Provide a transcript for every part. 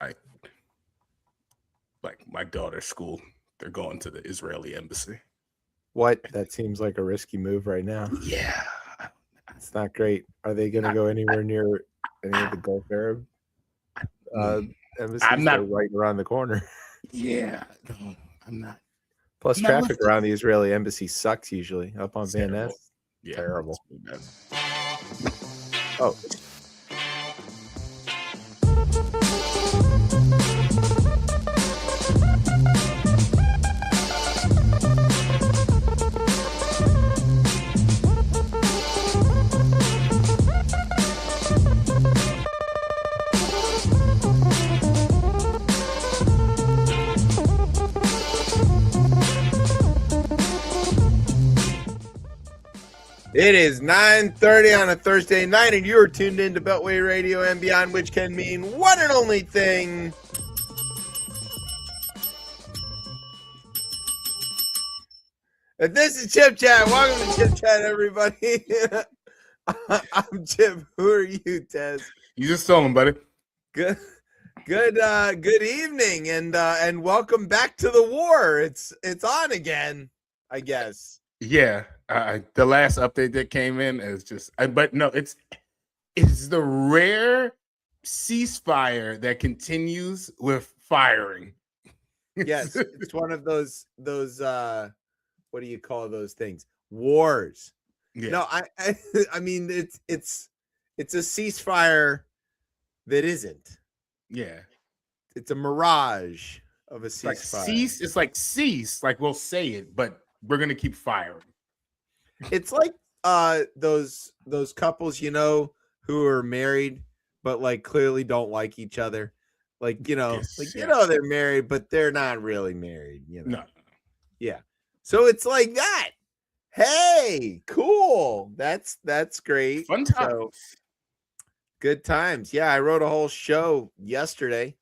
like my daughter's school, they're going to the Israeli embassy. What? That seems like a risky move right now. Yeah. It's not great. Are they going to go anywhere near any of the Gulf Arab embassies? I'm not They're right around the corner. Yeah, no, I'm not. Plus, traffic around the Israeli embassy sucks usually. Up on Van Ness, yeah, terrible. Oh. It is 9:30 on a Thursday night, and you're tuned in to Beltway Radio and Beyond, which can mean one and only thing. And this is Chip Chat. Welcome to Chip Chat, everybody. I'm Chip. Who are you, Tez? You just told him, buddy. Good evening, and welcome back to the war. It's on again, I guess. Yeah. The last update that came in is just, but no, it's the rare ceasefire that continues with firing. Yes, it's one of those what do you call those things? Wars. Yeah. No, I mean it's a ceasefire that isn't. Yeah, it's a mirage of a ceasefire. Like cease. It's like cease. Like we'll say it, but we're gonna keep firing. It's like those couples, you know, who are married but like clearly don't like each other. Like, you know, they're married, but they're not really married, you know. No. Yeah. So it's like that. Hey, cool. That's great. Fun times. So, good times. Yeah, I wrote a whole show yesterday.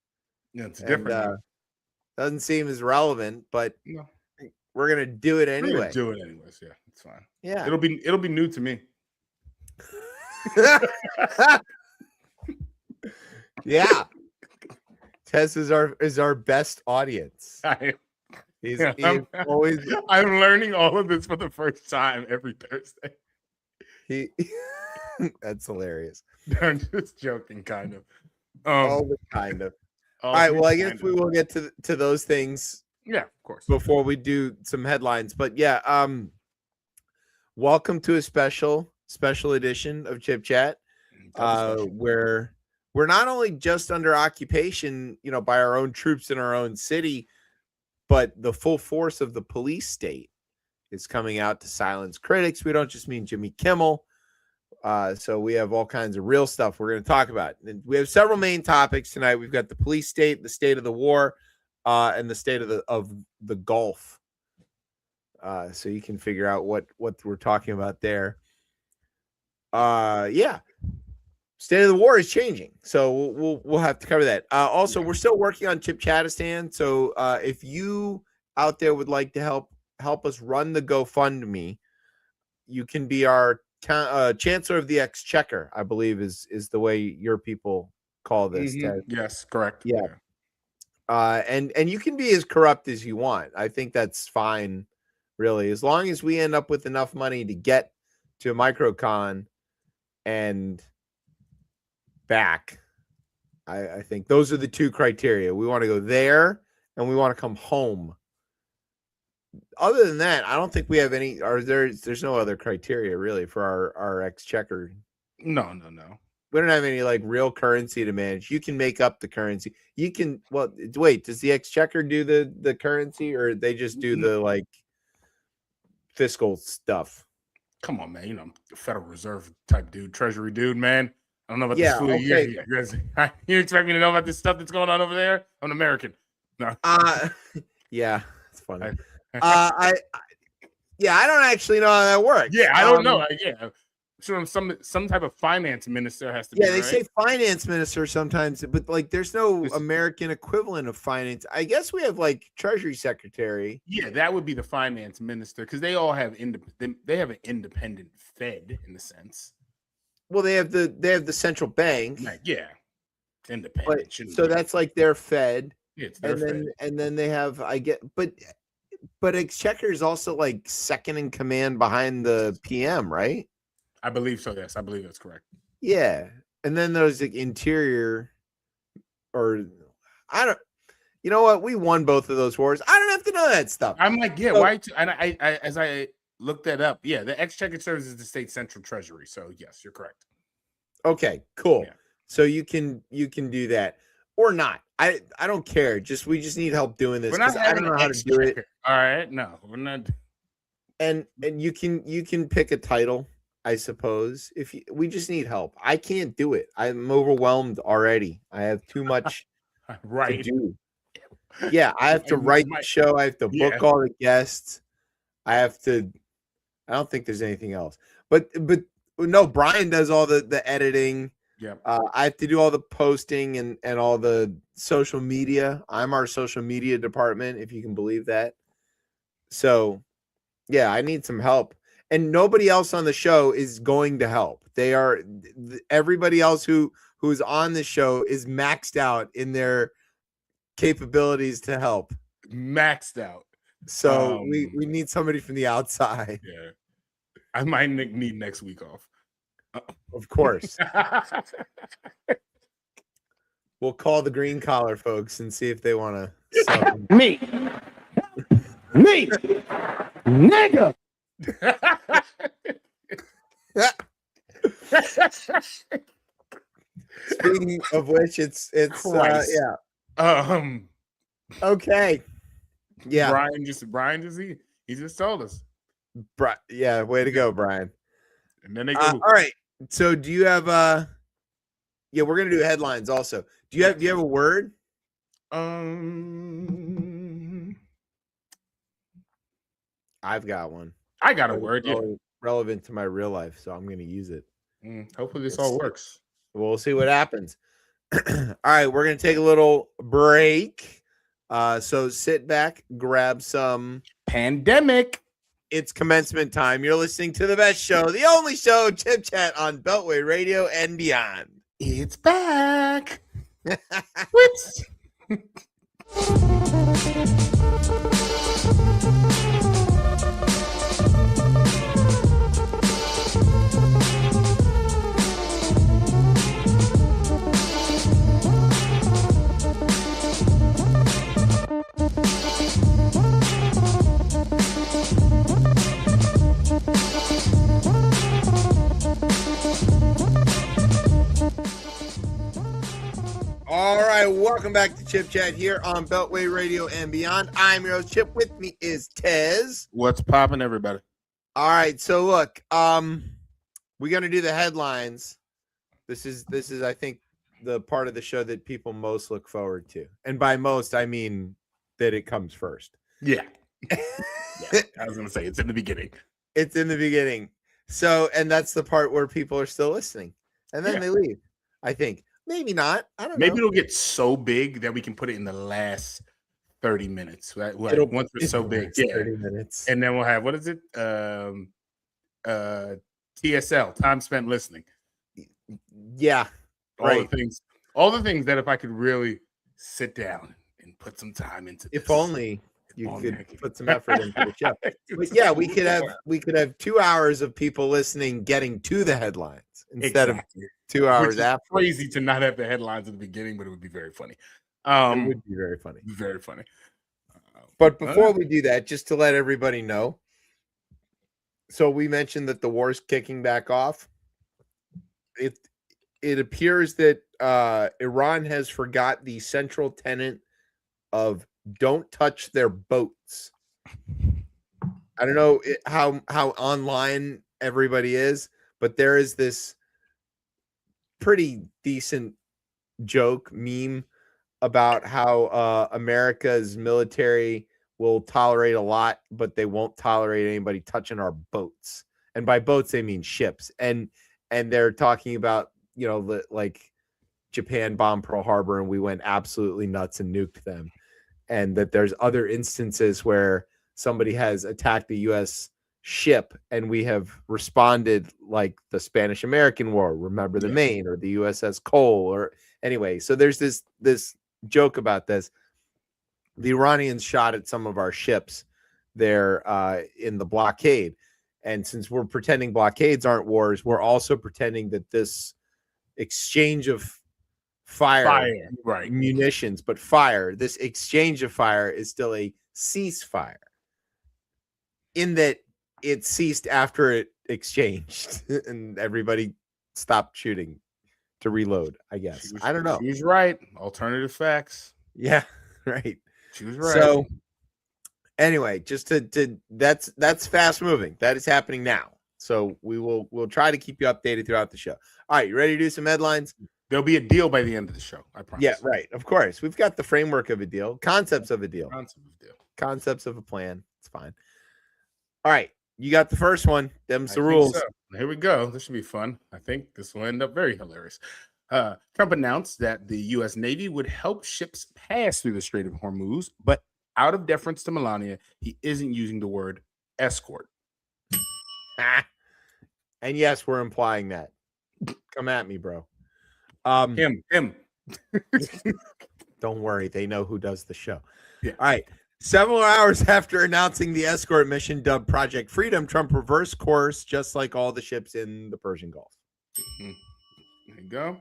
Yeah, it's different. Doesn't seem as relevant, but no. We're gonna do it anyway. We're gonna do it anyways. Yeah, it's fine. Yeah, it'll be new to me. Yeah, Tess is our best audience. He's always. I'm learning all of this for the first time every Thursday. That's hilarious. I'm just joking, kind of. All right. Well, I guess we will get to those things. Yeah, of course. Before we do some headlines, but yeah, welcome to a special edition of Chip Chat, where we're not only just under occupation, you know, by our own troops in our own city, but the full force of the police state is coming out to silence critics. We don't just mean Jimmy Kimmel. So we have all kinds of real stuff we're going to talk about. And we have several main topics tonight. We've got the police state, the state of the war, and the state of the Gulf. So you can figure out what we're talking about there. Yeah. State of the war is changing. So we'll have to cover that. Also, we're still working on ChipChatistan. So if you out there would like to help us run the GoFundMe, you can be our Chancellor of the Exchequer, I believe is the way your people call this. Mm-hmm. Yes, correct. Yeah. And you can be as corrupt as you want. I think that's fine, really, as long as we end up with enough money to get to a microcon and back. I think those are the two criteria. We want to go there and we want to come home. Other than that, I don't think we have any. There's no other criteria really for our exchequer. No. We don't have any like real currency to manage. You can make up the currency. You can. Well, wait. Does the exchequer do the currency, or they just do the like fiscal stuff? Come on, man. You know, Federal Reserve type dude, Treasury dude, man. I don't know about this food year. You expect me to know about this stuff that's going on over there? I'm an American. No. Yeah, it's funny. I don't actually know how that works. Yeah, I don't know. Yeah. Sure, some type of finance minister has to be. Yeah, they say finance minister sometimes, but like there's no American equivalent of finance. I guess we have like Treasury Secretary. Yeah, that would be the finance minister because they all have they have an independent Fed in a sense. Well, they have the central bank. Yeah. independent. So that's like their Fed. It's their Fed. And then they have but Exchequer is also like second in command behind the PM, right? I believe so. Yes, I believe that's correct. Yeah, and then there's the Interior, or I don't. You know what? We won both of those wars. I don't have to know that stuff. I'm like, yeah, why? And I as I looked that up, yeah, the Exchequer serves as the state central treasury. So yes, you're correct. Okay, cool. Yeah. So you can do that or not. I don't care. We just need help doing this because I don't know how to do it. All right, no, we're not. And you can pick a title, I suppose. We just need help. I can't do it. I'm overwhelmed already. I have too much to do. Yeah, I have to write the show. I have to book all the guests. I don't think there's anything else. But no, Brian does all the editing. Yeah. I have to do all the posting and all the social media. I'm our social media department, if you can believe that. So, yeah, I need some help. And nobody else on the show is going to help. Everybody else who's on the show is maxed out in their capabilities to help. Maxed out. So we need somebody from the outside. Yeah. I might need next week off. Of course. We'll call the green collar folks and see if they want to me nigga. Speaking of which, it's yeah. Okay. Yeah. Brian just he just told us. Yeah, way to go, Brian. And then they go. All right. So do you have yeah, we're gonna do headlines also. Do you have a word? I've got one. I got a word, yeah. Relevant to my real life, so I'm gonna use it. Hopefully this all works. We'll see what happens. All right, we're gonna take a little break. So sit back, grab some pandemic. It's commencement time. You're listening to the best show, the only show, Chip Chat on Beltway Radio and beyond. It's back. What? All right, welcome back to Chip Chat here on Beltway Radio and beyond. I'm your host, Chip. With me is Tez. What's popping, everybody? All right, so look, we're gonna do the headlines. This is I think the part of the show that people most look forward to, and by most I mean that it comes first. Yeah. Yeah, I was gonna say it's in the beginning. It's in the beginning. So, and that's the part where people are still listening, and then they leave. I think. Maybe not. I don't know. Maybe it'll get so big that we can put it in the last 30 minutes. Right? Once it's so big, 30 minutes. And then we'll have, what is it? TSL, time spent listening. Yeah. All the things that if I could really sit down and put some time into this. If only you could put some effort into the show. But yeah, we could have 2 hours of people listening getting to the headlines instead of 2 hours after. Crazy to not have the headlines at the beginning, but it would be very funny. It would be very funny. Very funny. But before we do that, just to let everybody know, so we mentioned that the war's kicking back off. It appears that Iran has forgot the central tenet of don't touch their boats. I don't know how online everybody is, but there is this pretty decent joke meme about how America's military will tolerate a lot, but they won't tolerate anybody touching our boats. And by boats, they mean ships. And they're talking about, like Japan bombed Pearl Harbor and we went absolutely nuts and nuked them. And that there's other instances where somebody has attacked the U.S. ship and we have responded like the Spanish-American War, remember the Maine, or the USS Cole, Anyway, so there's this joke about this. The Iranians shot at some of our ships there in the blockade. And since we're pretending blockades aren't wars, we're also pretending that this exchange of fire, right, munitions, but fire, this exchange of fire is still a ceasefire in that it ceased after it exchanged and everybody stopped shooting to reload, I guess. I don't know. She's right. Alternative facts. Yeah, right. She was right. So anyway, just to that's fast moving. That is happening now. So we'll try to keep you updated throughout the show. All right, you ready to do some headlines? There'll be a deal by the end of the show. I promise. Yeah, right. Of course. We've got the framework of a deal, concepts of a deal, Concept concepts of a plan. It's fine. All right. You got the first one. Them's the rules. So. Here we go. This should be fun. I think this will end up very hilarious. Trump announced that the U.S. Navy would help ships pass through the Strait of Hormuz, but out of deference to Melania, he isn't using the word escort. And yes, we're implying that. Come at me, bro. Him. Don't worry. They know who does the show. Yeah. All right. Several hours after announcing the escort mission dubbed Project Freedom, Trump reversed course, just like all the ships in the Persian Gulf. There you go.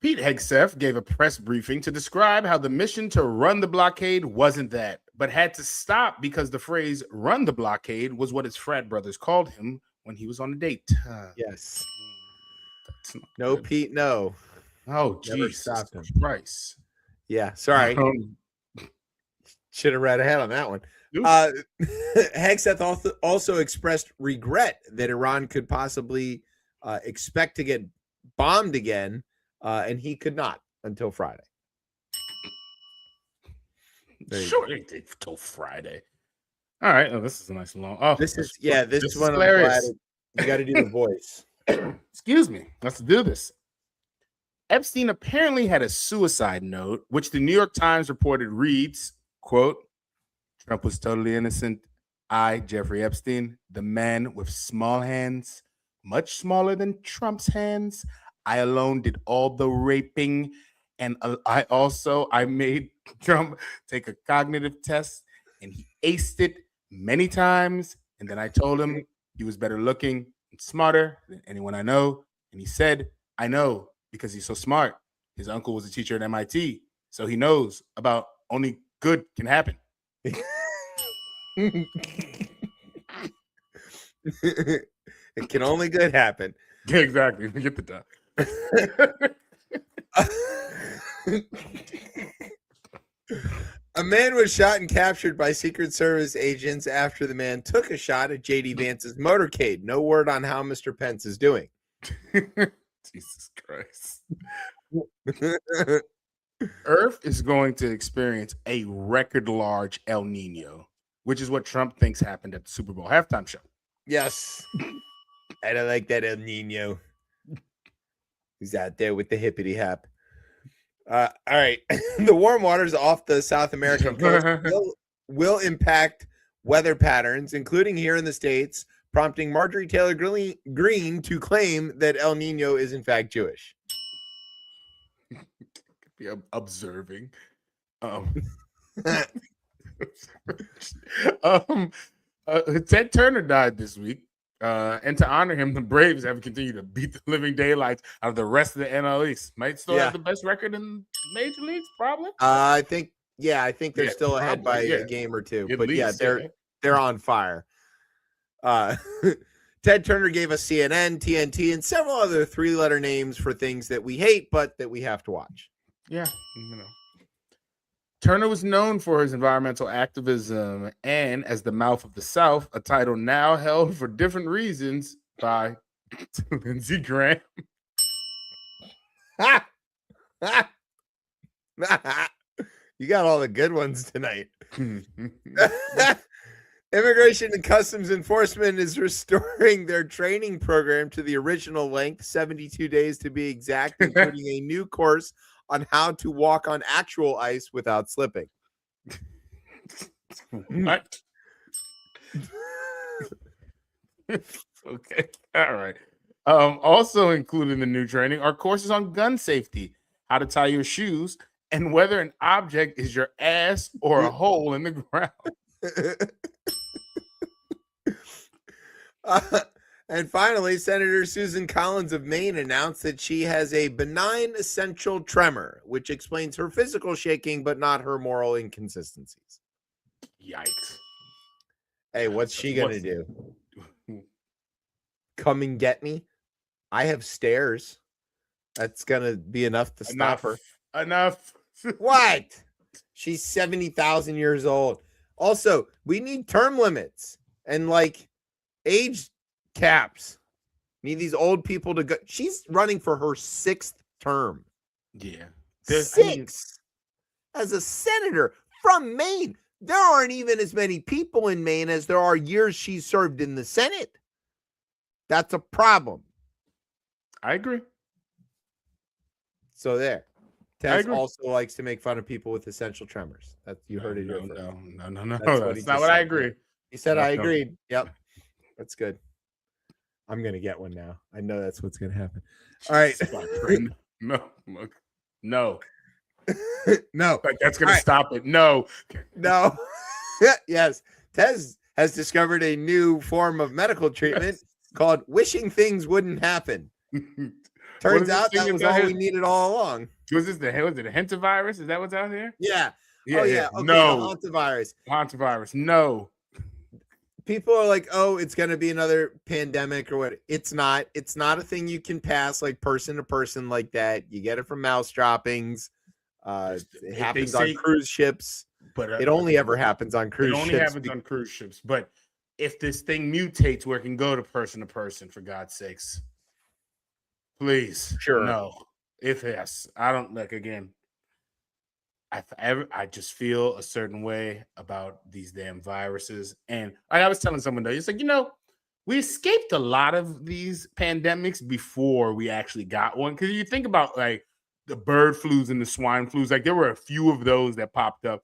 Pete Hegseth gave a press briefing to describe how the mission to run the blockade wasn't that, but had to stop because the phrase run the blockade was what his frat brothers called him when he was on a date. Yes. No, good. Pete, no. Oh, Jesus Christ. Yeah, sorry. Should have read ahead on that one. Hegseth also expressed regret that Iran could possibly expect to get bombed again, and he could not until Friday. Sure, until Friday. All right. Oh, this is a nice long. Oh, this is one hilarious. You got to do the voice. Excuse me. Let's do this. Epstein apparently had a suicide note, which the New York Times reported reads, quote, Trump was totally innocent. I, Jeffrey Epstein, the man with small hands, much smaller than Trump's hands. I alone did all the raping. And I made Trump take a cognitive test and he aced it many times. And then I told him he was better looking and smarter than anyone I know. And he said, I know because he's so smart. His uncle was a teacher at MIT. So he knows about only good can happen. It can only good happen. Yeah, exactly. Get the duck. A man was shot and captured by Secret Service agents after the man took a shot at J.D. Vance's motorcade. No word on how Mr. Pence is doing. Jesus Christ. Earth is going to experience a record large El Nino, which is what Trump thinks happened at the Super Bowl halftime show. Yes. I don't like that El Nino. He's out there with the hippity hop. All right. The warm waters off the South American coast will impact weather patterns, including here in the States, prompting Marjorie Taylor Greene to claim that El Nino is in fact Jewish. Be observing. Ted Turner died this week. And to honor him, the Braves have continued to beat the living daylights out of the rest of the NL East. Might still have the best record in major leagues, probably. I think they're still ahead by a game or two. At least, they're on fire. Ted Turner gave us CNN, TNT, and several other three-letter names for things that we hate, but that we have to watch. Yeah, Turner was known for his environmental activism and as the mouth of the South, a title now held for different reasons by Lindsey Graham. You got all the good ones tonight. Immigration and Customs Enforcement is restoring their training program to the original length, 72 days to be exact, including a new course on how to walk on actual ice without slipping. What? Okay. All right. Also included in the new training are courses on gun safety, how to tie your shoes, and whether an object is your ass or a hole in the ground. And finally, Senator Susan Collins of Maine announced that she has a benign essential tremor, which explains her physical shaking, but not her moral inconsistencies. Yikes. Hey, what's she going to do? Come and get me? I have stairs. That's going to be enough to stop her. Enough. What? She's 70,000 years old. Also, we need term limits and like age caps. Need these old people to go. She's running for her 6th term. Yeah. Six as a senator from Maine. There aren't even as many people in Maine as there are years she's served in the Senate. That's a problem. I agree. So there. Tez also likes to make fun of people with essential tremors. That you heard it. No. That's not what I agree. He said I agreed. Yep. That's good. I'm gonna get one now. I know that's what's gonna happen. All right. No. No. No. Like that's gonna stop it. No. Yes. Tez has discovered a new form of medical treatment called wishing things wouldn't happen. Turns out that was all we needed all along. Was it a hantavirus? Is that what's out here? Yeah. Okay, no. The hantavirus. Hantavirus. No. People are like, oh, it's going to be another pandemic or what. It's not. It's not a thing you can pass like person to person like that. You get it from mouse droppings. It happens on cruise ships. But it only ever happens on cruise ships. It only happens on cruise ships. But if this thing mutates where it can go to person, for God's sakes, please. Sure. No. If yes. I don't like again. I just feel a certain way about these damn viruses. And I was telling someone though, it's like, we escaped a lot of these pandemics before we actually got one. Because you think about like the bird flus and the swine flus, like there were a few of those that popped up.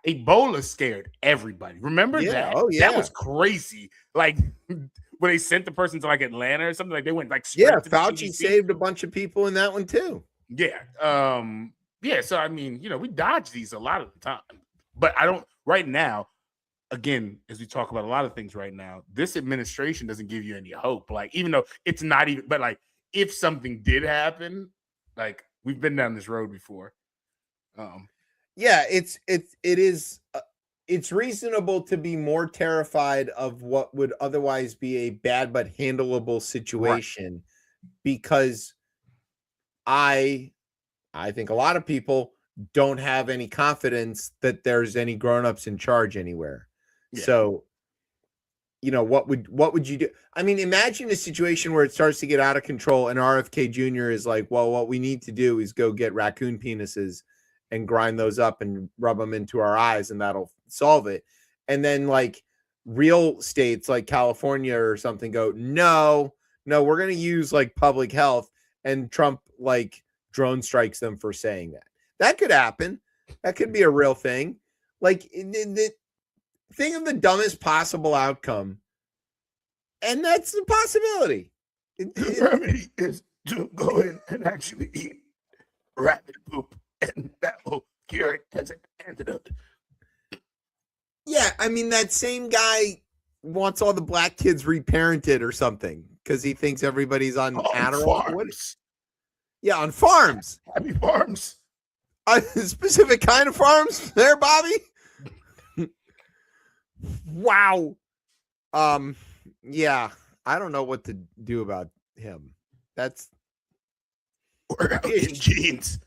Ebola scared everybody. Remember that? Oh, yeah. That was crazy. Like when they sent the person to like Atlanta or something, like they went like Fauci saved a bunch of people in that one too. Yeah. Yeah, so I mean, we dodge these a lot of the time. But I don't right now, again, as we talk about a lot of things right now, this administration doesn't give you any hope. Like, even though it's not even, but like if something did happen, like we've been down this road before. Yeah, it's reasonable to be more terrified of what would otherwise be a bad but handleable situation, because I think a lot of people don't have any confidence that there's any grown-ups in charge anywhere. Yeah. So, what would you do? I mean, imagine a situation where it starts to get out of control and RFK Jr. is like, well, what we need to do is go get raccoon penises and grind those up and rub them into our eyes, and that'll solve it. And then like real states like California or something go, no, we're going to use like public health, and Trump like drone strikes them for saying that. That could happen. That could be a real thing. Like think of the dumbest possible outcome, and that's a possibility. The remedy is to go in and actually eat rabbit poop, and that will cure it as an antidote. Yeah, I mean, that same guy wants all the black kids reparented or something because he thinks everybody's on Adderall. Yeah, on farms. Happy farms. A specific kind of farms there, Bobby? Wow. Yeah, I don't know what to do about him. That's work out in jeans.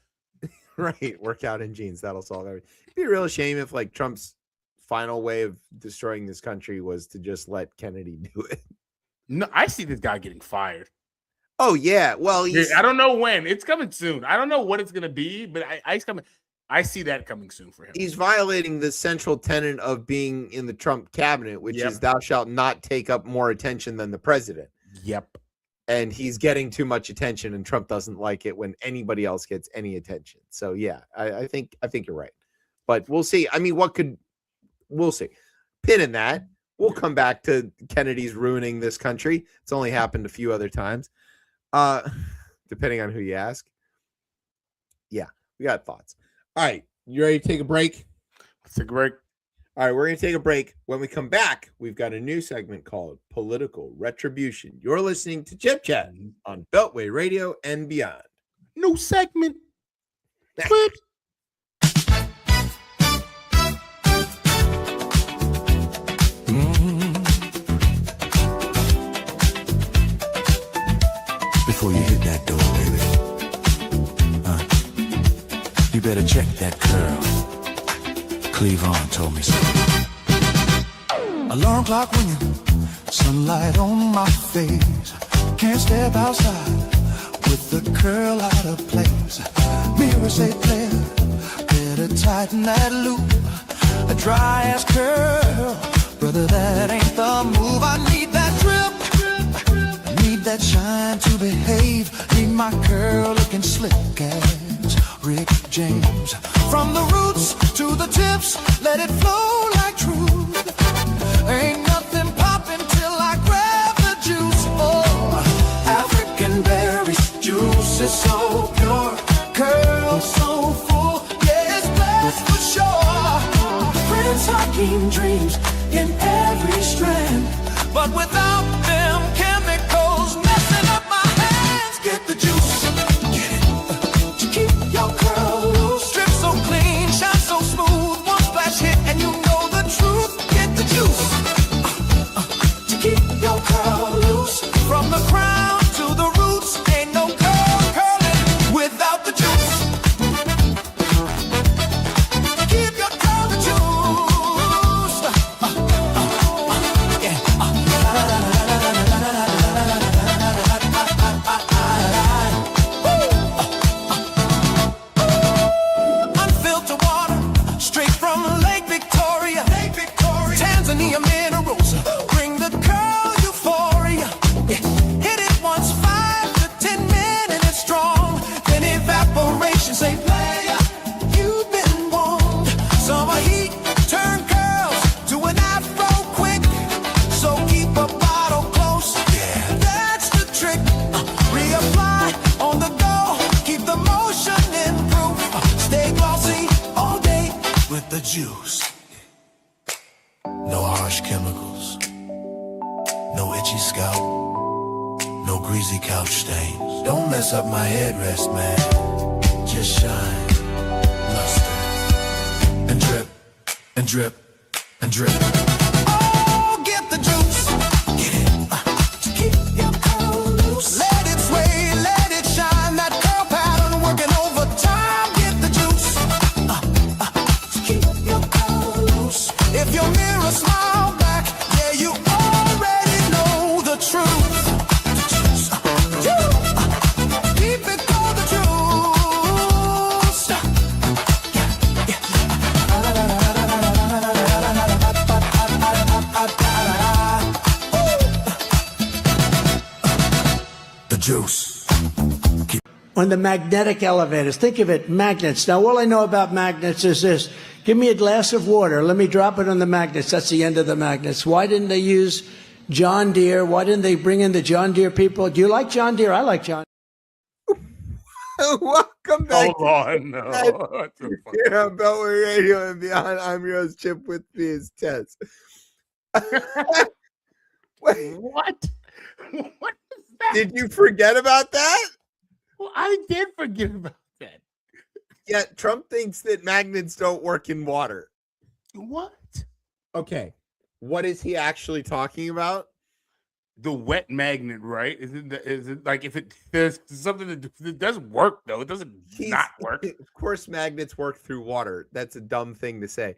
Right, work out in jeans. That'll solve everything. It'd be a real shame if like Trump's final way of destroying this country was to just let Kennedy do it. No, I see this guy getting fired. Oh yeah, well, I don't know when. It's coming soon. I don't know what it's gonna be, but he's coming. I see that coming soon for him. He's violating the central tenet of being in the Trump cabinet, which is thou shalt not take up more attention than the president. Yep. And he's getting too much attention, and Trump doesn't like it when anybody else gets any attention. So yeah, I think you're right. But we'll see. I mean, we'll see. Pin in that. We'll come back to Kennedy's ruining this country. It's only happened a few other times. Depending on who you ask. Yeah, we got thoughts. All right, you ready to take a break? Let's take a break. All right, we're going to take a break. When we come back, we've got a new segment called Political Retribution. You're listening to Chip Chat on Beltway Radio and beyond. New segment. Flip. Before you hit that door, baby, you better check that curl. Cleavon told me so. Alarm clock ringing, sunlight on my face. Can't step outside with the curl out of place. Mirror say, player, better tighten that loop. A dry ass curl, brother, that ain't the move. I need that drip, I need that shine to behave. Need my curl looking slick as Rick James. From the roots to the tips, let it flow like truth. Ain't nothing popping till I grab the juice. Oh, African berries, juice is so pure, curl so full, yeah, it's blessed for sure. Prince Hakeem dreams in every strand, but without them chemicals messing up my hands. Get the juice, get it, to keep your curl loose. Strip so clean, shine so smooth, one splash hit and you know the truth. Get the juice, to keep your curl loose. From the crown to the roots, ain't no curl curling without the juice. Keep your curl the juice. Unfiltered water, straight from Lake Victoria. Tanzania minerals, bring the curl euphoria. Hit it once, 5 to 10 minutes strong. Then evaporation, say player, you've been warned. Summer heat, turn curls to an afro quick. So keep a bottle close, yeah, that's the trick. Reapply on the go, keep the motion improved. Stay glossy all day with the juice. No harsh chemicals, no itchy scalp, no greasy couch stains. Don't mess up my headrest, man. Just shine, luster, and drip, and drip, and drip. Oh, get the juice, get it, to keep your curl loose. Let it sway, let it shine, that curl pattern working overtime. Get the juice, to keep your curl loose. If your mirror smile back, yeah, you already know the truth. Keep it for the truth. The juice. On the magnetic elevators. Think of it, magnets. Now, all I know about magnets is this. Give me a glass of water. Let me drop it on the magnets. That's the end of the magnets. Why didn't they use John Deere? Why didn't they bring in the John Deere people? Do you like John Deere? I like John. Welcome back. Hold on. No. What the fuck? Here on Beltway Radio and beyond. I'm your host, Chip. With me is Tez. Wait, What? What is that? did you forget about that? Well, I did forget about that. Yeah, Trump thinks that magnets don't work in water. What? Okay, what is he actually talking about? The wet magnet, right? Is it like if there's something that doesn't work though? It doesn't not work. Of course, magnets work through water. That's a dumb thing to say.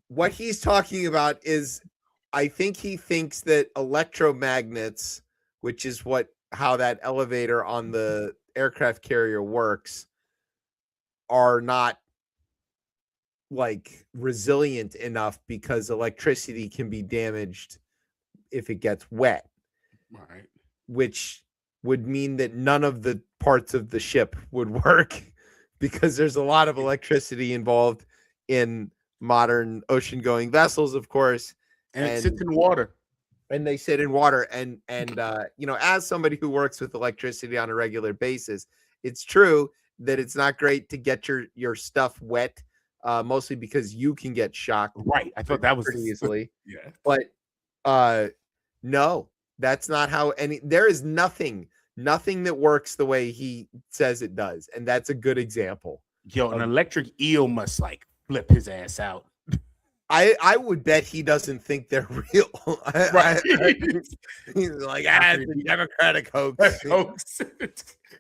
What he's talking about is, I think he thinks that electromagnets, which is how that elevator on the aircraft carrier works, are not like resilient enough because electricity can be damaged if it gets wet, Right. which would mean that none of the parts of the ship would work because there's a lot of electricity involved in modern ocean going vessels, of course. And it sits in water. and they sit in water. And as somebody who works with electricity on a regular basis, it's true that it's not great to get your stuff wet, mostly because you can get shocked. Right. I thought that was pretty easily. Yeah. But no, that's not how there is nothing that works the way he says it does. And that's a good example. An electric eel must like flip his ass out. I would bet he doesn't think they're real. Right. He's like, it's a Democratic hoax.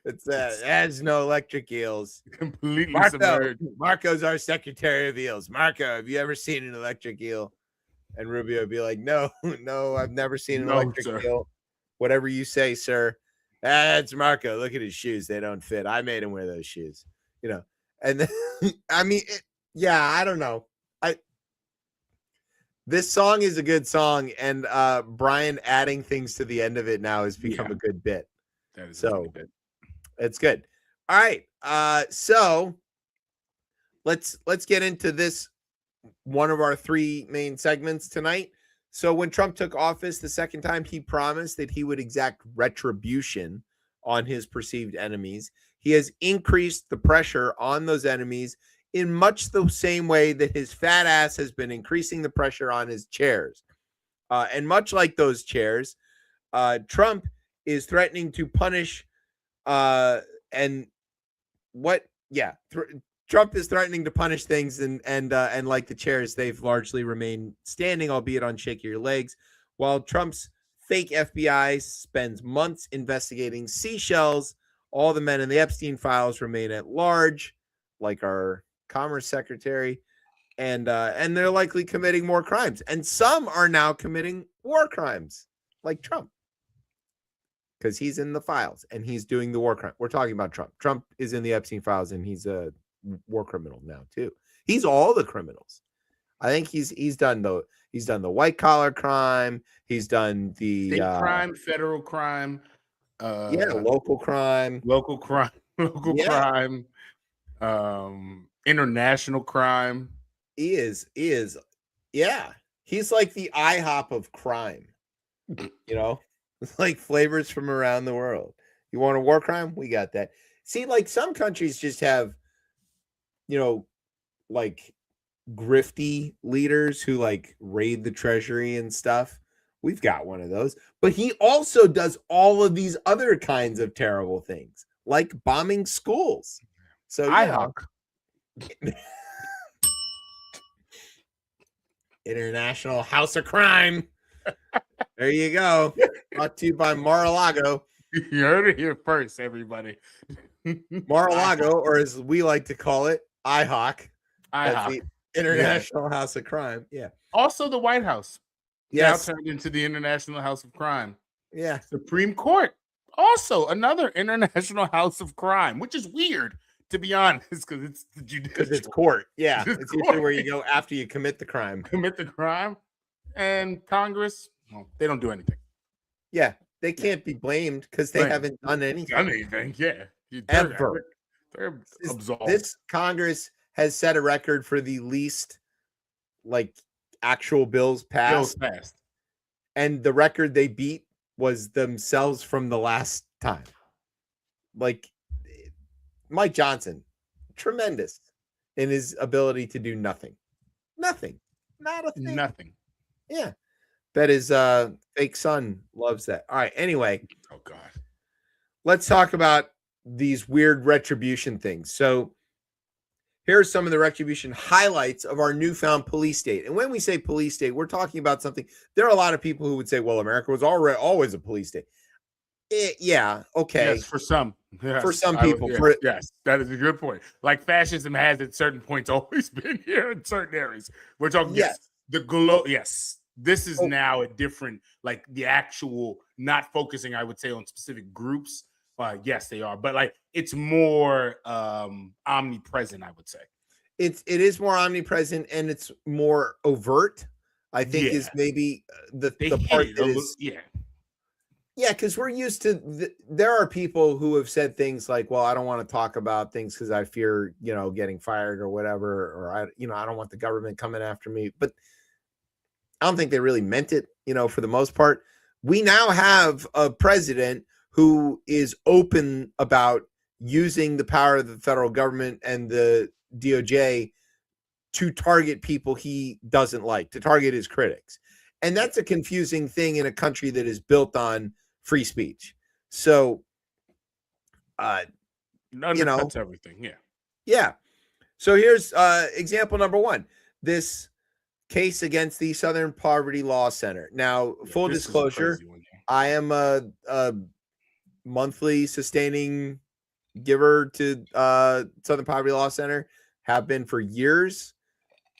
It's there's no electric eels. Completely submerged. Marco's our Secretary of Eels. Marco, have you ever seen an electric eel? And Rubio would be like, no, I've never seen an electric eel. Whatever you say, sir. That's Marco. Look at his shoes. They don't fit. I made him wear those shoes. And then, I don't know. This song is a good song, and Brian adding things to the end of it now has become a good bit. That is so good. It's good. All right. So let's get into this, one of our three main segments tonight. So when Trump took office the second time, he promised that he would exact retribution on his perceived enemies. He has increased the pressure on those enemies in much the same way that his fat ass has been increasing the pressure on his chairs. And much like those chairs, Trump is threatening to punish Trump is threatening to punish things, and like the chairs, they've largely remained standing, albeit on shakier legs, while Trump's fake FBI spends months investigating seashells. All the men in the Epstein files remain at large, like our Commerce Secretary, and they're likely committing more crimes, and some are now committing war crimes, like Trump, because he's in the files and he's doing the war crime. We're talking about Trump. Trump is in the Epstein files, and he's a war criminal now too. He's all the criminals. I think he's done the white collar crime. He's done the state crime, federal crime, local crime, crime, international crime. He is. Yeah. He's like the IHOP of crime. It's like flavors from around the world. You want a war crime? We got that. See, like some countries just have, like grifty leaders who like raid the treasury and stuff. We've got one of those. But he also does all of these other kinds of terrible things, like bombing schools. So IHOP. International House of Crime. There you go. Brought to you by Mar-a-Lago. You heard it here first, everybody. Mar-a-Lago, or as we like to call it, IHOC. IHOC. The International House of Crime. Yeah. Also the White House. Yes. Now turned into the International House of Crime. Yeah. Supreme Court. Also another International House of Crime, which is weird, to be honest, because it's the judicial. Because it's court. Yeah. It's usually where you go after you commit the crime. And Congress, well, they don't do anything. Yeah. They can't be blamed because they haven't done anything. Yeah. Ever. They're absolved. This Congress has set a record for the least like actual bills passed. And the record they beat was themselves from the last time. Like Mike Johnson, tremendous in his ability to do nothing. Nothing. Not a thing. Nothing. Yeah. Bet his fake son loves that. All right. Anyway. Oh, God. Let's talk about these weird retribution things. So here are some of the retribution highlights of our newfound police state. And when we say police state, we're talking about something. There are a lot of people who would say, well, America was always a police state. Yeah. Okay. Yes, for some. Yes, for some people. Yes, that is a good point. Like fascism has at certain points always been here in certain areas. We're talking yes. This is now a different, like the actual, not focusing, I would say, on specific groups. Yes, they are, but like it's more omnipresent, I would say. It is more omnipresent and it's more overt, I think, is maybe the part that is. Yeah, because we're used to there are people who have said things like, well, I don't want to talk about things because I fear, getting fired or whatever, or I don't want the government coming after me. But I don't think they really meant it for the most part, we now have a president who is open about using the power of the federal government and the DOJ to target people he doesn't like, to target his critics. And that's a confusing thing in a country that is built on free speech. So, Undercuts everything. Yeah. Yeah. So here's example number one. This case against the Southern Poverty Law Center. Now, full disclosure, I am a monthly sustaining giver to Southern Poverty Law Center, have been for years.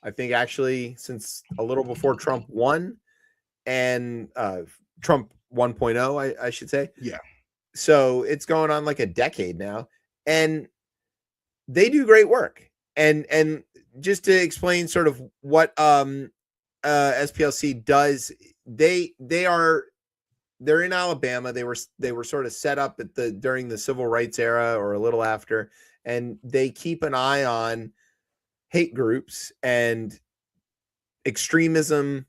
I think actually since a little before Trump won, and Trump 1.0, I should say. Yeah. So it's going on like a decade now, and they do great work. And just to explain sort of what SPLC does, they're in Alabama. They were sort of set up during the civil rights era or a little after, and they keep an eye on hate groups and extremism,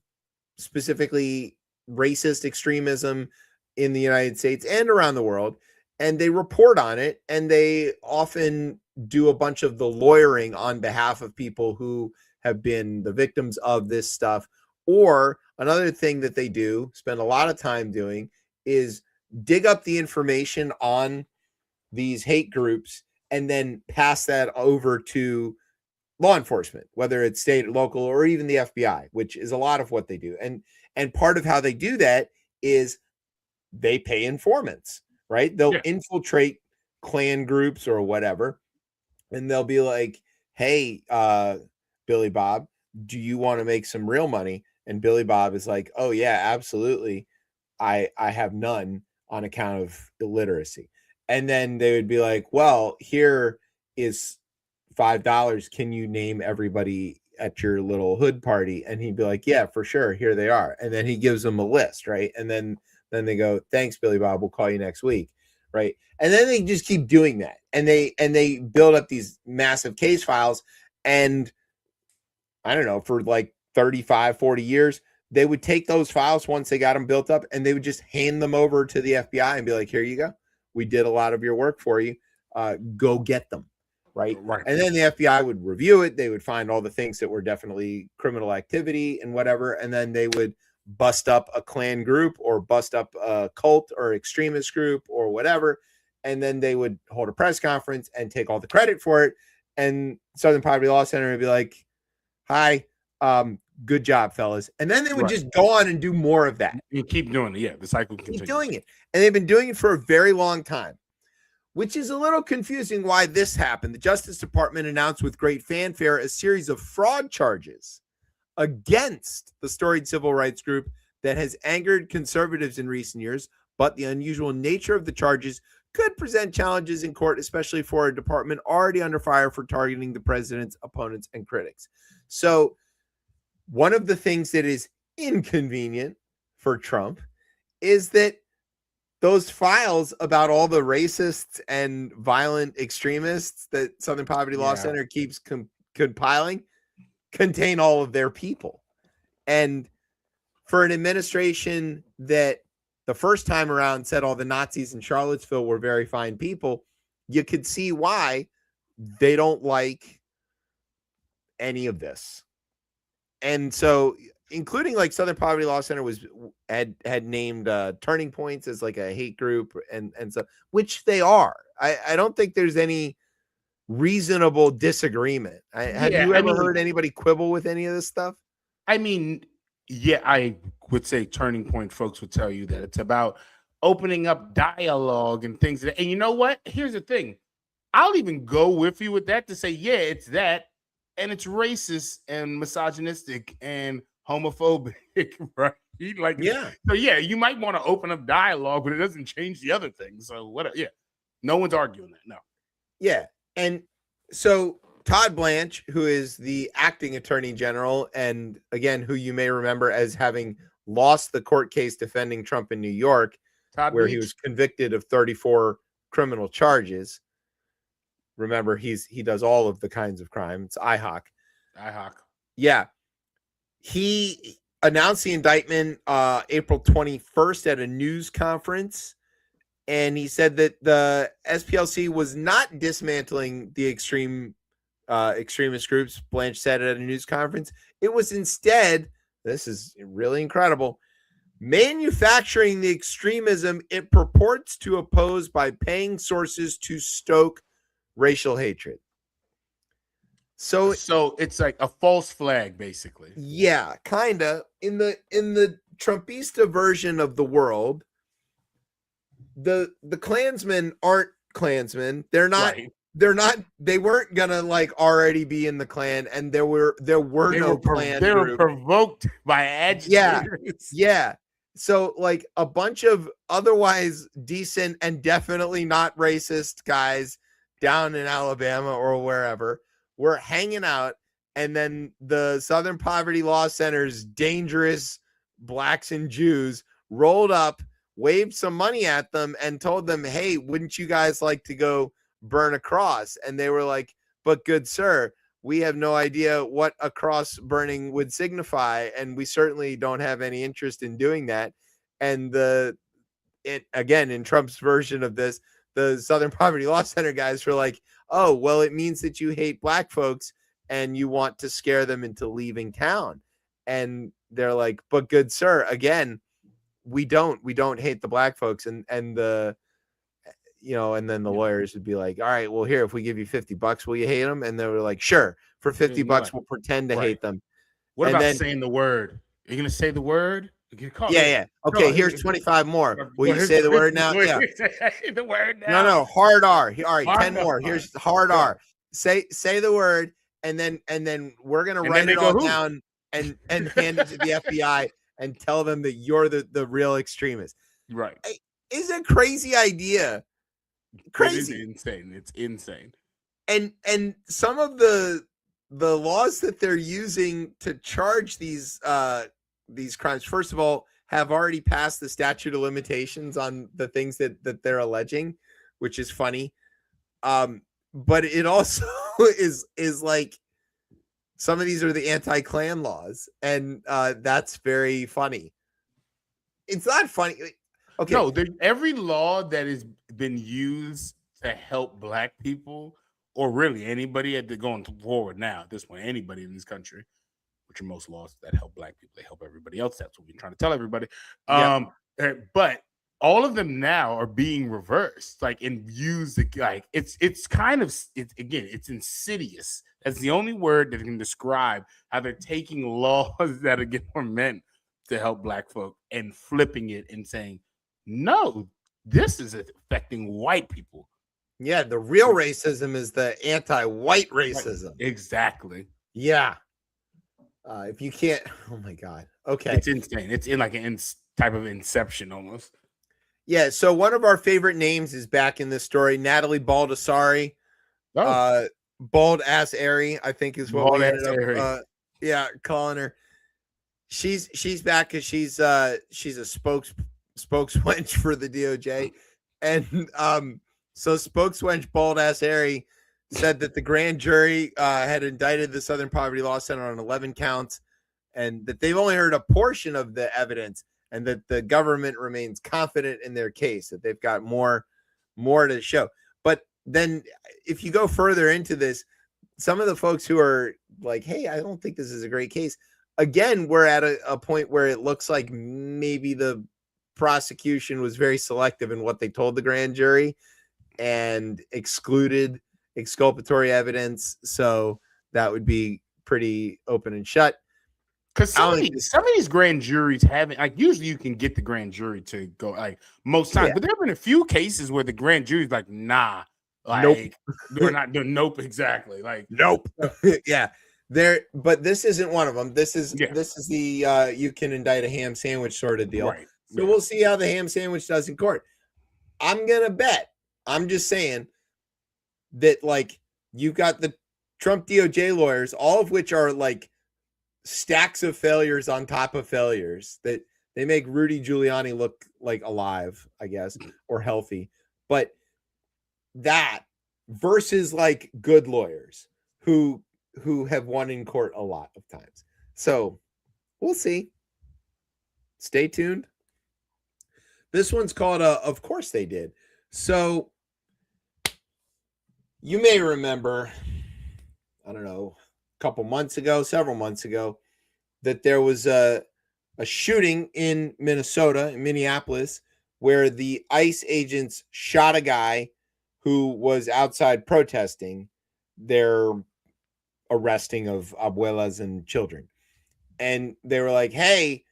specifically racist extremism in the United States and around the world. And they report on it, and they often do a bunch of the lawyering on behalf of people who have been the victims of this stuff. Or another thing that they do, spend a lot of time doing, is dig up the information on these hate groups and then pass that over to law enforcement, whether it's state, local, or even the FBI, which is a lot of what they do. And part of how they do that is they pay informants, right? They'll infiltrate clan groups or whatever, and they'll be like, hey, Billy Bob, do you want to make some real money? And Billy Bob is like, oh yeah, absolutely. I have none on account of illiteracy. And then they would be like, well, here is $5. Can you name everybody at your little hood party? And he'd be like, yeah, for sure. Here they are. And then he gives them a list, right? And then they go, thanks, Billy Bob. We'll call you next week. Right. And then they just keep doing that. And they build up these massive case files. And I don't know, for like 35, 40 years, they would take those files once they got them built up, and they would just hand them over to the FBI and be like, here you go. We did a lot of your work for you. Go get them. Right. And then the FBI would review it. They would find all the things that were definitely criminal activity and whatever. And then they would bust up a Klan group or bust up a cult or extremist group or whatever. And then they would hold a press conference and take all the credit for it. And Southern Poverty Law Center would be like, hi, good job, fellas. And then they would just go on and do more of that. You keep doing it. Yeah, the cycle continues. Keep doing it. And they've been doing it for a very long time, which is a little confusing why this happened. The Justice Department announced with great fanfare a series of fraud charges against the storied civil rights group that has angered conservatives in recent years, but the unusual nature of the charges could present challenges in court, especially for a department already under fire for targeting the president's opponents and critics. So one of the things that is inconvenient for Trump is that those files about all the racists and violent extremists that Southern Poverty Law Center keeps compiling contain all of their people. And for an administration that the first time around said all the Nazis in Charlottesville were very fine people, you could see why they don't like any of this. And so, including like Southern Poverty Law Center had named Turning Points as like a hate group and so, which they are. I don't think there's any reasonable disagreement. Have you ever heard anybody quibble with any of this stuff? I mean, yeah, I would say Turning Point folks would tell you that it's about opening up dialogue and things. And you know what? Here's the thing. I'll even go with you with that to say, yeah, it's that. And it's racist and misogynistic and homophobic, right? Like, yeah. So yeah, you might want to open up dialogue, but it doesn't change the other things. So what? Yeah, no one's arguing that. No. Yeah, and so Todd Blanche, who is the acting attorney general, and again, who you may remember as having lost the court case defending Trump in New York, where he was convicted of 34 criminal charges. Remember, he does all of the kinds of crime. It's IHOC. IHOC. Yeah. He announced the indictment April 21st at a news conference. And he said that the SPLC was not dismantling the extremist groups. Blanche said at a news conference. It was instead, this is really incredible, manufacturing the extremism it purports to oppose by paying sources to stoke racial hatred. So it's like a false flag, basically. yeah, kinda. In the Trumpista version of the world, the Klansmen aren't Klansmen. They're not. Right. They weren't gonna like already be in the Klan, and there were no Klan. They were group. provoked by agitators. Yeah. So like a bunch of otherwise decent and definitely not racist guys down in Alabama or wherever were hanging out, and then the Southern Poverty Law Center's dangerous blacks and Jews rolled up, waved some money at them, and told them, "Hey, wouldn't you guys like to go burn a cross?" And they were like, "But good sir, we have no idea what a cross burning would signify, and we certainly don't have any interest in doing that." And again, in Trump's version of this, the Southern Poverty Law Center guys were like, "Oh, well, it means that you hate black folks and you want to scare them into leaving town." And they're like, "But good sir, again, we don't hate the black folks." And the and then the lawyers would be like, "All right, well, here, if we give you $50, will you hate them?" And they were like, "Sure, for $50, we'll pretend to hate them." What And about then, saying the word? Are you gonna say the word? Yeah. Okay, here's 25 more. Will you say the word now? Yeah. The word now. No, hard R. All right, Hard 10 more. R. Here's hard R. Say the word, and then we're gonna write it all down and hand it to the FBI and tell them that you're the real extremist. Right. It's a crazy idea. Crazy. It's insane. And some of the laws that they're using to charge these crimes, first of all, have already passed the statute of limitations on the things that they're alleging, which is funny. But it also is like some of these are the anti-Klan laws, and that's very funny. It's not funny. Okay. No, every law that has been used to help black people, or really anybody going forward now at this point, anybody in this country, which are most laws that help black people, they help everybody else. That's what we're trying to tell everybody. But all of them now are being reversed, like, and used like it's insidious. That's the only word that can describe how they're taking laws that again were meant to help black folk and flipping it and saying, no, this is affecting white people. Yeah, the real racism is the anti-white racism. Right. Exactly. Yeah. If you can't, oh my God. Okay. It's insane. It's in like an type of Inception almost. Yeah. So one of our favorite names is back in this story, Natalie Baldessari. Bald ass Airy, I think is what we ended up calling her. She's back because she's a spokeswench for the DOJ. And so spokeswench Bald ass Airy said that the grand jury had indicted the Southern Poverty Law Center on 11 counts, and that they've only heard a portion of the evidence, and that the government remains confident in their case, that they've got more to show. But then if you go further into this, some of the folks who are like, hey, I don't think this is a great case, again, we're at a point where it looks like maybe the prosecution was very selective in what they told the grand jury and excluded exculpatory evidence. So that would be pretty open and shut. Because some of these grand juries haven't, like, usually you can get the grand jury to go, like, most times, but there have been a few cases where the grand jury's like, nah, like, nope. They're not doing nope, exactly, like, nope. Yeah, but this isn't one of them. This is the you can indict a ham sandwich sort of deal. Right. So we'll see how the ham sandwich does in court. I'm gonna bet, I'm just saying that, like, you've got the Trump DOJ lawyers, all of which are like stacks of failures on top of failures, that they make Rudy Giuliani look like alive, I guess, or healthy. But that versus like good lawyers who have won in court a lot of times. So we'll see. Stay tuned. This one's called Of Course They Did. So you may remember, I don't know, several months ago, that there was a shooting in Minnesota, in Minneapolis, where the ICE agents shot a guy who was outside protesting their arresting of abuelas and children. And they were like, hey,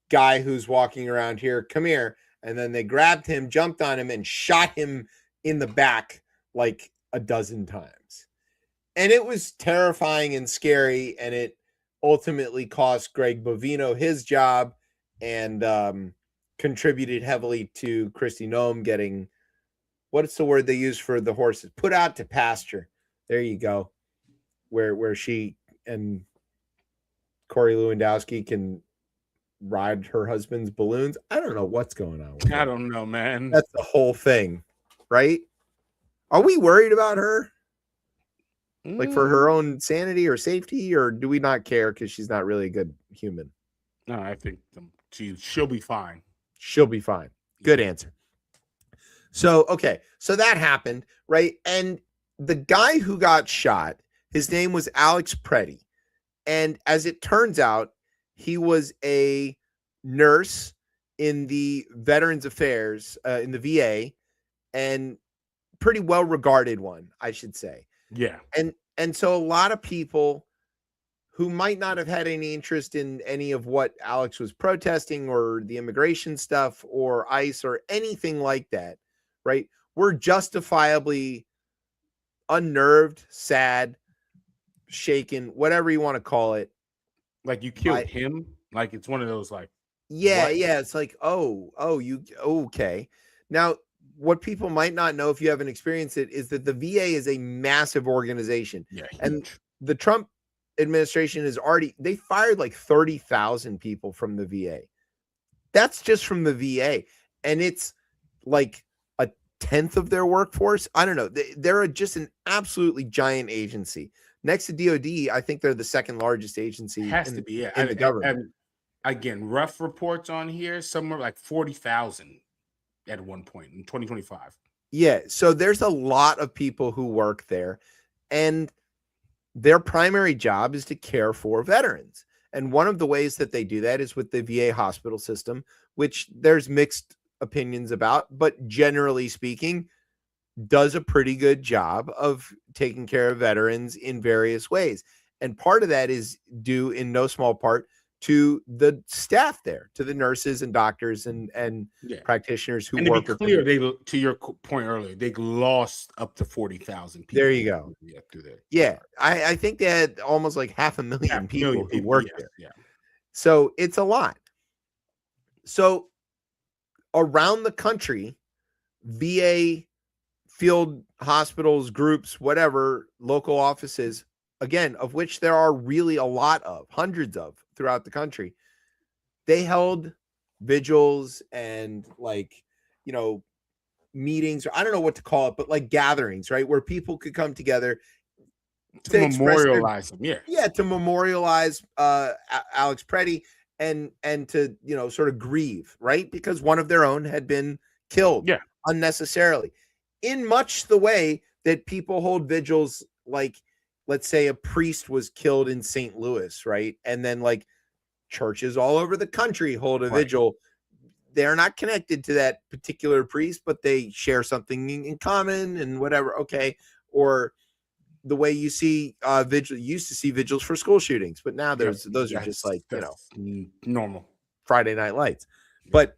guy who's walking around here, come here. And then they grabbed him, jumped on him, and shot him in the back like a dozen times. And it was terrifying and scary, and it ultimately cost Greg Bovino his job and contributed heavily to Kristi Noem getting, what's the word they use for the horses? Put out to pasture. There you go. Where she and Corey Lewandowski can ride her husband's balloons. I don't know what's going on with I don't know, man. That's the whole thing, right? Are we worried about her? Like for her own sanity or safety, or do we not care because she's not really a good human? No, I think she'll be fine. She'll be fine. Good answer. So, okay. So that happened, right? And the guy who got shot, his name was Alex Preddy. And as it turns out, he was a nurse in the Veterans Affairs, in the VA, and pretty well regarded one, I should say. Yeah. And so a lot of people who might not have had any interest in any of what Alex was protesting or the immigration stuff or ICE or anything like that, right, were justifiably unnerved, sad, shaken, whatever you want to call it. Like you killed him? Like it's one of those like, yeah, what? yeah. It's like, you okay. Now, what people might not know if you haven't experienced it is that the VA is a massive organization. Yeah. Huge. And the Trump administration is they fired like 30,000 people from the VA. That's just from the VA. And it's like a tenth of their workforce. I don't know. They're just an absolutely giant agency. Next to DOD, I think they're the second largest agency Has to be, yeah. in the government. And again, rough reports on here, somewhere like 40,000 at one point in 2025. Yeah, so there's a lot of people who work there, and their primary job is to care for veterans. And one of the ways that they do that is with the VA hospital system, which there's mixed opinions about, but generally speaking, does a pretty good job of taking care of veterans in various ways. And part of that is due in no small part to the staff there, to the nurses and doctors and practitioners who work. To be clear, to your point earlier, they lost up to 40,000 people. There you go. Yeah, I think they had almost like 500,000 people who worked there. Yeah. So it's a lot. So around the country, VA field hospitals, groups, whatever, local offices, again, of which there are really a lot of, hundreds of throughout the country, they held vigils and meetings, or I don't know what to call it, but like gatherings, right? Where people could come together to memorialize them. Yeah. Yeah. To memorialize Alex Preddy and to, sort of grieve, right? Because one of their own had been killed unnecessarily, in much the way that people hold vigils, like, let's say a priest was killed in St. Louis, right? And then like churches all over the country hold a vigil. They're not connected to that particular priest, but they share something in common and whatever. Okay. Or the way you see used to see vigils for school shootings, but now those are just like, normal Friday Night Lights. But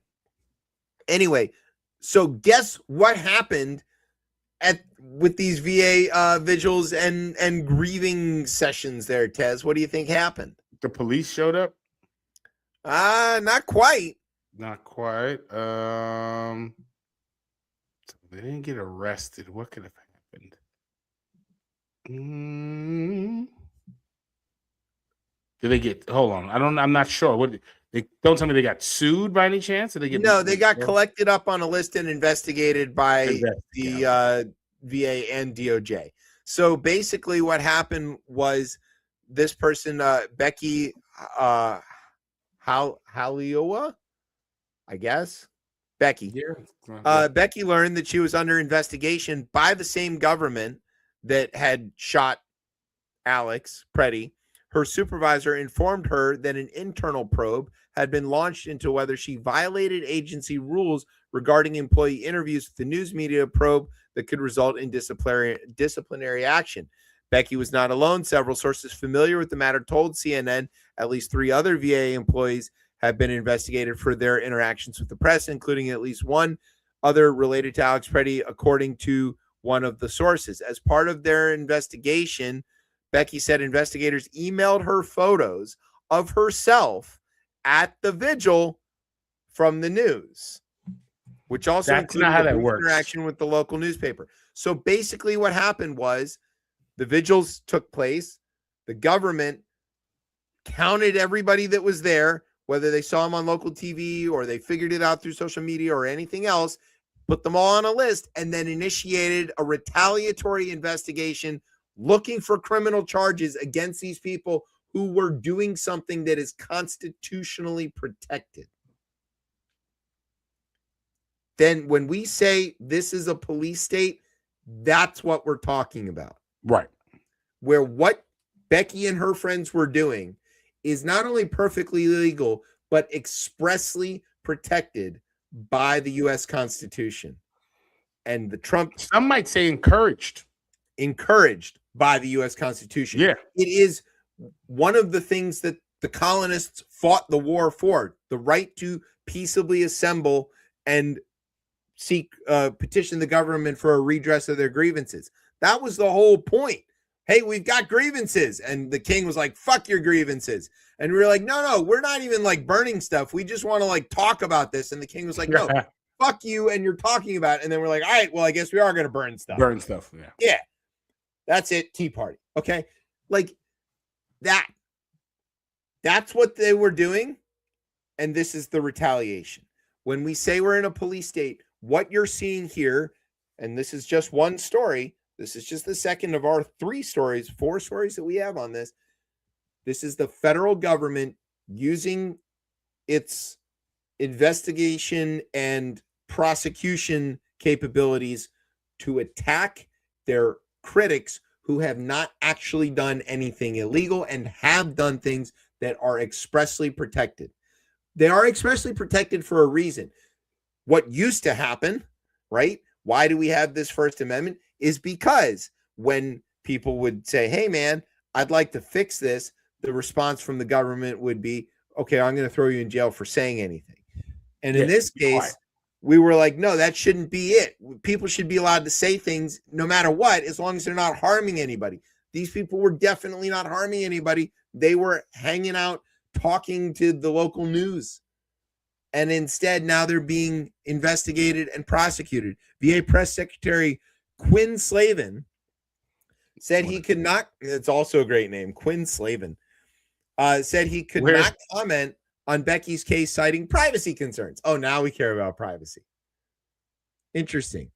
anyway, so guess what happened with these VA vigils and grieving sessions there, Tez? What do you think happened? The police showed up? Not quite. Not quite. They didn't get arrested. What could have happened? Did they get? Hold on. I'm not sure. What? They don't tell me they got sued by any chance? Or they get? No, they got collected up on a list and investigated by the VA and DOJ. So basically, what happened was this person, Becky Halioa, I guess. Becky. Yeah. Becky learned that she was under investigation by the same government that had shot Alex Preddy. Her supervisor informed her that an internal probe had been launched into whether she violated agency rules regarding employee interviews with the news media probe that could result in disciplinary action. Becky was not alone. Several sources familiar with the matter told CNN at least 3 other VA employees have been investigated for their interactions with the press, including at least one other related to Alex Preddy, according to one of the sources. As part of their investigation, Becky said investigators emailed her photos of herself at the vigil from the news, which also That's included not how a that brief works. interaction with the local newspaper. So basically what happened was the vigils took place. The government counted everybody that was there, whether they saw them on local TV or they figured it out through social media or anything else, put them all on a list, and then initiated a retaliatory investigation looking for criminal charges against these people who were doing something that is constitutionally protected. Then when we say this is a police state, that's what we're talking about. Right. Where what Becky and her friends were doing is not only perfectly legal, but expressly protected by the U.S. Constitution. And the Trump... Some might say encouraged by the U.S. Constitution. Yeah. It is one of the things that the colonists fought the war for, the right to peaceably assemble and seek petition the government for a redress of their grievances. That was the whole point. Hey, we've got grievances. And the king was like, fuck your grievances. And we were like, no, we're not even like burning stuff. We just want to like talk about this. And the king was like, no, fuck you. And you're talking about it. And then we're like, all right, well, I guess we are going to burn stuff. Yeah. Yeah. That's it. Tea party. Okay. Like that's what they were doing. And this is the retaliation. When we say we're in a police state, what you're seeing here, and this is just one story. This is just the second of our 4 stories that we have on this. This is the federal government using its investigation and prosecution capabilities to attack their critics who have not actually done anything illegal and have done things that are expressly protected. They are expressly protected for a reason. What used to happen, right? Why do we have this First Amendment? Is because when people would say, hey, man, I'd like to fix this, the response from the government would be, okay, I'm going to throw you in jail for saying anything. And in this case, we were like, no, that shouldn't be it. People should be allowed to say things no matter what, as long as they're not harming anybody. These people were definitely not harming anybody. They were hanging out, talking to the local news. And instead, now they're being investigated and prosecuted. VA Press Secretary Quinn Slavin said he could not, it's also a great name, Quinn Slavin, said he could not comment on Becky's case, citing privacy concerns. Oh, now we care about privacy. Interesting.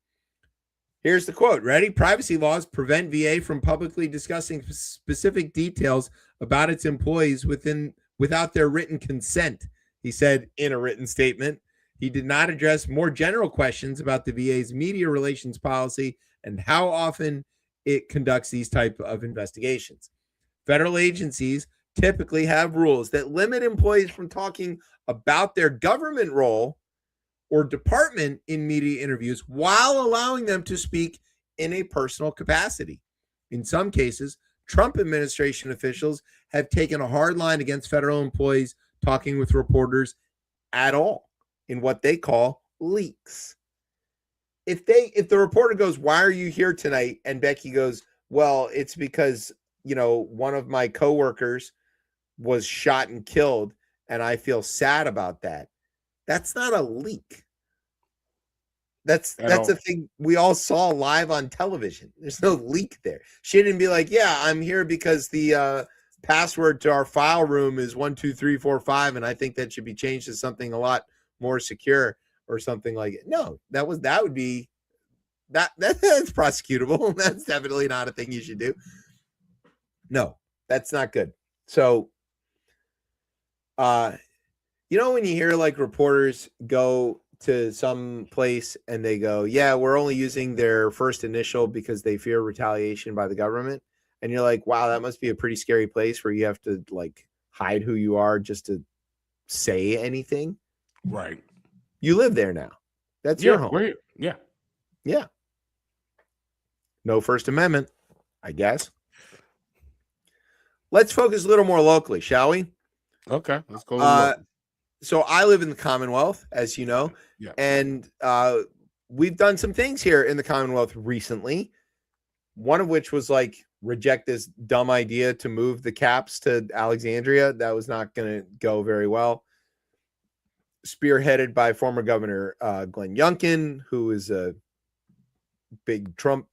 Here's the quote. Ready? Privacy laws prevent VA from publicly discussing specific details about its employees without their written consent, he said in a written statement. He did not address more general questions about the VA's media relations policy and how often it conducts these type of investigations. Federal agencies typically have rules that limit employees from talking about their government role or department in media interviews while allowing them to speak in a personal capacity. In some cases, Trump administration officials have taken a hard line against federal employees talking with reporters at all in what they call leaks. If the reporter goes, why are you here tonight? And Becky goes, well, it's because, one of my coworkers was shot and killed, and I feel sad about that. That's not a leak. That's the thing we all saw live on television. There's no leak there. She didn't be like, yeah, I'm here because the password to our file room is 12345, and I think that should be changed to something a lot more secure or something like it. No, that's prosecutable. That's definitely not a thing you should do. No, that's not good. So You know, when you hear like reporters go to some place and they go, yeah, we're only using their first initial because they fear retaliation by the government. And you're like, wow, that must be a pretty scary place where you have to like hide who you are just to say anything. Right. You live there now. That's your home. Yeah. Yeah. No First Amendment, I guess. Let's focus a little more locally, shall we? Okay. Let's go. So I live in the Commonwealth, as you know, Yeah. and we've done some things here in the Commonwealth recently. One of which was like reject this dumb idea to move the caps to Alexandria. That was not going to go very well. Spearheaded by former Governor Glenn Youngkin, who is a big Trump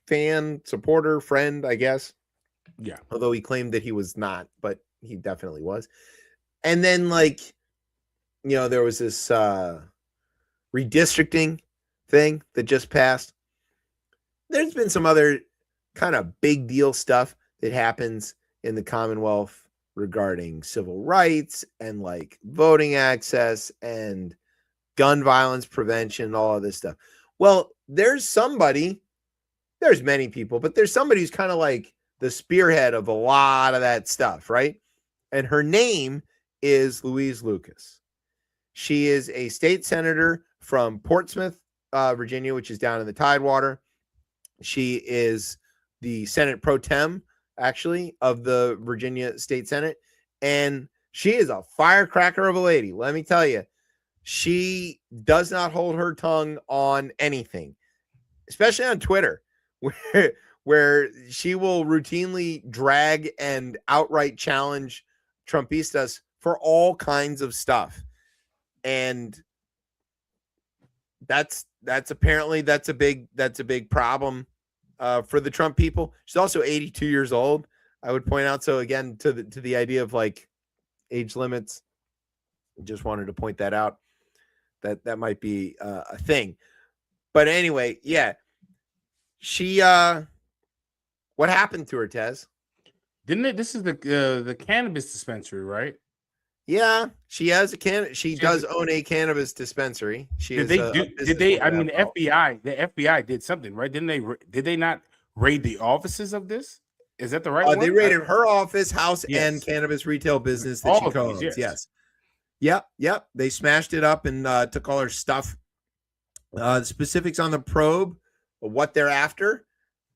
fan, supporter, friend, I guess. Yeah. Although he claimed that he was not, but he definitely was. And then, like, you know, there was this redistricting thing that just passed. There's been some other kind of big deal stuff that happens in the Commonwealth regarding civil rights and like voting access and gun violence prevention, all of this stuff. Well, there's many people, but there's somebody who's kind of like the spearhead of a lot of that stuff, right? And her name is Louise Lucas. She is a state senator from Portsmouth, Virginia, which is down in the Tidewater. She is the Senate pro tem, actually, of the Virginia State Senate. And she is a firecracker of a lady. Let me tell you, she does not hold her tongue on anything, especially on Twitter, where she will routinely drag and outright challenge Trumpistas for all kinds of stuff. And that's a big problem for the Trump people. She's also 82 years old, I would point out. So again, to the idea of like age limits, just wanted to point that out. That might be a thing. But anyway, yeah. She what happened to her, Tez? Didn't it? This is the cannabis dispensary, right? Yeah, she has she does own a cannabis dispensary. Did they? I mean, the FBI did something, right? Did they not raid the offices of this? Is that the right one? They raided her office, house, and cannabis retail business that she co-owns. Yes. Yep. They smashed it up and took all her stuff. The specifics on the probe, what they're after,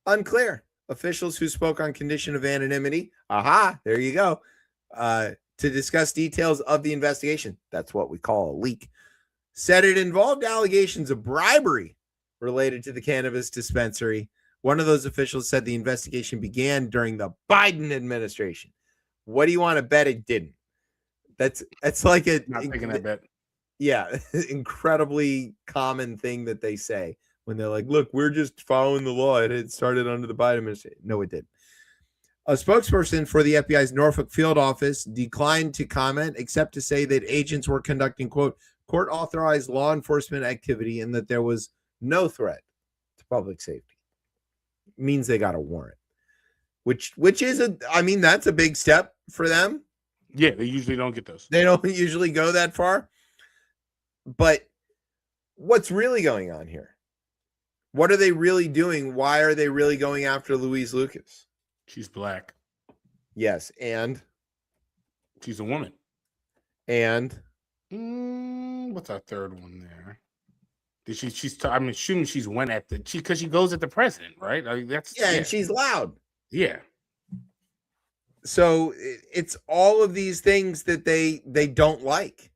unclear. Officials who spoke on condition of anonymity, there you go, to discuss details of the investigation. That's what we call a leak. Said it involved allegations of bribery related to the cannabis dispensary. One of those officials said the investigation began during the Biden administration. What do you want to bet it didn't? That's like not taking that bet. Yeah, incredibly common thing that they say when they're like, look, we're just following the law. It started under the Biden administration. No, it didn't. A spokesperson for the FBI's Norfolk field office declined to comment, except to say that agents were conducting, quote, court-authorized law enforcement activity and that there was no threat to public safety. It means they got a warrant, which is that's a big step for them. Yeah, they usually don't get those. They don't usually go that far. But what's really going on here? What are they really doing? Why are they really going after Louise Lucas? She's black. Yes, and she's a woman. And what's our third one there? I'm assuming she's went at because she goes at the president, right? And she's loud. Yeah. So it's all of these things that they don't like.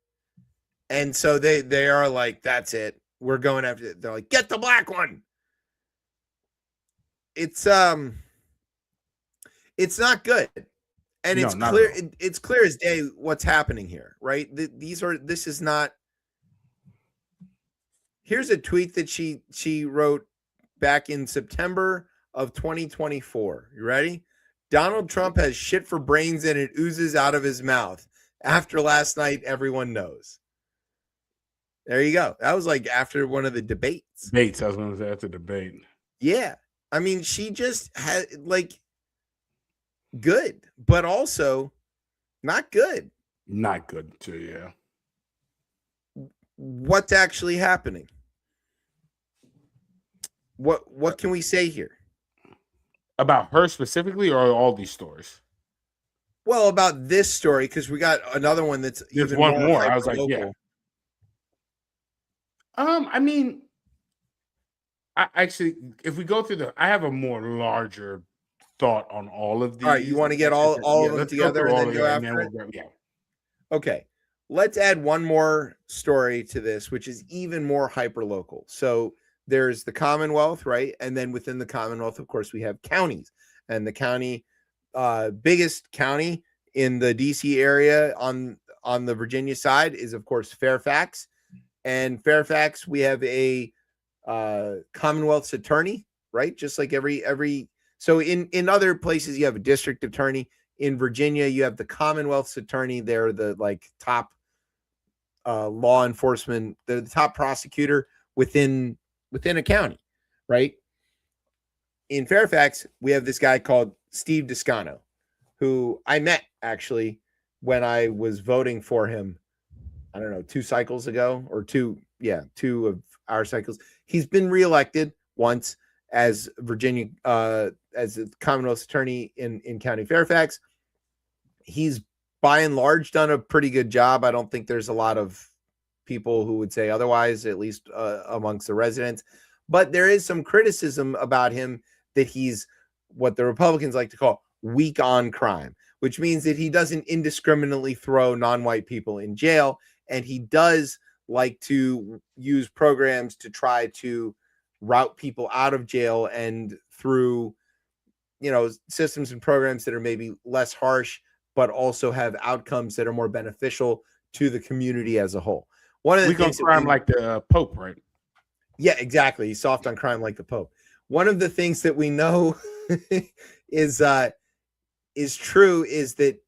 And so they are like, that's it. We're going after it. They're like, get the black one. It's not good. And it's clear. It's clear as day what's happening here, right? This is not. Here's a tweet that she wrote back in September of 2024. You ready? Donald Trump has shit for brains and it oozes out of his mouth. After last night, everyone knows. There you go. That was like after one of the debates. I was going to say after debate. Yeah. I mean, she just had like good, but also not good. Not good too, yeah. What's actually happening? What can we say here? About her specifically or all these stories? Well, about this story, because we got another one that's There's even one more. I was like, hyper-local. yeah. I mean, I actually, if we go through I have a more larger thought on all of these. All right, you want to get all of them let's together through and all then of go it, after it? we'll go, yeah. Okay, let's add one more story to this, which is even more hyper local. So there's the Commonwealth, right? And then within the Commonwealth, of course, we have counties, and the county, biggest county in the DC area on the Virginia side is, of course, Fairfax. And Fairfax, we have a Commonwealth's attorney, right? Just like every so in other places you have a district attorney. In Virginia, you have the Commonwealth's attorney. They're the like top law enforcement, they're the top prosecutor within a county, right? In Fairfax, we have this guy called Steve Descano, who I met actually when I was voting for him. I don't know, 2 cycles ago or 2 of our cycles. He's been reelected once as Virginia, as the Commonwealth's attorney in County Fairfax. He's by and large done a pretty good job. I don't think there's a lot of people who would say otherwise, at least amongst the residents. But there is some criticism about him that he's what the Republicans like to call weak on crime, which means that he doesn't indiscriminately throw non-white people in jail. And he does like to use programs to try to route people out of jail and through, systems and programs that are maybe less harsh, but also have outcomes that are more beneficial to the community as a whole. One of the things crime like the Pope, right? Yeah, exactly. He's soft on crime like the Pope. One of the things that we know is true is that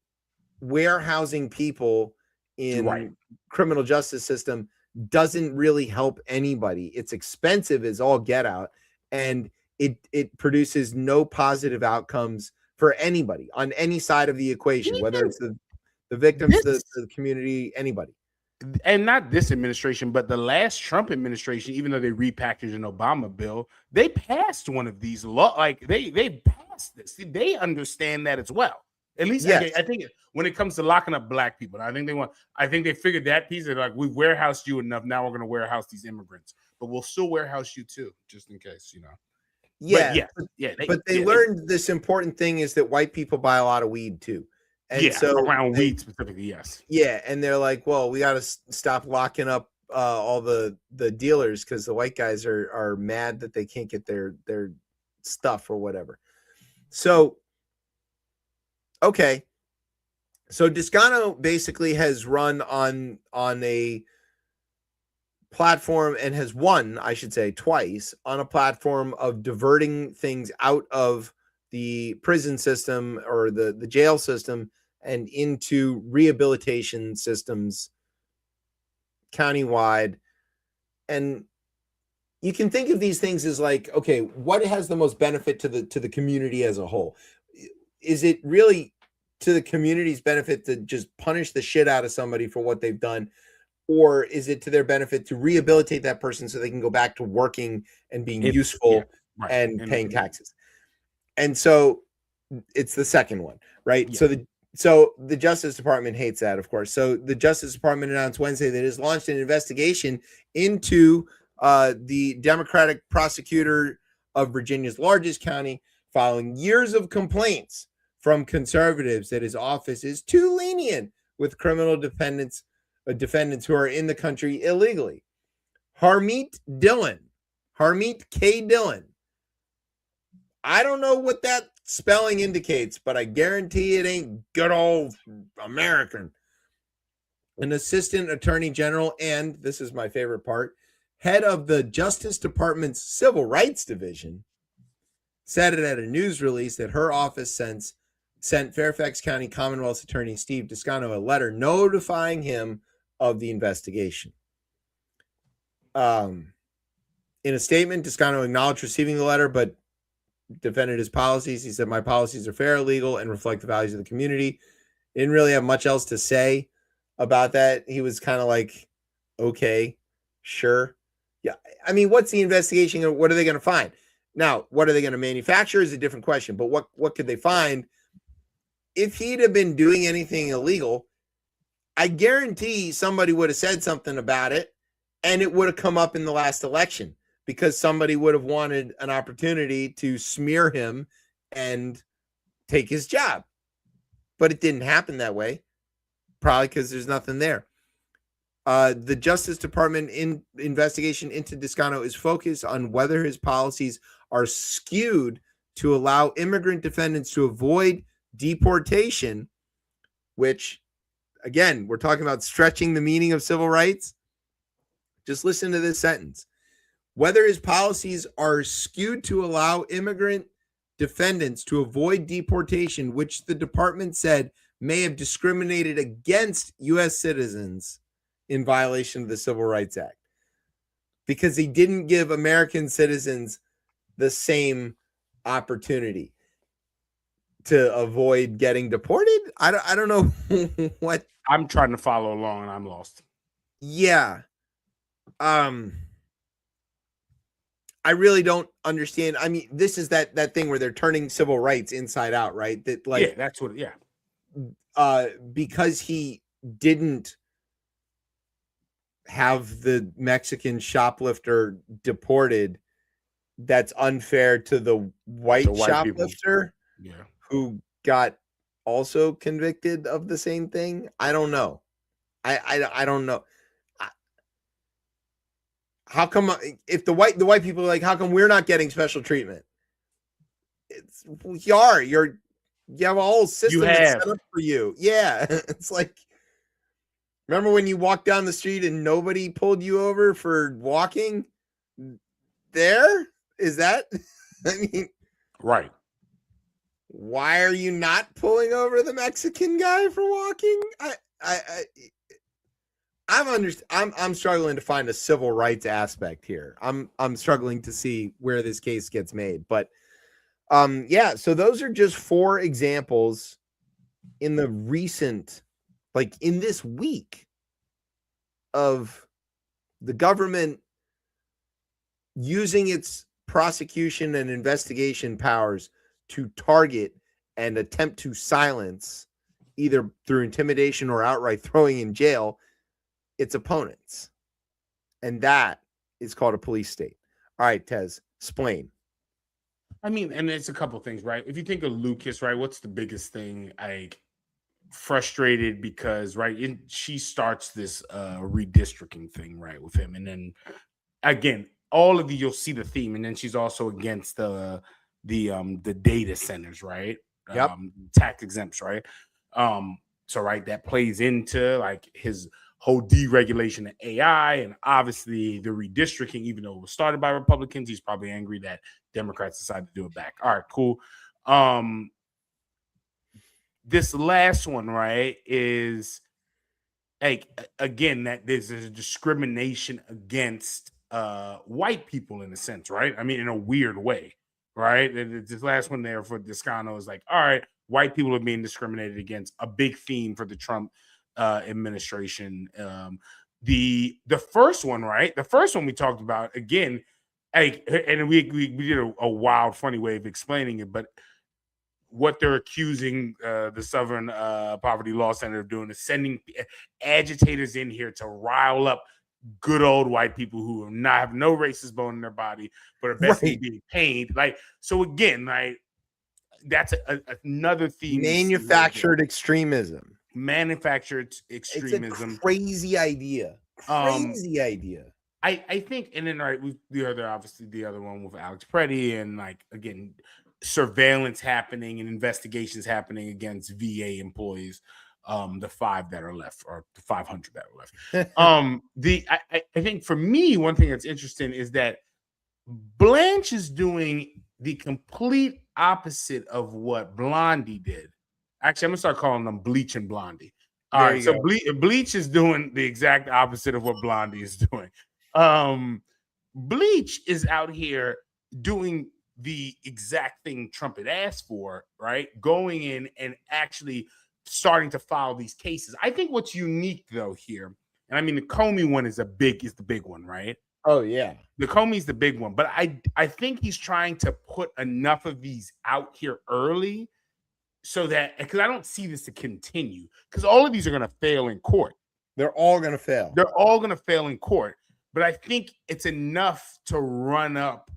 warehousing people in criminal justice system doesn't really help anybody. It's expensive as all get out, and it produces no positive outcomes for anybody on any side of the equation, whether it's the victims, the community, anybody. And not this administration, but the last Trump administration, even though they repackaged an Obama bill, they passed one of these law. Like they passed this. They understand that as well. At least yes. I think when it comes to locking up black people, I think they figured that piece. They're like, we warehoused you enough. Now we're going to warehouse these immigrants, but we'll still warehouse you too, just in case, Yeah, but they learned this important thing is that white people buy a lot of weed too. And so around weed specifically, yes. Yeah, and they're like, well, we got to stop locking up all the dealers because the white guys are mad that they can't get their stuff or whatever. So, okay. So Descano basically has run on a platform and has won, I should say, twice on a platform of diverting things out of the prison system or the jail system and into rehabilitation systems countywide. And you can think of these things as like, okay, what has the most benefit to the community as a whole? Is it really to the community's benefit to just punish the shit out of somebody for what they've done? Or is it to their benefit to rehabilitate that person so they can go back to working and being useful and paying taxes? And so it's the second one, right? Yeah. So the Justice Department hates that, of course. So the Justice Department announced Wednesday that it has launched an investigation into the Democratic prosecutor of Virginia's largest county, following years of complaints from conservatives that his office is too lenient with criminal defendants who are in the country illegally. Harmeet K. Dillon. I don't know what that spelling indicates, but I guarantee it ain't good old American. An assistant attorney general and, this is my favorite part, head of the Justice Department's Civil Rights Division, said it at a news release that her office sent Fairfax County Commonwealth's attorney Steve Descano a letter notifying him of the investigation. In a statement, Descano acknowledged receiving the letter, but defended his policies. He said, "My policies are fair, legal, and reflect the values of the community." Didn't really have much else to say about that. He was kind of like, okay, sure. Yeah. I mean, what's the investigation? What are they going to find? Now, what are they going to manufacture is a different question, but what could they find? If he'd have been doing anything illegal, I guarantee somebody would have said something about it and it would have come up in the last election because somebody would have wanted an opportunity to smear him and take his job. But it didn't happen that way, probably because there's nothing there. The Justice Department investigation into Descano is focused on whether his policies are skewed to allow immigrant defendants to avoid deportation, which, again, we're talking about stretching the meaning of civil rights. Just listen to this sentence. Whether his policies are skewed to allow immigrant defendants to avoid deportation, which the department said may have discriminated against U.S. citizens in violation of the Civil Rights Act, because he didn't give American citizens the same opportunity to avoid getting deported. I don't know what. I'm trying to follow along and I'm lost. Yeah. I really don't understand. I mean, this is that thing where they're turning civil rights inside out, right? That, like, Yeah, that's what. Yeah, because he didn't have the Mexican shoplifter deported, that's unfair to the white shoplifter who got also convicted of the same thing. I don't know. I don't know. How come if the white people are like, how come we're not getting special treatment? It's you have a whole system set up for you. Yeah. It's like, remember when you walked down the street and nobody pulled you over for walking? There? Is that? I mean, right. Why are you not pulling over the Mexican guy for walking? I'm struggling to find a civil rights aspect here. I'm struggling to see where this case gets made. But yeah, so those are just 4 examples in the recent, like in this week, of the government using its prosecution and investigation powers to target and attempt to silence, either through intimidation or outright throwing in jail, its opponents. And that is called a police state. All right, Tez, explain. I mean, and it's a couple things, right? If you think of Lucas, right, what's the biggest thing? Like, frustrated because, right, she starts this redistricting thing, right, with him. And then, again, all of you'll see the theme. And then she's also against the data centers, right? Yep. Tax exempts, right? So, right, that plays into, like, his whole deregulation of AI, and obviously the redistricting, even though it was started by Republicans, he's probably angry that Democrats decided to do it back. All right, cool. This last one, right, is like, again, that there's a discrimination against white people in a sense, right? I mean, in a weird way, right? This last one there for Descano is like, all right, white people are being discriminated against, a big theme for the Trump administration. The first one, right? The first one we talked about, again, and we did a wild, funny way of explaining it, but what they're accusing the Southern Poverty Law Center of doing is sending agitators in here to rile up good old white people who have no racist bone in their body, but are basically being paid. Like, so again, like, that's another theme. Manufactured extremism. Manufactured extremism. It's a crazy idea. Crazy idea. I think, and then, right, the other one with Alex Preddy, and, like, again, surveillance happening and investigations happening against VA employees, the 5 that are left, or the 500 that are left. I think for me, one thing that's interesting is that Blanche is doing the complete opposite of what Blondie did. Actually, I'm gonna start calling them Bleach and Blondie. All right, so Bleach is doing the exact opposite of what Blondie is doing. Bleach is out here doing the exact thing Trump had asked for, right? Going in and actually starting to file these cases. I think what's unique though here, and I mean the Comey one is the big one, right? Oh yeah. The Comey's the big one, but I think he's trying to put enough of these out here early so that, because I don't see this to continue, because all of these are going to fail in court. They're all going to fail. They're all going to fail in court, but I think it's enough to run up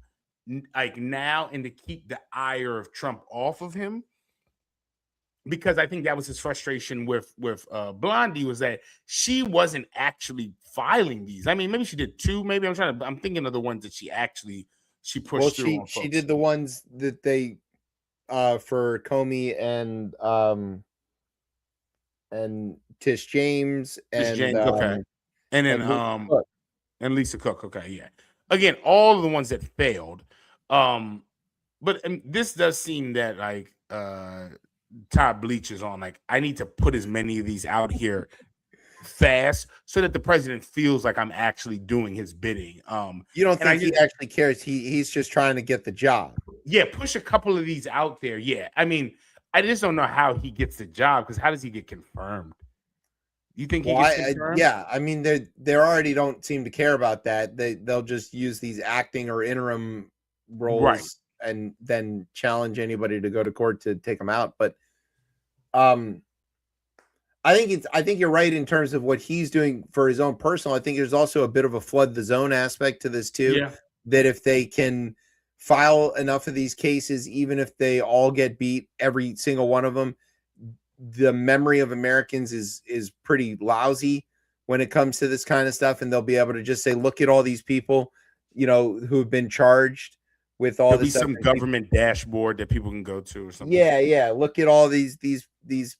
like now and to keep the ire of Trump off of him. Because I think that was his frustration with Blondie, was that she wasn't actually filing these. I mean, maybe she did two. Maybe I'm thinking of the ones that she pushed through. She did the ones that they for Comey and Tish James and okay, and then and Lisa Cook. Okay, yeah. Again, all of the ones that failed. But this does seem that like Todd Bleach is on, like, I need to put as many of these out here fast so that the president feels like I'm actually doing his bidding. You don't think he actually cares? He's just trying to get the job. Yeah, push a couple of these out there. Yeah, I mean, I just don't know how he gets the job, because how does he get confirmed? You think he gets confirmed? Yeah, I mean, they already don't seem to care about that. They'll just use these acting or interim roles, right, and then challenge anybody to go to court to take them out. But I think you're right in terms of what he's doing for his own personal. I think there's also a bit of a flood the zone aspect to this too. Yeah. That if they can file enough of these cases, even if they all get beat, every single one of them, the memory of Americans is pretty lousy when it comes to this kind of stuff, and they'll be able to just say, look at all these people, who have been charged with all this. There'll be some government dashboard that people can go to or something. Yeah. Look at all these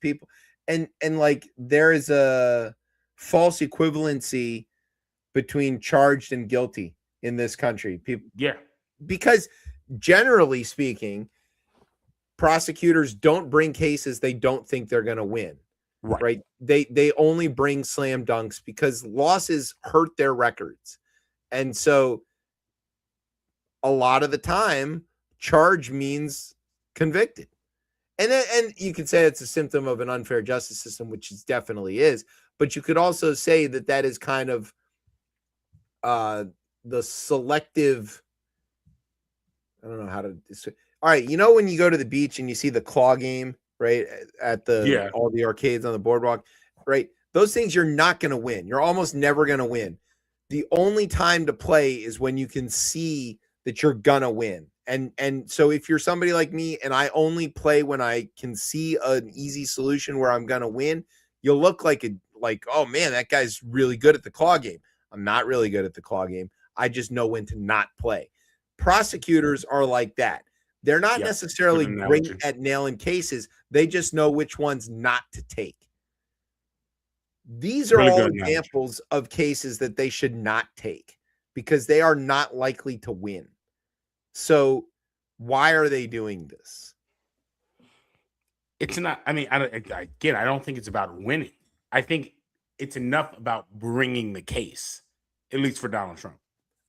people. And like there is a false equivalency between charged and guilty in this country. People, yeah, because generally speaking, prosecutors don't bring cases they don't think they're going to win. Right? They only bring slam dunks because losses hurt their records. And so a lot of the time, charge means convicted. And you could say it's a symptom of an unfair justice system, which it definitely is. But you could also say that is kind of the selective. I don't know how to. All right, when you go to the beach and you see the claw game, right, at all the arcades on the boardwalk, right? Those things you're not going to win. You're almost never going to win. The only time to play is when you can see that you're gonna win. And so if you're somebody like me and I only play when I can see an easy solution where I'm gonna win, you'll look like oh man, that guy's really good at the claw game. I'm not really good at the claw game. I just know when to not play. Prosecutors are like that. They're not necessarily great at nailing cases. They just know which ones not to take. These are all examples of cases that they should not take because they are not likely to win. So why are they doing this? It's not, I mean, I don't think it's about winning. I think it's enough about bringing the case, at least for Donald Trump.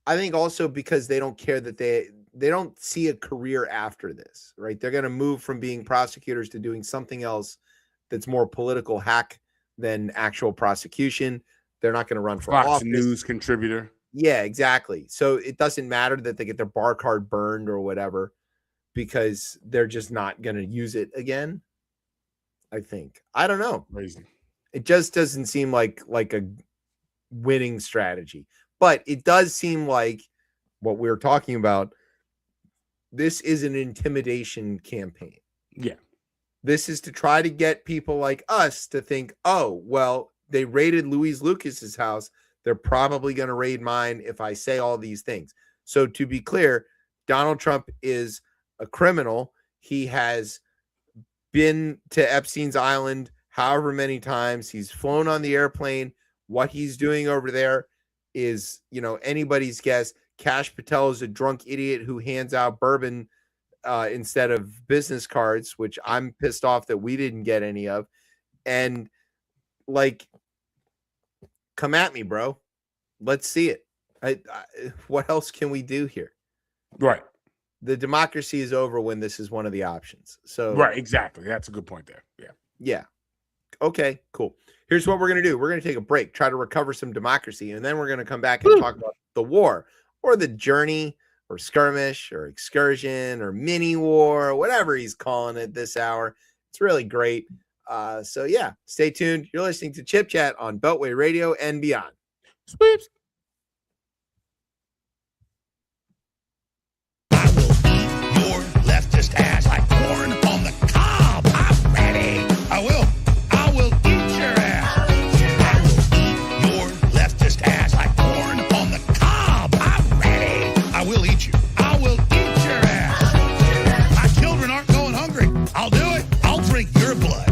I think also because they don't care that they don't see a career after this, right? They're going to move from being prosecutors to doing something else that's more political hack than actual prosecution. They're not going to run for Fox office. News contributor. Yeah, exactly. So it doesn't matter that they get their bar card burned or whatever, because they're just not going to use it again. I think. I don't know. Crazy. It just doesn't seem like a winning strategy. But it does seem like what we're talking about, this is an intimidation campaign. Yeah. This is to try to get people like us to think, oh, well, they raided Louise Lucas's house. They're probably going to raid mine if I say all these things. So to be clear, Donald Trump is a criminal. He has been to Epstein's Island however many times. He's flown on the airplane. What he's doing over there is, anybody's guess. Kash Patel is a drunk idiot who hands out bourbon instead of business cards, which I'm pissed off that we didn't get any of. And come at me, bro. Let's see it. What else can we do here? Right. The democracy is over when this is one of the options. So right, exactly. That's a good point there. Yeah. Yeah. okay, cool. Here's what we're going to do. We're going to take a break, try to recover some democracy, and then we're going to come back and talk about the war or the journey or skirmish or excursion or mini war, or whatever he's calling it this hour. It's really great. So yeah, stay tuned. You're listening to Chip Chat on Beltway Radio and beyond. Sweeps. Your leftist ass like corn on the cob. I'm ready. I will eat your ass. Your leftist ass like corn on the cob. I'm ready. I will eat you. I will eat your ass. My children aren't going hungry. I'll do it. I'll drink your blood.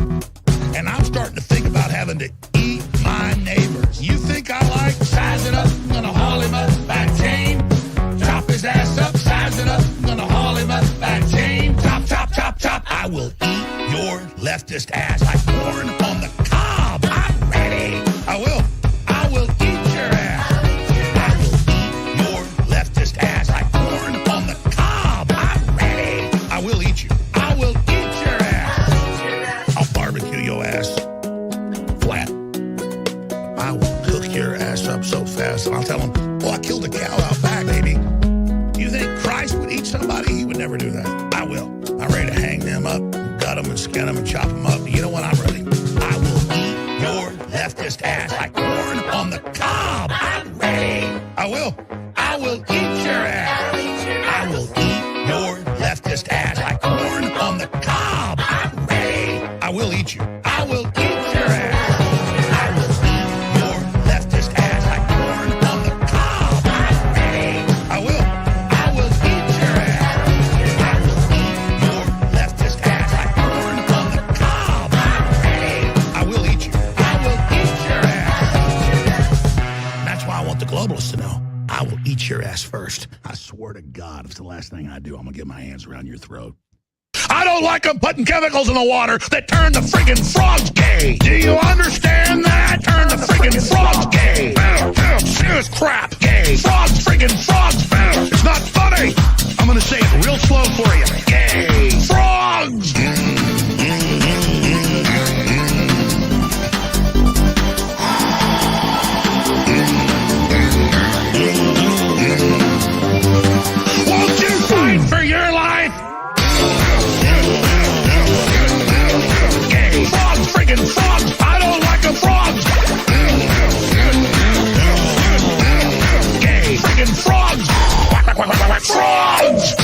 And I'm starting to think about having to eat my neighbors. You think I like sizing up? I'm gonna haul him up by chain. Chop his ass up, size it up. I'm gonna haul him up by chain. Chop, chop, chop, chop. I will eat your leftist ass like corn on the cob. I'm ready. I will eat your ass. I will eat your leftist ass like corn on the cob. I'm ready. I will eat you. I will eat your ass. I'll barbecue your ass flat. I will cook your ass up so fast. And I'll tell them, well, I killed a cow out back, baby. You think Christ would eat somebody? He would never do that. I will. I'm ready to hang them up, gut them and skin them and chop them up. You know what? I'm ready. I will eat your leftist ass like corn on the cob. I'm ready. I will eat your ass. I will eat your leftist ass like corn on the cob. I'm ready. I will eat you. I will eat your ass. I will eat your leftist ass like corn on the cob. I'm ready. I will eat your ass. I will eat your leftist ass like corn on the cob. I'm ready. I will eat you. I will eat your ass. That's why I want the globalists to know. I will eat your ass first. I swear to God, if it's the last thing I do, I'm going to get my hands around your throat. I don't like them putting chemicals in the water that turn the friggin' frogs gay. Do you understand that? Turn the friggin' frogs gay. Serious crap. Gay. Frogs, friggin' frogs. It's not funny. I'm going to say it real slow for you. Gay. Frogs. Won't you fight for your life? Gay. Frogs, friggin' frogs. I don't like the frogs. Gay. Friggin' frogs. Frogs.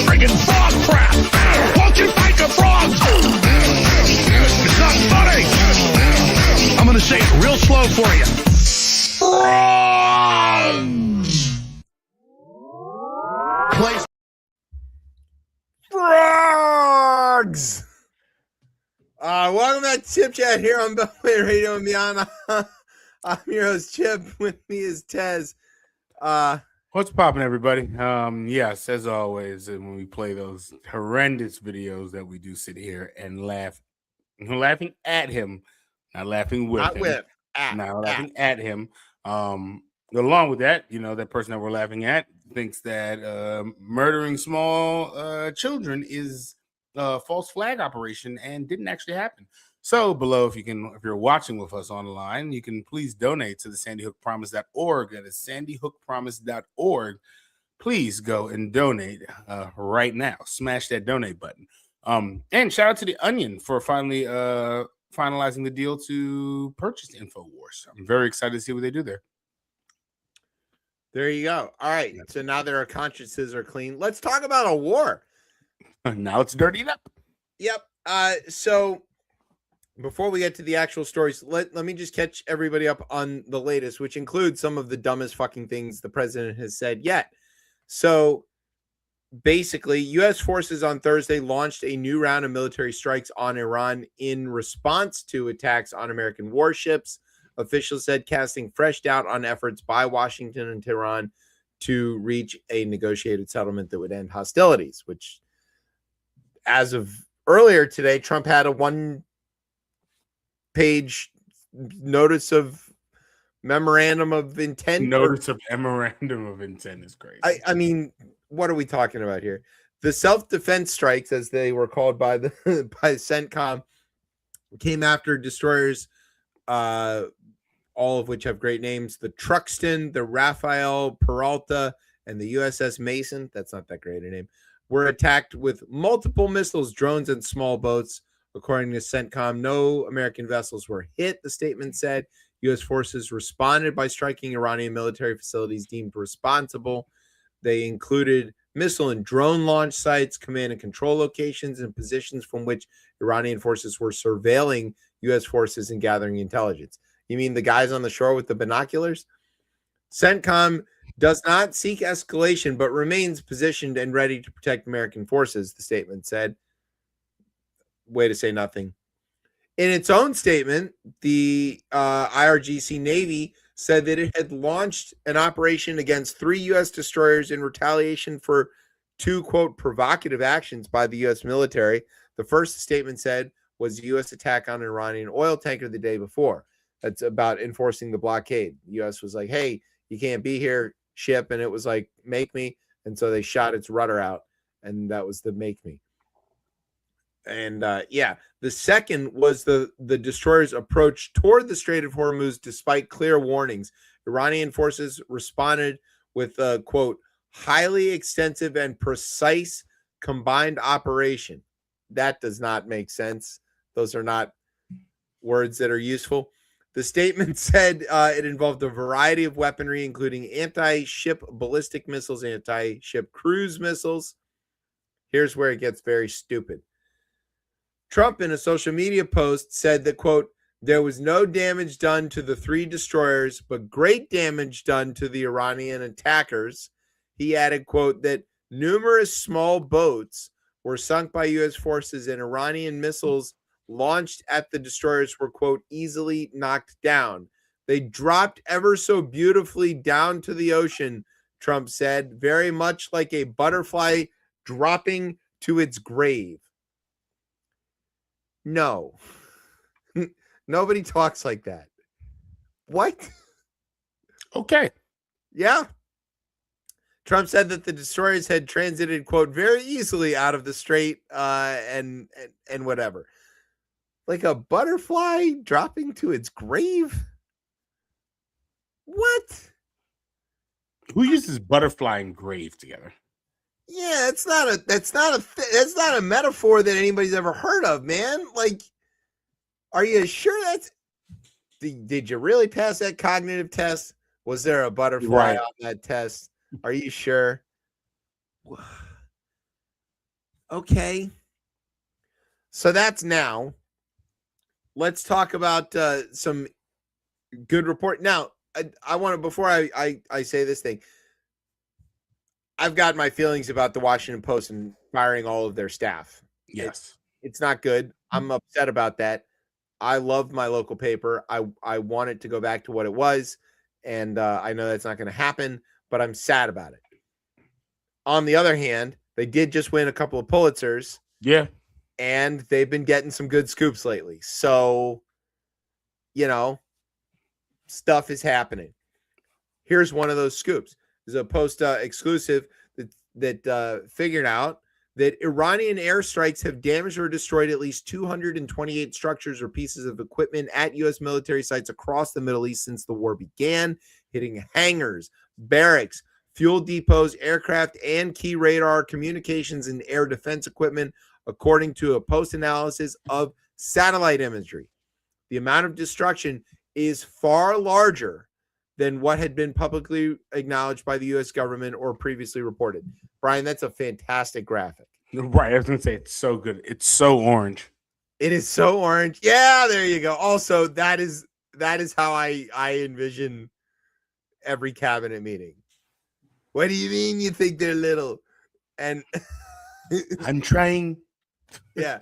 Friggin' frog crap. Won't you fight the frogs? It's not funny. I'm going to say it real slow for you. Place. Frogs. Welcome to Chip Chat here on Beltway Radio and beyond. I'm your host Chip. With me is Tez. What's popping, everybody? Yes, as always, and when we play those horrendous videos that we do sit here and laugh, laughing at him, not laughing with Not him, with. not laughing at him. Along with that, that person that we're laughing at thinks that murdering small children is a false flag operation and didn't actually happen. So below, if you're watching with us online, you can please donate to the sandyhookpromise.org. That is sandyhookpromise.org. Please go and donate right now. Smash that donate button. And shout out to the Onion for finally finalizing the deal to purchase InfoWars. I'm very excited to see what they do there. There you go. All right. So now that our consciences are clean, let's talk about a war. Now it's dirtied up. Yep. So before we get to the actual stories, let me just catch everybody up on the latest, which includes some of the dumbest fucking things the president has said yet. So basically, U.S. forces on Thursday launched a new round of military strikes on Iran in response to attacks on American warships. Officials said, casting fresh doubt on efforts by Washington and Tehran to reach a negotiated settlement that would end hostilities, which, as of earlier today, Trump had a one-page notice of memorandum of intent. Notice of memorandum of intent is crazy. I mean, what are we talking about here? The self-defense strikes, as they were called by the by CENTCOM, came after destroyers, all of which have great names: the Truxton, the Rafael Peralta, and the USS Mason. That's not that great a name. Were attacked with multiple missiles, drones, and small boats. According to CENTCOM, no American vessels were hit. The statement said U.S. forces responded by striking Iranian military facilities deemed responsible. They included missile and drone launch sites, command and control locations, and positions from which Iranian forces were surveilling U.S. forces and gathering intelligence. You mean the guys on the shore with the binoculars? CENTCOM does not seek escalation, but remains positioned and ready to protect American forces, the statement said. Way to say nothing. In its own statement, the IRGC Navy said that it had launched an operation against 3 U.S. destroyers in retaliation for 2, quote, provocative actions by the U.S. military. The first statement said was the U.S. attack on an Iranian oil tanker the day before. That's about enforcing the blockade. The U.S. was like, hey, you can't be here, ship. And it was like, make me. And so they shot its rudder out. And that was the make me. And the second was the destroyer's approach toward the Strait of Hormuz despite clear warnings. Iranian forces responded with a, quote, highly extensive and precise combined operation. That does not make sense. Those are not words that are useful. The statement said it involved a variety of weaponry, including anti-ship ballistic missiles, anti-ship cruise missiles. Here's where it gets very stupid. Trump, in a social media post, said that, quote, there was no damage done to the 3 destroyers, but great damage done to the Iranian attackers. He added, quote, that numerous small boats were sunk by U.S. forces and Iranian missiles launched at the destroyers were, quote, easily knocked down. They dropped ever so beautifully down to the ocean, Trump said, very much like a butterfly dropping to its grave. No. Nobody talks like that. What? Okay. Yeah. Trump said that the destroyers had transited, quote, very easily out of the strait and whatever. Like a butterfly dropping to its grave? What? Who uses butterfly and grave together? Yeah, that's not a metaphor that anybody's ever heard of, man. Like, are you sure that's did you really pass that cognitive test? Was there a butterfly on that test? Are you sure? Okay. So that's now. Let's talk about some good report. Now, I want to, before I say this thing, I've got my feelings about the Washington Post and firing all of their staff. Yes. It's not good. I'm upset about that. I love my local paper. I want it to go back to what it was. And I know that's not going to happen, but I'm sad about it. On the other hand, they did just win a couple of Pulitzers. Yeah. And they've been getting some good scoops lately. So, stuff is happening. Here's one of those scoops. There's a Post exclusive that figured out that Iranian airstrikes have damaged or destroyed at least 228 structures or pieces of equipment at U.S. military sites across the Middle East since the war began, hitting hangars, barracks, fuel depots, aircraft, and key radar, communications, and air defense equipment, according to a Post analysis of satellite imagery. The amount of destruction is far larger than what had been publicly acknowledged by the U.S. government or previously reported. Brian, that's a fantastic graphic. Right. I was going to say, it's so good. It's so orange. It is so orange. Yeah, there you go. Also, that is how I envision every cabinet meeting. What do you mean you think they're little? And I'm trying. Yeah.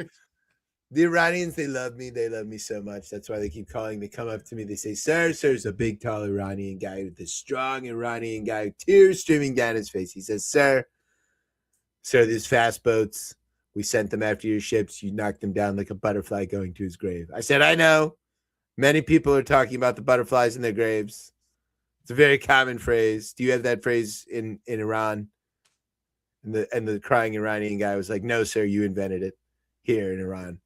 The Iranians, they love me. They love me so much. That's why they keep calling. They come up to me. They say, sir's a big, tall Iranian guy with a strong Iranian guy, tears streaming down his face. He says, sir, these fast boats, we sent them after your ships. You knocked them down like a butterfly going to his grave. I said, I know. Many people are talking about the butterflies in their graves. It's a very common phrase. Do you have that phrase in Iran? And the crying Iranian guy was like, "No, sir, you invented it here in Iran.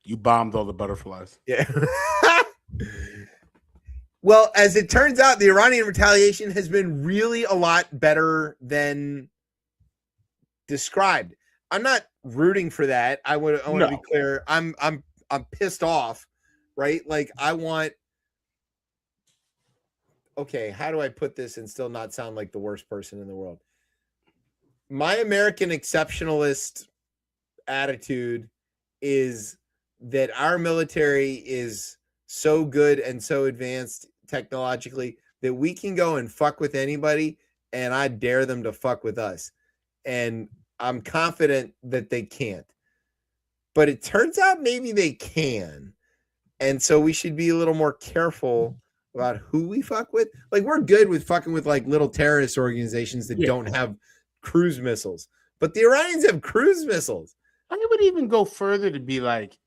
You bombed all the butterflies." Yeah. Well, as it turns out, the Iranian retaliation has been really a lot better than described. I'm not rooting for that. I want to be clear. I'm pissed off, right? Like I want. Okay, how do I put this and still not sound like the worst person in the world? My American exceptionalist attitude is that our military is so good and so advanced technologically that we can go and fuck with anybody, and I dare them to fuck with us. And I'm confident that they can't. But it turns out maybe they can. And so we should be a little more careful about who we fuck with. Like we're good with fucking with like little terrorist organizations that don't have cruise missiles. But the Iranians have cruise missiles. I would even go further to be like,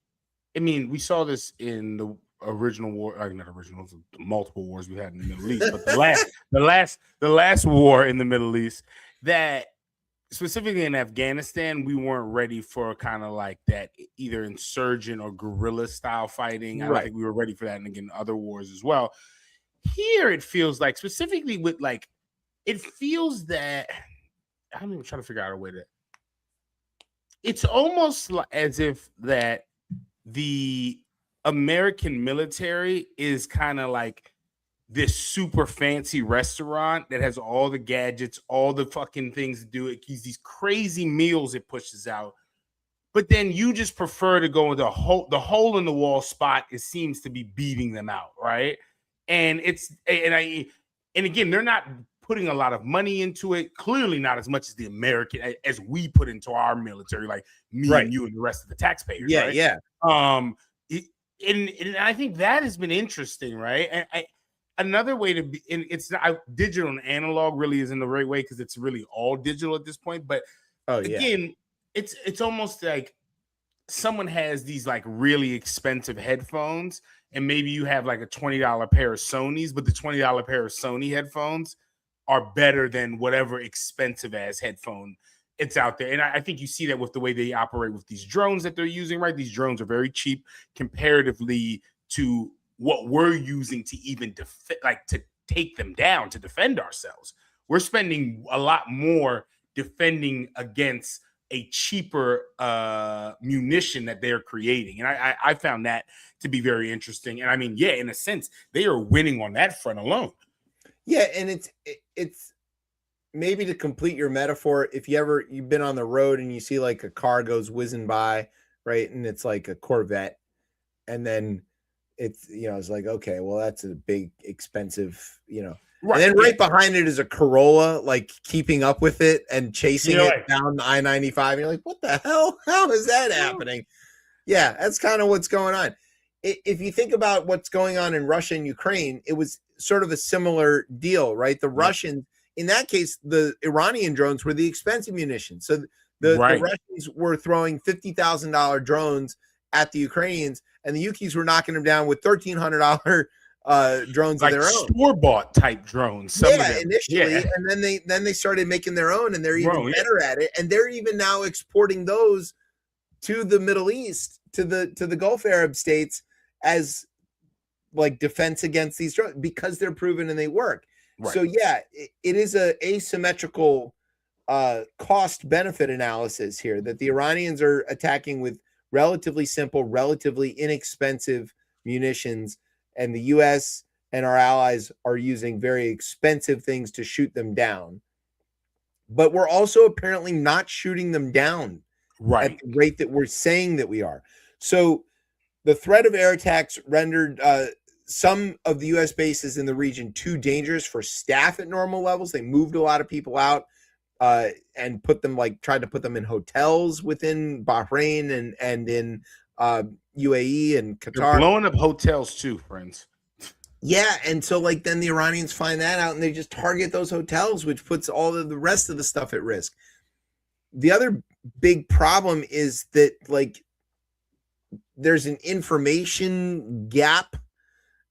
I mean, we saw this in the original war, not original, the multiple wars we had in the Middle East, but the last war in the Middle East, that specifically in Afghanistan, we weren't ready for kind of like that either insurgent or guerrilla style fighting. I don't think we were ready for that, and again, other wars as well. Here, it feels like specifically with like, it feels that I'm even trying to figure out a way to. It's almost like as if that the American military is kind of like this super fancy restaurant that has all the gadgets, all the fucking things to do it. These crazy meals it pushes out. But then you just prefer to go into the hole in the wall spot. It seems to be beating them out, right? And again, they're not putting a lot of money into it. Clearly not as much as the American as we put into our military, like me and you and the rest of the taxpayers. Yeah, right? yeah. And I think that has been interesting, right? And another way to be, and it's not digital and analog really isn't the right way because it's really all digital at this point. But again, it's almost like someone has these like really expensive headphones, and maybe you have like a $20 pair of Sonys, but the $20 pair of Sony headphones are better than whatever expensive ass headphone it's out there. And I think you see that with the way they operate with these drones that they're using, right? These drones are very cheap comparatively to what we're using to even to take them down, to defend ourselves. We're spending a lot more defending against a cheaper munition that they're creating. And I found that to be very interesting. And I mean, yeah, in a sense, they are winning on that front alone. Yeah, and it's maybe to complete your metaphor, if you've been on the road and you see like a car goes whizzing by, right? And it's like a Corvette, and then it's, it's like, okay, well, that's a big, expensive, Right. And then right behind it is a Corolla, like keeping up with it and chasing it down I-95. You're like, what the hell? How is that happening? Yeah, that's kind of what's going on. If you think about what's going on in Russia and Ukraine, it was sort of a similar deal, right? The Russians, in that case, the Iranian drones were the expensive munitions. So the Russians were throwing $50,000 drones at the Ukrainians, and the Ukis were knocking them down with $1,300 drones like of their own, store-bought type drones. Some of them. Initially, and then they started making their own, and they're even better at it. And they're even now exporting those to the Middle East, to the Gulf Arab states as like defense against these drones because they're proven and they work. Right. So yeah, it is a asymmetrical cost benefit analysis here that the Iranians are attacking with relatively simple, relatively inexpensive munitions, and the U.S. and our allies are using very expensive things to shoot them down. But we're also apparently not shooting them down at the rate that we're saying that we are. So the threat of air attacks rendered some of the U.S. bases in the region too dangerous for staff at normal levels. They moved a lot of people out and tried to put them in hotels within Bahrain and in UAE and Qatar. They're blowing up hotels too, friends. Yeah, and so then the Iranians find that out and they just target those hotels, which puts all of the rest of the stuff at risk. The other big problem is that there's an information gap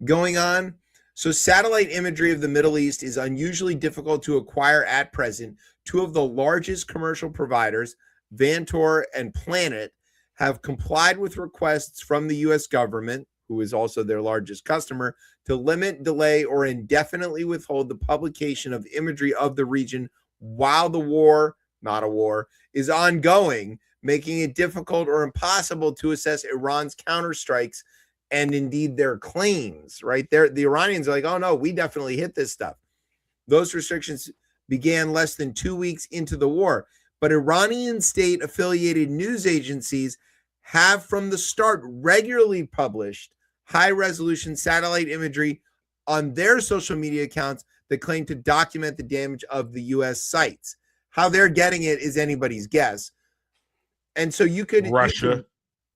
going on. So satellite imagery of the Middle East is unusually difficult to acquire at present two of the largest commercial providers, Vantor and Planet, have complied with requests from the U.S. government, who is also their largest customer, to limit, delay, or indefinitely withhold the publication of imagery of the region while the war, not a war, is ongoing, making it difficult or impossible to assess Iran's counterstrikes and indeed their claims, right? The Iranians are like, oh no, we definitely hit this stuff. Those restrictions began less than 2 weeks into the war, but Iranian state-affiliated news agencies have from the start regularly published high-resolution satellite imagery on their social media accounts that claim to document the damage of the U.S. sites. How they're getting it is anybody's guess. And so you could... Russia.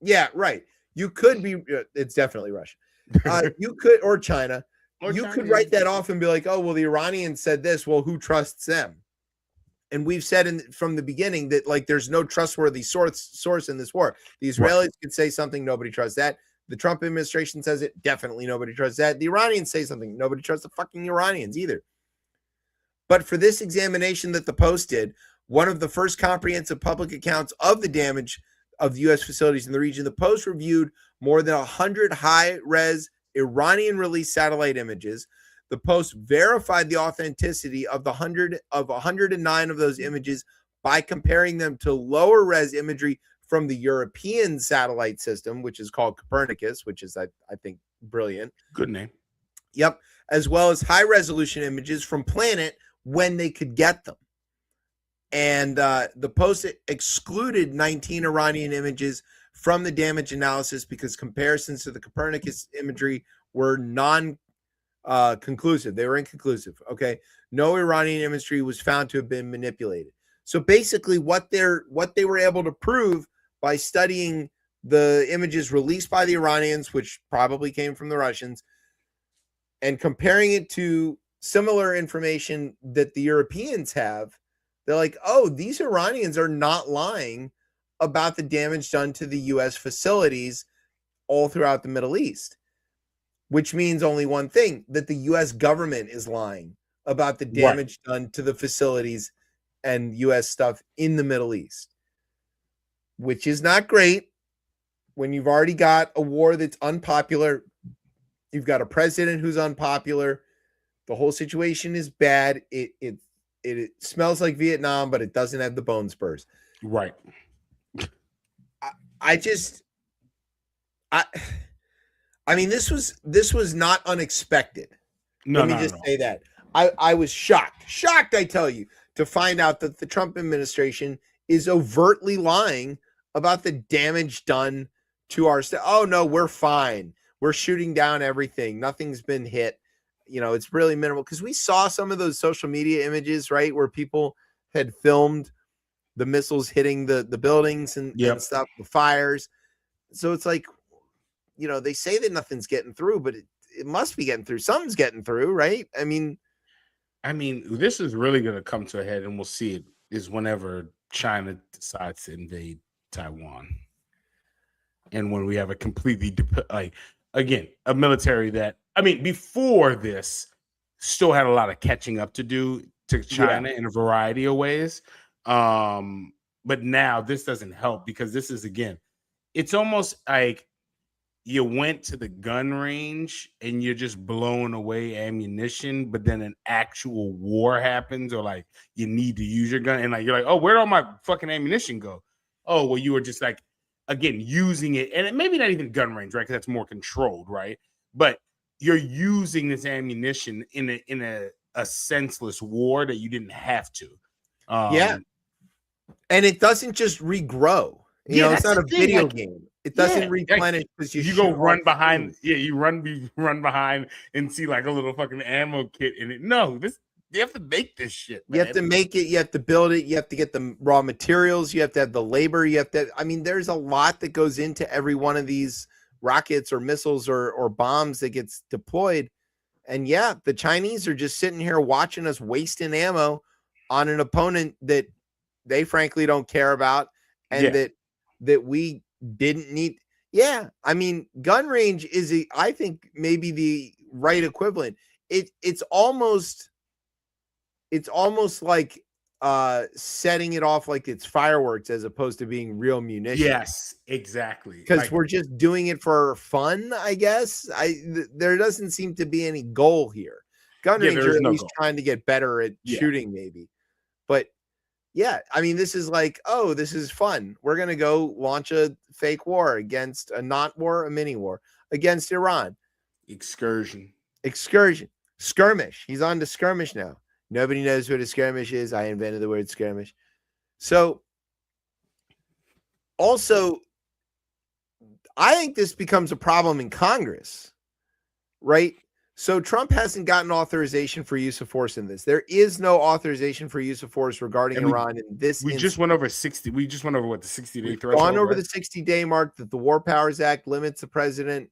Yeah, right. You could be... It's definitely Russia. You could... Or China. You could write that off and be like, oh, well, the Iranians said this. Well, who trusts them? And we've said from the beginning that, like, there's no trustworthy source in this war. The Israelis could say something, nobody trusts that. The Trump administration says it, definitely nobody trusts that. The Iranians say something, nobody trusts the fucking Iranians either. But for this examination that the Post did, one of the first comprehensive public accounts of the damage of the U.S. facilities in the region, the Post reviewed more than 100 high-res Iranian-released satellite images. The Post verified the authenticity of 109 of those images by comparing them to lower-res imagery from the European satellite system, which is called Copernicus, which is, I think, brilliant. Good name. Yep. As well as high-resolution images from Planet when they could get them. And the Post excluded 19 Iranian images from the damage analysis because comparisons to the Copernicus imagery were conclusive. They were inconclusive. Okay. No Iranian imagery was found to have been manipulated. So basically what they were able to prove by studying the images released by the Iranians, which probably came from the Russians, and comparing it to similar information that the Europeans have, they're like, oh, these Iranians are not lying about the damage done to the U.S. facilities all throughout the Middle East, which means only one thing, that the U.S. government is lying about the damage done to the facilities and U.S. stuff in the Middle East, which is not great when you've already got a war that's unpopular. You've got a president who's unpopular. The whole situation is bad. It smells like Vietnam, but it doesn't have the bone spurs. Right. I mean, this was not unexpected. Let me just say that. I was shocked, I tell you, to find out that the Trump administration is overtly lying about the damage done to our state. Oh no, we're fine. We're shooting down everything. Nothing's been hit. You know, it's really minimal, because we saw some of those social media images, right, where people had filmed the missiles hitting the buildings and stuff, the fires. So it's like, you know, they say that nothing's getting through, but it must be getting through. Something's getting through, right? I mean, this is really going to come to a head, and we'll see it, is whenever China decides to invade Taiwan. And when we have a completely, again, a military that, before this, still had a lot of catching up to do to China in a variety of ways. But now this doesn't help, because this is, again, it's almost like you went to the gun range and you're just blowing away ammunition, but then an actual war happens, or like you need to use your gun, and like you're like, oh, where'd all my fucking ammunition go? Oh, well, you were just like, again, using it, and it maybe not even gun range, right? Because that's more controlled, right? But you're using this ammunition in a senseless war that you didn't have to. And it doesn't just regrow. You know, it's not a video game. It doesn't replenish because you go run behind. Yeah, you run behind and see like a little fucking ammo kit in it. No, you have to make this shit, man. You have to make it. You have to build it. You have to get the raw materials. You have to have the labor. You have to. There's a lot that goes into every one of these rockets or missiles or bombs that gets deployed. And yeah, the Chinese are just sitting here watching us wasting ammo on an opponent that they frankly don't care about, and that we didn't need. Yeah, gun range is I think maybe the right equivalent. It's almost like setting it off like it's fireworks as opposed to being real munitions. Yes, exactly. Because Like, we're just doing it for fun, I guess. There doesn't seem to be any goal here. Gun Yeah, range there are is at no least goal. trying to get better at Yeah. shooting, maybe. But yeah, I mean, this is like, oh, this is fun. We're gonna go launch a fake war against a not war, a mini war against Iran. excursion. Skirmish. He's on to skirmish now. Nobody knows what a skirmish is. I invented the word skirmish. So also, I think this becomes a problem in Congress, right? So Trump hasn't gotten authorization for use of force in this. There is no authorization for use of force regarding And Iran in this. We just went over 60. We just went over what the 60-day We've threshold. gone over right? the 60-day mark that the War Powers Act limits the president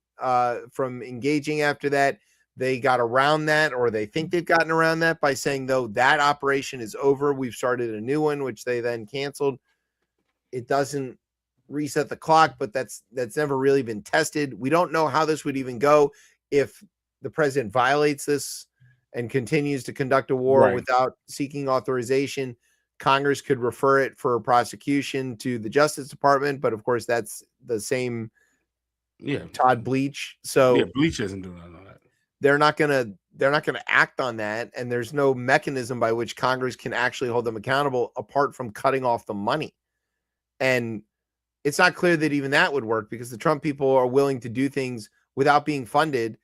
from engaging after that. They got around that, or they think they've gotten around that by saying, though, that operation is over. We've started a new one, which they then canceled. It doesn't reset the clock, but that's never really been tested. We don't know how this would even go if the president violates this and continues to conduct a war Right. without seeking authorization. Congress could refer it for prosecution to the Justice Department, but of course that's the same Yeah. Todd Bleach. So Yeah, Bleach isn't doing none of that. they're not gonna act on that, and there's no mechanism by which Congress can actually hold them accountable apart from cutting off the money. And it's not clear that even that would work because the Trump people are willing to do things without being funded.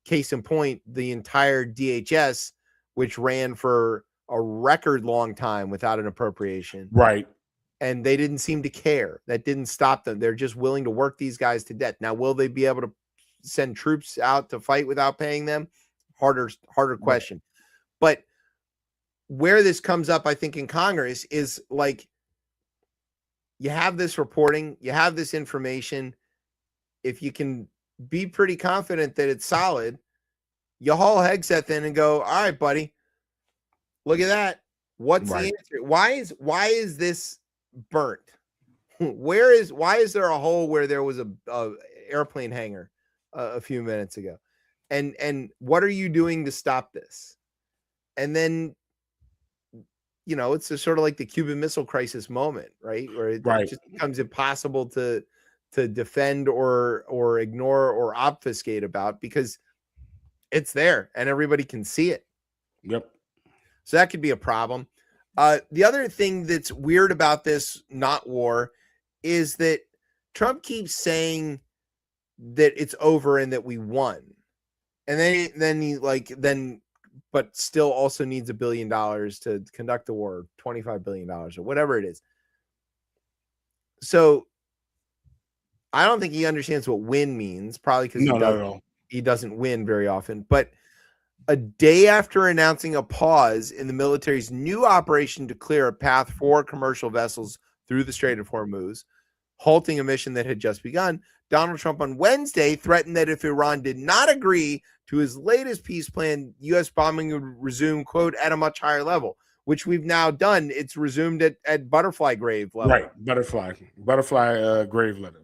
Case in point, the entire DHS, which ran for a record long time without an appropriation. Right. And they didn't seem to care. That didn't stop them. They're just willing to work these guys to death. Now, will they be able to send troops out to fight without paying them? Harder question. But where this comes up, I think, in Congress is like, you have this reporting, you have this information. If you can be pretty confident that it's solid, you haul Hegseth in and go, all right, buddy, look at that. What's Right. the answer? Why is this burnt? Why is there a hole where there was a airplane hangar a few minutes ago? And what are you doing to stop this? And then, it's a sort of like the Cuban Missile Crisis moment, right? Where it Right. just becomes impossible to defend or ignore or obfuscate about because it's there and everybody can see it. Yep. So that could be a problem. The other thing that's weird about this not war is that Trump keeps saying that it's over and that we won. And then but still also needs $1 billion to conduct the war, $25 billion or whatever it is. So I don't think he understands what win means, probably because he doesn't win very often. But a day after announcing a pause in the military's new operation to clear a path for commercial vessels through the Strait of Hormuz, halting a mission that had just begun, Donald Trump on Wednesday threatened that if Iran did not agree to his latest peace plan, U.S. bombing would resume, quote, at a much higher level, which we've now done. It's resumed at butterfly grave level. Right. Butterfly grave level.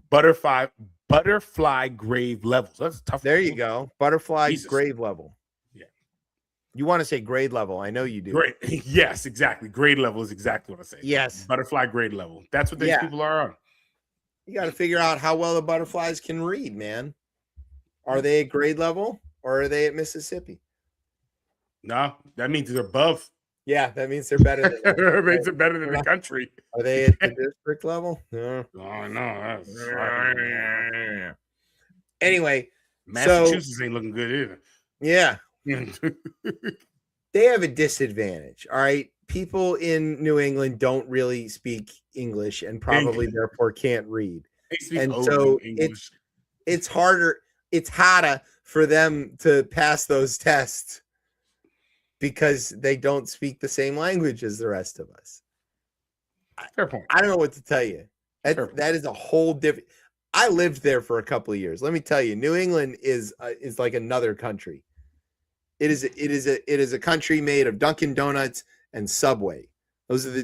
Butterfly grave levels. That's tough. There you go. Butterfly Jesus. grave level. Yeah. You want to say grade level. I know you do. Great. Yes, exactly. Grade level is exactly what I say. Yes. Butterfly grade level. That's what these Yeah. people are on. You got to figure out how well the butterflies can read, man. Are they at grade level or are they at Mississippi? No, that means they're above. Yeah, that means they're better than It makes it better than the country. Are they at the district level? No. Oh, no. Anyway, Massachusetts ain't looking good either. yeah, they have a disadvantage. All right. People in New England don't really speak English and probably therefore can't read. And so it's harder for them to pass those tests because they don't speak the same language as the rest of us. Fair point. I don't know what to tell you. That is a whole different. I lived there for a couple of years. Let me tell you, New England is like another country. It is a country made of Dunkin' Donuts and Subway. Those are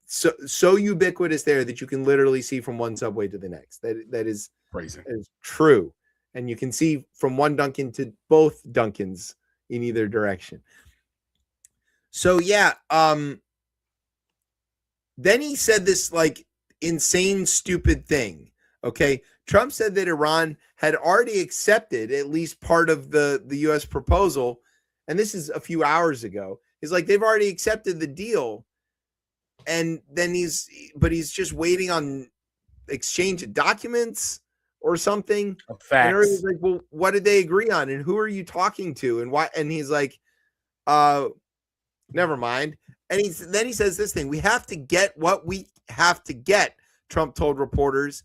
so ubiquitous there that you can literally see from one Subway to the next. That is crazy. That is true, and you can see from one Dunkin' to both Dunkins in either direction. So yeah, Then he said this like insane, stupid thing. Okay. Trump said that Iran had already accepted at least part of the U.S. proposal. And this is a few hours ago. He's like, they've already accepted the deal. And then he's just waiting on exchange of documents or something. Facts. And he's like, well, what did they agree on? And who are you talking to? And why? And he's like, never mind. And then he says this thing, we have to get what we have to get, Trump told reporters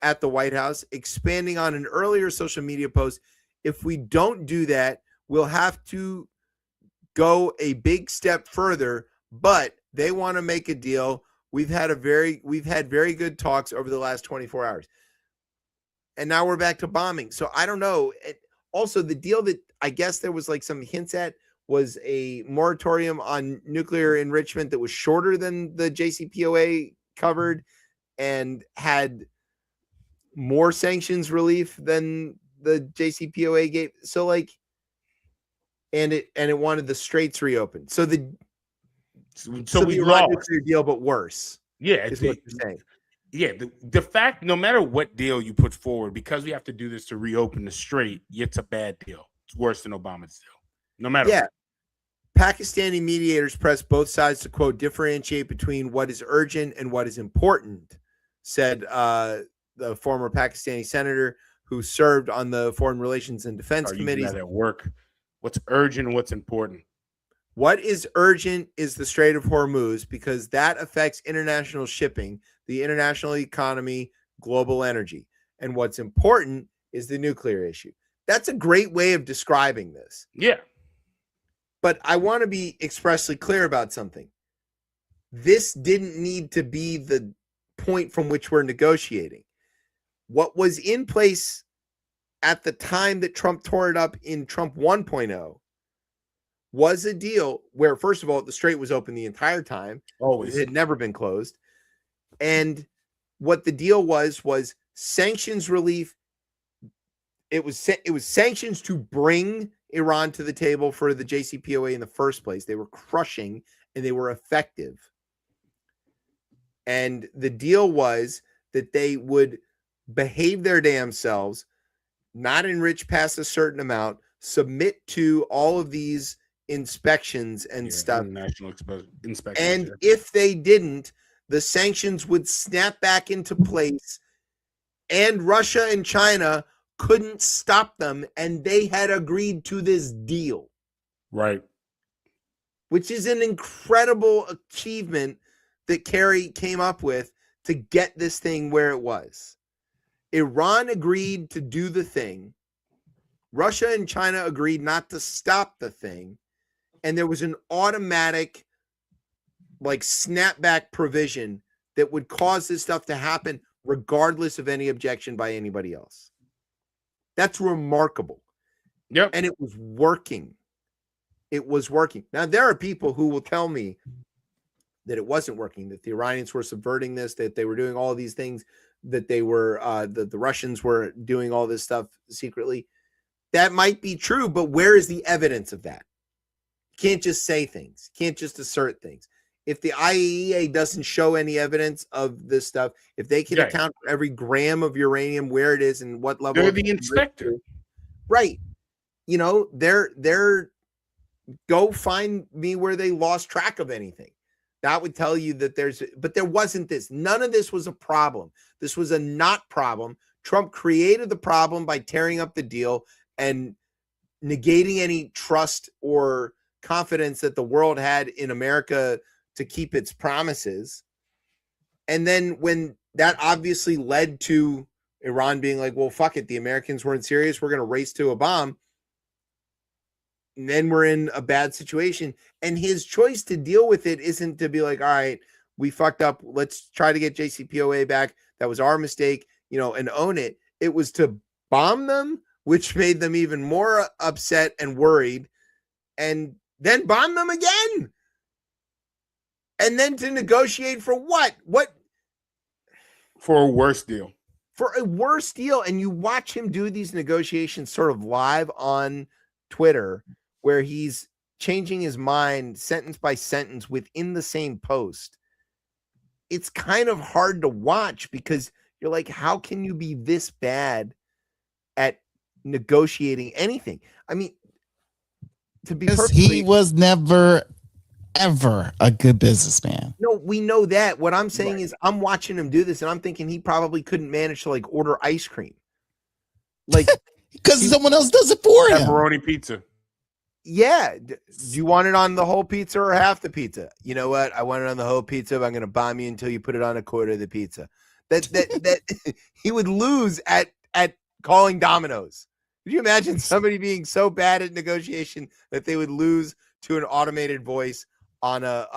at the White House, expanding on an earlier social media post. If we don't do that, we'll have to go a big step further, but they want to make a deal. We've had very good talks over the last 24 hours. And now we're back to bombing. So I don't know. Also, the deal that I guess there was like some hints at was a moratorium on nuclear enrichment that was shorter than the JCPOA covered and had more sanctions relief than the JCPOA gave. So like, and it wanted the straits reopened. So we lost nuclear deal, but worse. Yeah, is what you're saying. Yeah, the fact, no matter what deal you put forward, because we have to do this to reopen the strait, it's a bad deal. It's worse than Obama's deal. No matter what. Pakistani mediators pressed both sides to, quote, differentiate between what is urgent and what is important, said the former Pakistani senator who served on the Foreign Relations and Defense Committees. At work. What's urgent and what's important? What is urgent is the Strait of Hormuz because that affects international shipping, the international economy, global energy. And what's important is the nuclear issue. That's a great way of describing this. Yeah. But I want to be expressly clear about something. This didn't need to be the point from which we're negotiating. What was in place at the time that Trump tore it up in Trump 1.0 was a deal where, first of all, the strait was open the entire time. Always. It had never been closed. And what the deal was sanctions relief. It was sanctions to bring Iran to the table for the JCPOA in the first place. They were crushing and they were effective. And the deal was that they would behave their damn selves, not enrich past a certain amount, submit to all of these inspections and stuff. National inspections. And if they didn't, the sanctions would snap back into place and Russia and China couldn't stop them, and they had agreed to this deal. Right. Which is an incredible achievement that Kerry came up with to get this thing where it was. Iran agreed to do the thing. Russia and China agreed not to stop the thing. And there was an automatic, like, snapback provision that would cause this stuff to happen regardless of any objection by anybody else. That's remarkable. Yep. And it was working. It was working. Now, there are people who will tell me that it wasn't working, that the Iranians were subverting this, that they were doing all of these things, that they were, the Russians were doing all this stuff secretly. That might be true, but where is the evidence of that? You can't just say things. You can't just assert things. If the IAEA doesn't show any evidence of this stuff, if they can account for every gram of uranium, where it is and what level, they're the inspector, right? You know, they're go find me where they lost track of anything. That would tell you that but there wasn't this. None of this was a problem. This was a not problem. Trump created the problem by tearing up the deal and negating any trust or confidence that the world had in America to keep its promises. And then when that obviously led to Iran being like, well, fuck it, the Americans weren't serious, we're going to race to a bomb. And then we're in a bad situation. And his choice to deal with it isn't to be like, all right, we fucked up, let's try to get JCPOA back. That was our mistake, and own it. It was to bomb them, which made them even more upset and worried, and then bomb them again. And then to negotiate for what? What? For a worse deal. For a worse deal. And you watch him do these negotiations sort of live on Twitter, where he's changing his mind sentence by sentence within the same post. it's kind of hard to watch because you're like, how can you be this bad at negotiating anything? I mean, to be Because perfectly, he was never ever a good businessman. no, we know that. What I'm saying is, I'm watching him do this, and I'm thinking he probably couldn't manage to like order ice cream, like because someone else does it for him. Pepperoni pizza. yeah. Do you want it on the whole pizza or half the pizza? You know what? I want it on the whole pizza, but I'm going to bomb you until you put it on a quarter of the pizza. That he would lose at calling Domino's. Could you imagine somebody being so bad at negotiation that they would lose to an automated voice on a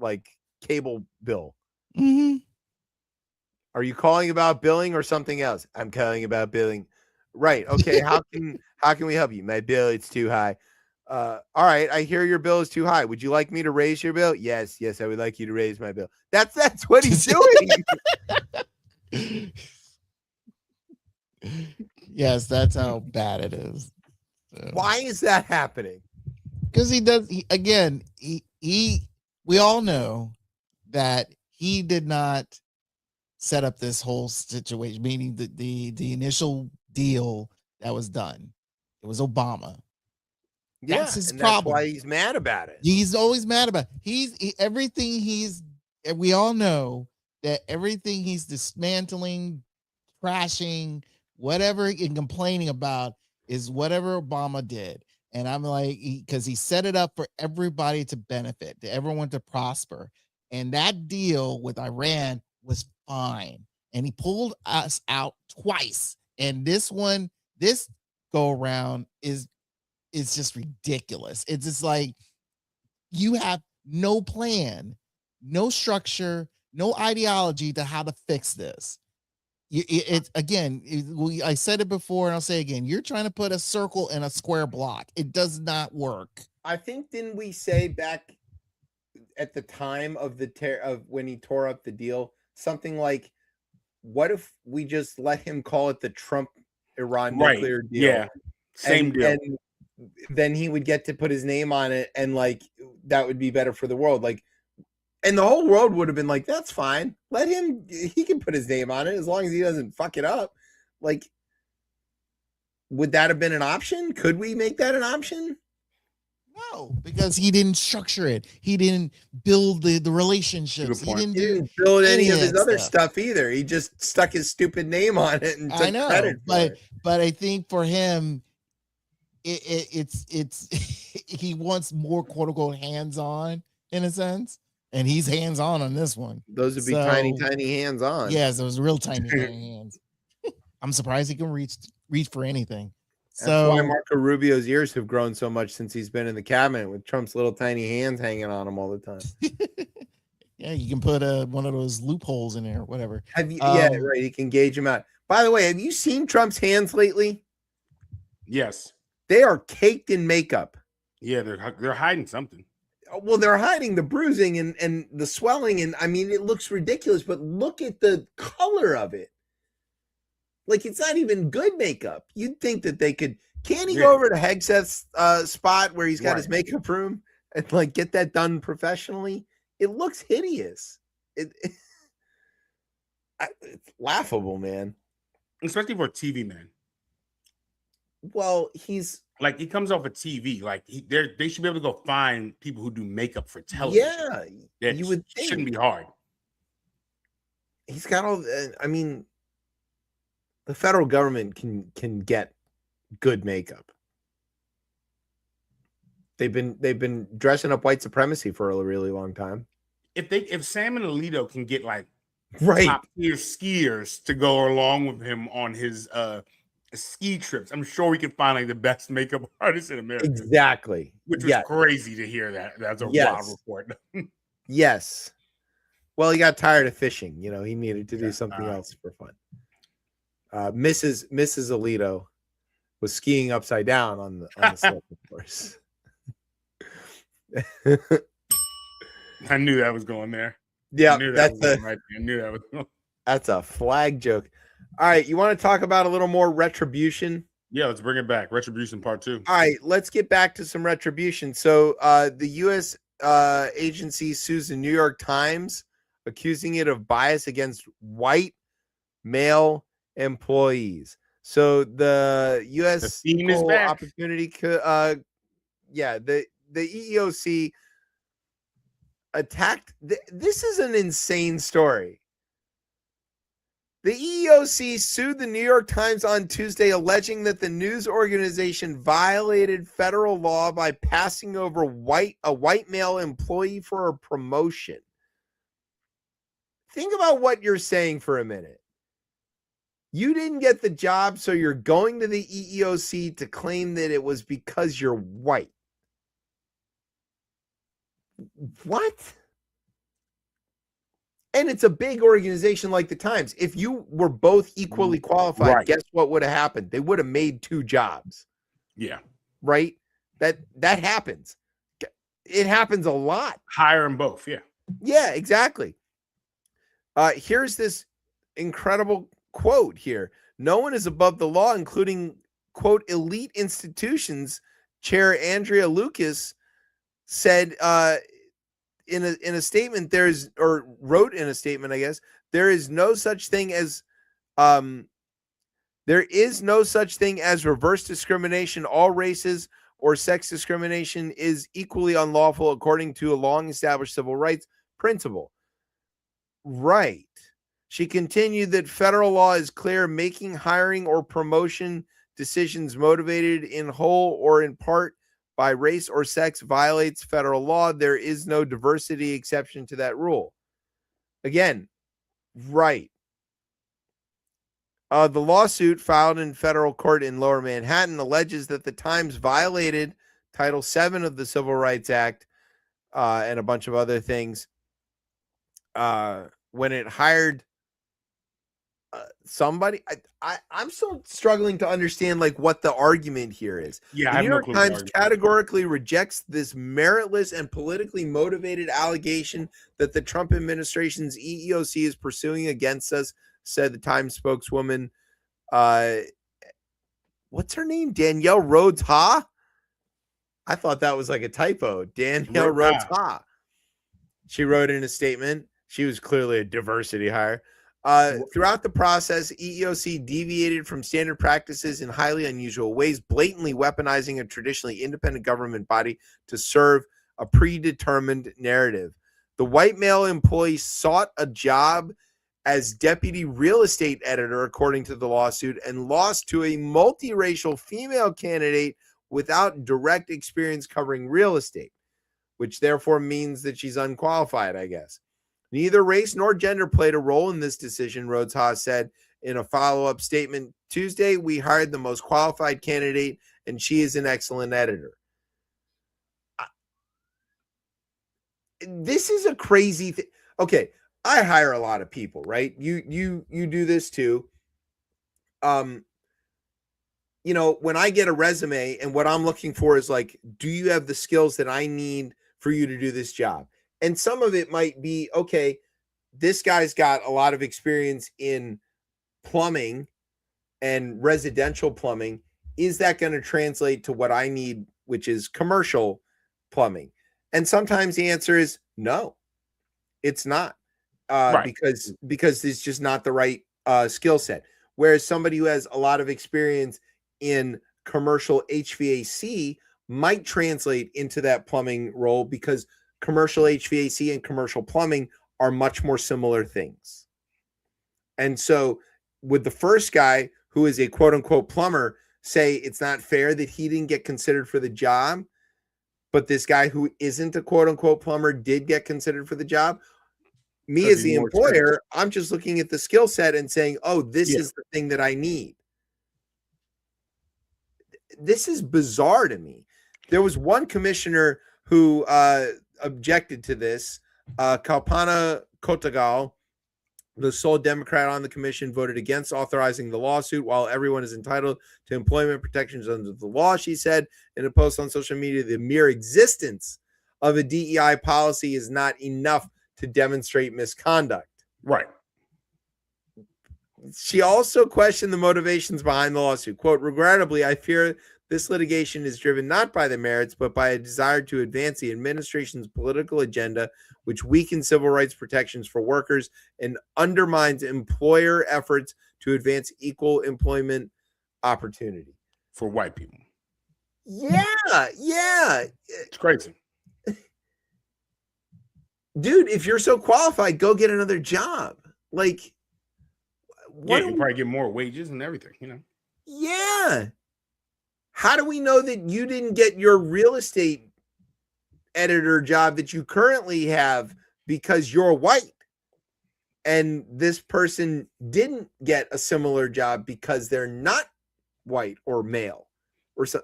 like cable bill? Mhm. Are you calling about billing or something else? I'm calling about billing. Right. Okay. How can we help you? My bill, it's too high. All right. I hear your bill is too high. Would you like me to raise your bill? Yes. Yes. I would like you to raise my bill. That's what he's doing. Yes, that's how bad it is. Why is that happening? Because we all know that he did not set up this whole situation, meaning the initial deal that was done. It was Obama. Yeah, That's his and problem. That's why he's mad about it. He's always mad about we all know that everything he's dismantling, trashing, whatever, and complaining about is whatever Obama did. And I'm like, because he set it up for everybody to benefit, to everyone to prosper. And that deal with Iran was fine. And he pulled us out twice. And this go around is just ridiculous. It's just like you have no plan, no structure, no ideology to how to fix this. I said it before and I'll say it again. You're trying to put a circle in a square block. It does not work. I think, didn't we say back at the time of when he tore up the deal, something like, what if we just let him call it the Trump-Iran nuclear deal? Yeah, same deal. And then he would get to put his name on it, and like that would be better for the world. Like, and the whole world would have been like, that's fine. Let him, he can put his name on it as long as he doesn't fuck it up. Like, would that have been an option? Could we make that an option? No, because he didn't structure it. He didn't build the relationships. He didn't build any of his other stuff either. He just stuck his stupid name on it and took credit for it. But I think for him, it's he wants more quote unquote hands on in a sense. And he's hands-on this one. Those would be tiny hands-on. Yes, those real tiny hands. I'm surprised he can reach for anything. That's why Marco Rubio's ears have grown so much since he's been in the cabinet with Trump's little tiny hands hanging on him all the time. Yeah, you can put one of those loopholes in there or whatever. Yeah, right. He can gauge him out. By the way, have you seen Trump's hands lately? Yes. They are caked in makeup. Yeah, they're hiding something. Well, they're hiding the bruising and the swelling, and I mean, it looks ridiculous, but look at the color of it. Like, it's not even good makeup. You'd think that they could. Can he go over to Hegseth's spot where he's got his makeup room and like get that done professionally? It looks hideous. It's laughable, man. Especially for a TV man. Well, he's like, he comes off a TV. Like, they should be able to go find people who do makeup for television. Yeah, you would think. Shouldn't be hard. He's got all. I mean, the federal government can get good makeup. They've been dressing up white supremacy for a really long time. If Sam and Alito can get like top tier skiers to go along with him on his ski trips, I'm sure we can find like the best makeup artist in America. Exactly. Which was crazy to hear that. That's a wild report. Yes. Well, he got tired of fishing. You know, he needed to do something else for fun. Mrs. Alito was skiing upside down on the slope, of course. I knew that was going there. Yeah, I knew that was going. That's a flag joke. All right, you want to talk about a little more retribution? Yeah, let's bring it back. Retribution part 2. All right, let's get back to some retribution. So the U.S. agency sues the New York Times, accusing it of bias against white male employees. So the U.S. The theme is back. Opportunity, the EEOC attacked. This is an insane story. The EEOC sued the New York Times on Tuesday, alleging that the news organization violated federal law by passing over a white male employee for a promotion. Think about what you're saying for a minute. You didn't get the job, so you're going to the EEOC to claim that it was because you're white. What? And it's a big organization like the Times. If you were both equally qualified, right, guess what would have happened? They would have made 2 jobs. Yeah. Right? That happens. It happens a lot. Hire them both. Yeah. Yeah, exactly. Here's this incredible quote here. No one is above the law, including, quote, elite institutions. Chair Andrea Lucas said in a statement, wrote in a statement, I guess, there is no such thing as reverse discrimination. All races or sex discrimination is equally unlawful according to a long-established civil rights principle. Right. She continued that federal law is clear, making hiring or promotion decisions motivated in whole or in part by race or sex violates federal law. There is no diversity exception to that rule. Again, right. The lawsuit filed in federal court in Lower Manhattan alleges that the Times violated Title VII of the Civil Rights Act and a bunch of other things when it hired somebody. I'm still struggling to understand like what the argument here is. Yeah, the New York Times categorically rejects this meritless and politically motivated allegation that the Trump administration's EEOC is pursuing against us, said the Times spokeswoman. What's her name? Danielle Rhodes Ha? I thought that was like a typo. Danielle Rhodes Ha. She wrote in a statement. She was clearly a diversity hire. Throughout the process, EEOC deviated from standard practices in highly unusual ways, blatantly weaponizing a traditionally independent government body to serve a predetermined narrative. The white male employee sought a job as deputy real estate editor, according to the lawsuit, and lost to a multiracial female candidate without direct experience covering real estate, which therefore means that she's unqualified, I guess. Neither race nor gender played a role in this decision, Rhodes Haas said in a follow-up statement. Tuesday, we hired the most qualified candidate, and she is an excellent editor. This is a crazy thing. Okay, I hire a lot of people, right? You do this too. When I get a resume and what I'm looking for is like, do you have the skills that I need for you to do this job? And some of it might be, okay, this guy's got a lot of experience in plumbing and residential plumbing. Is that going to translate to what I need, which is commercial plumbing? And sometimes the answer is no, it's not, right. because it's just not the right skill set. Whereas somebody who has a lot of experience in commercial HVAC might translate into that plumbing role because commercial HVAC and commercial plumbing are much more similar things. And so with the first guy who is a quote unquote plumber say it's not fair that he didn't get considered for the job, but this guy who isn't a quote unquote plumber did get considered for the job. Me as the employer, I'm just looking at the skill set and saying, oh, this is the thing that I need. This is bizarre to me. There was one commissioner who objected to this. Kalpana Kotagal, the sole Democrat on the commission, voted against authorizing the lawsuit. While everyone is entitled to employment protections under the law, she said in a post on social media, the mere existence of a DEI policy is not enough to demonstrate misconduct. Right. She also questioned the motivations behind the lawsuit. Quote, regrettably, I fear This litigation is driven not by the merits, but by a desire to advance the administration's political agenda, which weakens civil rights protections for workers and undermines employer efforts to advance equal employment opportunity. For white people. Yeah. It's crazy. Dude, if you're so qualified, go get another job. Like, Yeah, you probably get more wages and everything, you know. Yeah. How do we know that you didn't get your real estate editor job that you currently have because you're white? And this person didn't get a similar job because they're not white or male or so.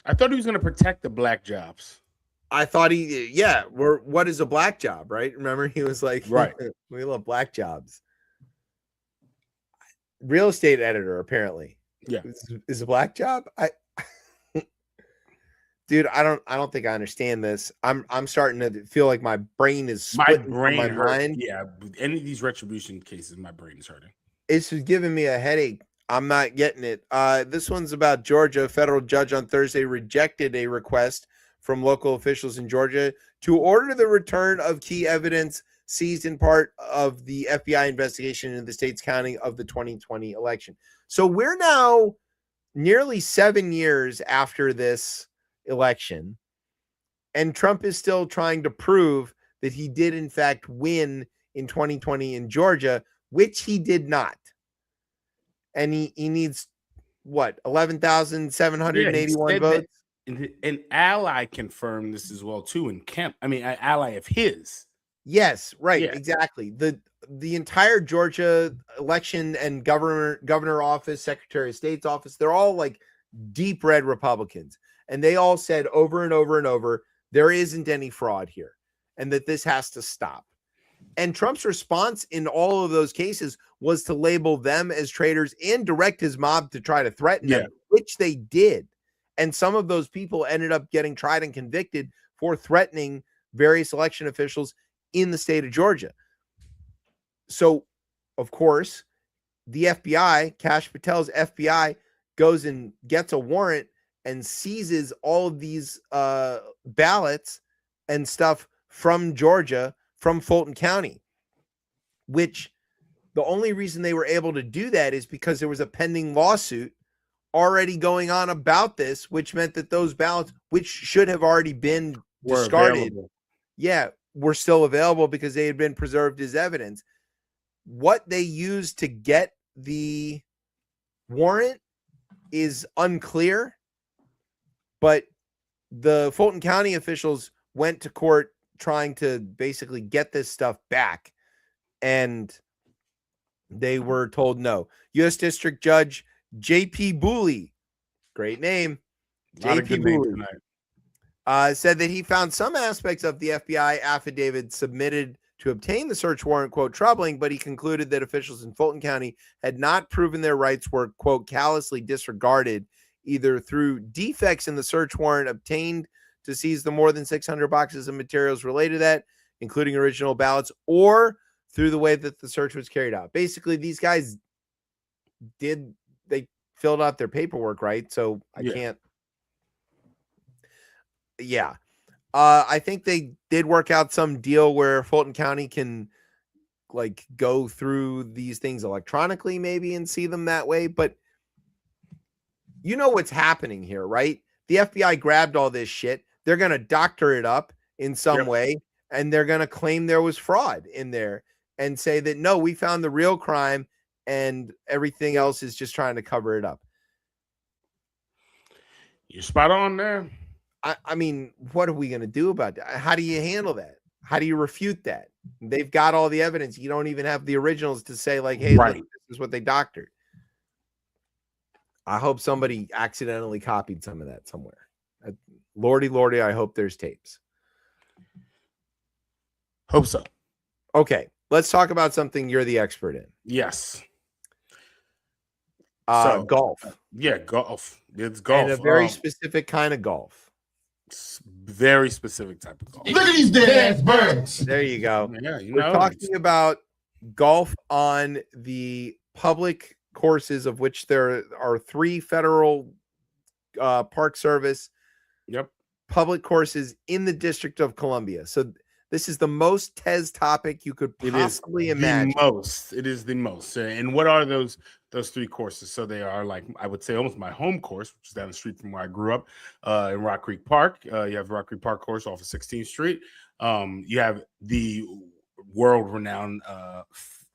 I thought he was going to protect the black jobs. I thought what is a black job, right? Remember, he was like, right, we love black jobs. Real estate editor, apparently. Yeah. Is a black job? Dude, I don't think I understand this. I'm starting to feel like my brain is splitting from my mind. Yeah, any of these retribution cases, my brain is hurting. It's just giving me a headache. I'm not getting it. This one's about Georgia. A federal judge on Thursday rejected a request from local officials in Georgia to order the return of key evidence seized in part of the FBI investigation into the state's counting of the 2020 election. So we're now nearly 7 years after this election, and Trump is still trying to prove that he did in fact win in 2020 in Georgia, which he did not. And he needs what, 11,781 votes. An ally confirmed this as well too. In Kemp, I mean, an ally of his. Yes, right, Yeah. exactly. The entire Georgia election and governor office, Secretary of State's office, they're all like deep red Republicans. And they all said over and over and over, there isn't any fraud here and that this has to stop. And Trump's response in all of those cases was to label them as traitors and direct his mob to try to threaten them, which they did. And some of those people ended up getting tried and convicted for threatening various election officials in the state of Georgia. So, of course, the FBI, Kash Patel's FBI, goes and gets a warrant and seizes all of these ballots and stuff from Georgia, from Fulton County, which the only reason they were able to do that is because there was a pending lawsuit already going on about this, which meant that those ballots, which should have already been discarded, were still available because they had been preserved as evidence. What they used to get the warrant is unclear, but the Fulton County officials went to court trying to basically get this stuff back, and they were told no. U.S. District Judge J.P. Booley, great name, J.P. Booley, said that he found some aspects of the FBI affidavit submitted to obtain the search warrant, quote, troubling, but he concluded that officials in Fulton County had not proven their rights were, quote, callously disregarded, either through defects in the search warrant obtained to seize the more than 600 boxes of materials related to that, including original ballots, or through the way that the search was carried out. Basically, these guys they filled out their paperwork, right? So I can't. Yeah. I think they did work out some deal where Fulton County can like go through these things electronically maybe and see them that way. But you know what's happening here, right? The FBI grabbed all this shit. They're going to doctor it up in some way, and they're going to claim there was fraud in there and say that, no, we found the real crime and everything else is just trying to cover it up. You're spot on there. I mean, what are we going to do about that? How do you handle that? How do you refute that? They've got all the evidence. You don't even have the originals to say like, hey, look, this is what they doctored. I hope somebody accidentally copied some of that somewhere. Lordy, I hope there's tapes. Hope so. Okay, let's talk about something you're the expert in. Yes. Golf. Yeah, golf. It's golf. And a very specific kind of golf. Very specific type of golf. Look at these dead ass birds. There you go. Yeah, We're talking about golf on the public courses, of which there are 3 federal Park Service Yep. public courses in the District of Columbia. So this is the most Tez topic you could possibly imagine. It is the most. And what are those 3 courses? So they are, like, I would say, almost my home course, which is down the street from where I grew up, in Rock Creek Park. You have Rock Creek Park course off of 16th Street. You have the world-renowned,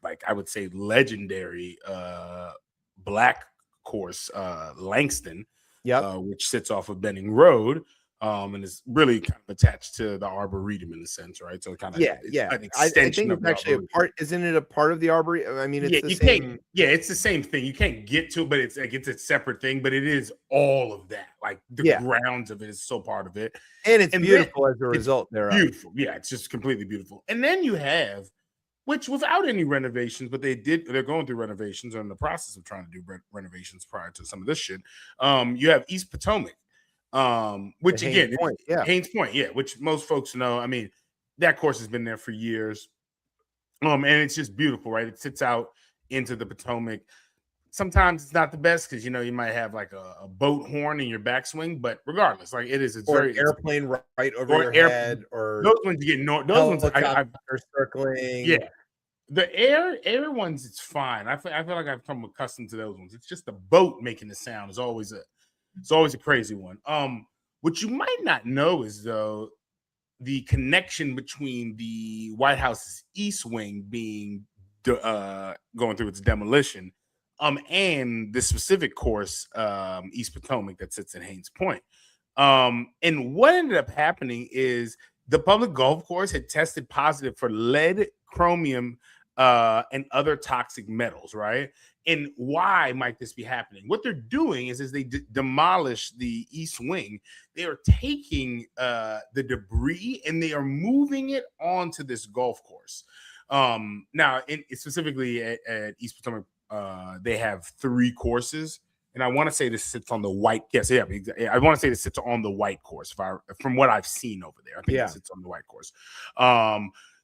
like I would say, legendary black course, Langston, which sits off of Benning Road. And is really kind of attached to the Arboretum in a sense, right? So kind of an extension I think it's actually a part. Isn't it a part of the Arboretum? I mean, it's the same. It's the same thing. You can't get to it, but it's like it's a separate thing. But it is all of that. Like the grounds of it is so part of it, and it's beautiful as a result. Beautiful, it's just completely beautiful. And then you have, which without any renovations, but they're going through renovations or in the process of trying to do renovations prior to some of this shit. You have East Potomac. Which again, Haynes Point, which most folks know. I mean, that course has been there for years. And it's just beautiful, right? It sits out into the Potomac. Sometimes it's not the best because you might have like a boat horn in your backswing, but regardless, like it is, it's or very an airplane right over your head, or those ones you get those ones are circling. Yeah, the air ones, it's fine. I feel like I've come accustomed to those ones. It's just the boat making the sound is always a crazy one. What you might not know is, though, the connection between the White House's East Wing being going through its demolition, and the specific course, East Potomac, that sits in Haynes Point. And what ended up happening is the public golf course had tested positive for lead, chromium, and other toxic metals, right? And why might this be happening? What they're doing is they demolish the East Wing. They are taking the debris and they are moving it onto this golf course. Now, specifically at East Potomac, they have 3 courses. And I want to say this sits on the white. Yes, yeah. I want to say this sits on the white course. From what I've seen over there, I think it sits on the white course.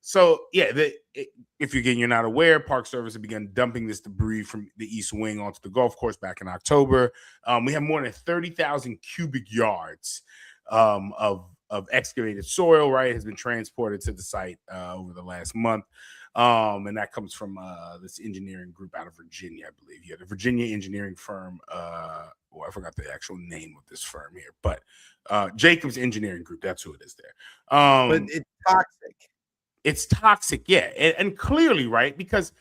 So if you're not aware, Park Service had begun dumping this debris from the East Wing onto the golf course back in October. We have more than 30,000 cubic yards of excavated soil, right, has been transported to the site over the last month. And that comes from this engineering group out of Virginia, I believe. Yeah, the Virginia engineering firm. I forgot the actual name of this firm here, but Jacobs Engineering Group. That's who it is there. But it's toxic. It's toxic, and clearly, right? Because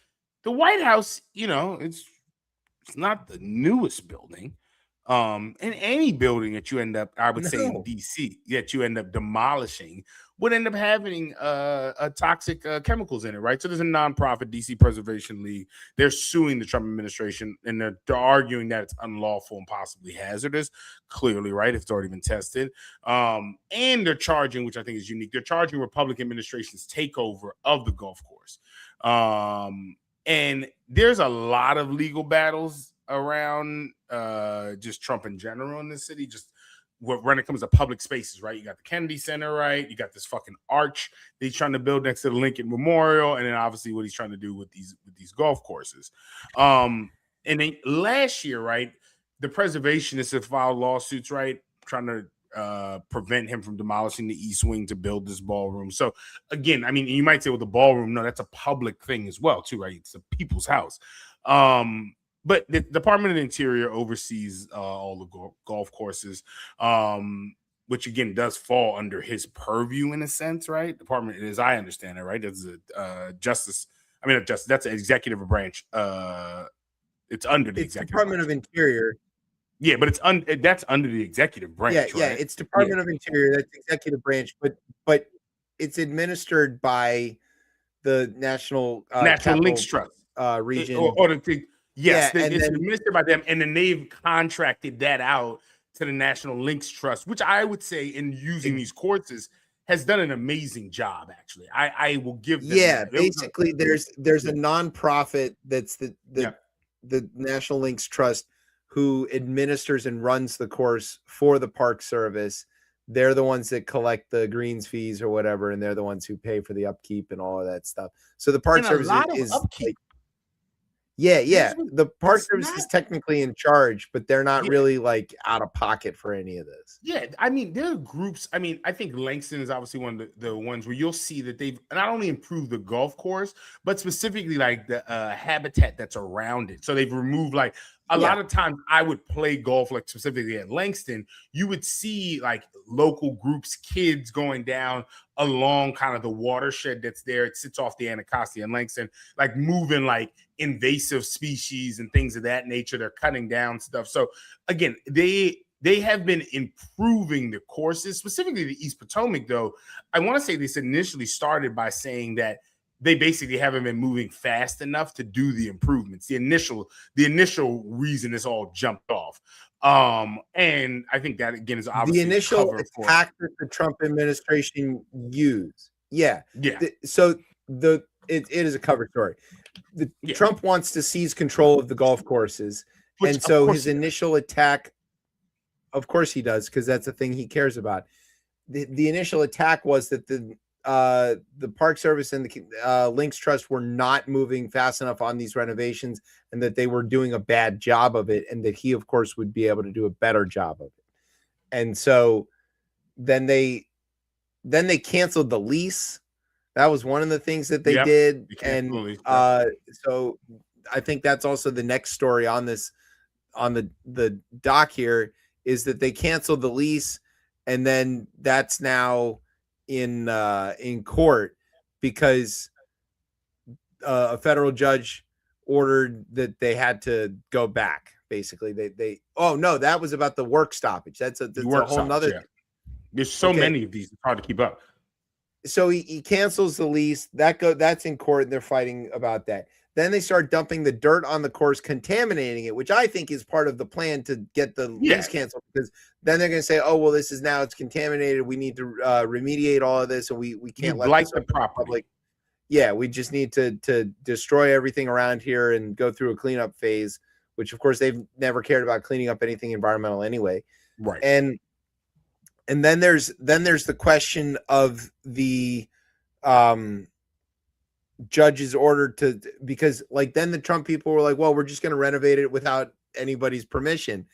the White House, it's not the newest building. And any building that you end up, I would say in DC, that you end up demolishing would end up having toxic chemicals in it, right? So there's a nonprofit, DC Preservation League. They're suing the Trump administration, and they're arguing that it's unlawful and possibly hazardous. Clearly, right? If it's already been tested. And they're charging, which I think is unique, they're charging Republican administration's takeover of the golf course. And there's a lot of legal battles around just Trump in general in this city, just when it comes to public spaces, right? You got the Kennedy Center, right? You got this fucking arch that he's trying to build next to the Lincoln Memorial, and then obviously what he's trying to do with these golf courses. And then last year, right, the preservationists have filed lawsuits, right, trying to prevent him from demolishing the East Wing to build this ballroom. So again, I mean, you might say, well, the ballroom, no, that's a public thing as well, too, right? It's a people's house. But the Department of the Interior oversees all the golf courses, which again does fall under his purview in a sense, right? Department, as I understand it, right? That's that's an executive branch. It's under the executive Department branch. of Interior. Yeah, but that's under the executive branch. Yeah, right? It's Department of Interior. That's executive branch, but it's administered by the National Links Trust region. Yes, it's administered by them, and then they've contracted that out to the National Links Trust, which I would say, in using these courses, has done an amazing job. Actually, I will give them. Yeah, basically, there's a nonprofit that's the National Links Trust who administers and runs the course for the Park Service. They're the ones that collect the greens fees or whatever, and they're the ones who pay for the upkeep and all of that stuff. So the Park Service is upkeep. Yeah. The Park It's Service not- is technically in charge, but they're not Yeah. really like out of pocket for any of this. Yeah, I mean, there are groups. I mean, I think Langston is obviously one of the ones where you'll see that they've not only improved the golf course, but specifically like the habitat that's around it. So they've removed like a lot of times I would play golf, like specifically at Langston, you would see like local groups, kids going down along kind of the watershed that's there. It sits off the Anacostia and Langston, like moving like invasive species and things of that nature. They're cutting down stuff. So again, they have been improving the courses, specifically the East Potomac, though. I want to say this initially started by saying that they basically haven't been moving fast enough to do the improvements. The initial reason this all jumped off. And I think that again is obviously the initial for attack that the Trump administration used. Yeah. Yeah. It is a cover story. Trump wants to seize control of the golf courses. Which, and so his initial attack, of course he does, because that's the thing he cares about. The initial attack was that the Park Service and the Links Trust were not moving fast enough on these renovations, and that they were doing a bad job of it, and that he, of course, would be able to do a better job of it. And so then they canceled the lease. That was one of the things that they did. And so I think that's also the next story on this, on the doc here, is that they canceled the lease, and then that's now in court because a federal judge ordered that they had to go back. Basically, that was about the work stoppage. That's a whole nother. Yeah. There's so many of these; it's hard to keep up. So he cancels the lease. That's in court. They're fighting about that. Then they start dumping the dirt on the course, contaminating it, which I think is part of the plan to get the lease canceled, because then they're going to say, oh, well, it's contaminated. We need to remediate all of this, and we can't let the property. Yeah, we just need to destroy everything around here and go through a cleanup phase, which, of course, they've never cared about cleaning up anything environmental anyway. Right. And then there's the question of the judge's order because like then the Trump people were like, well, we're just going to renovate it without anybody's permission.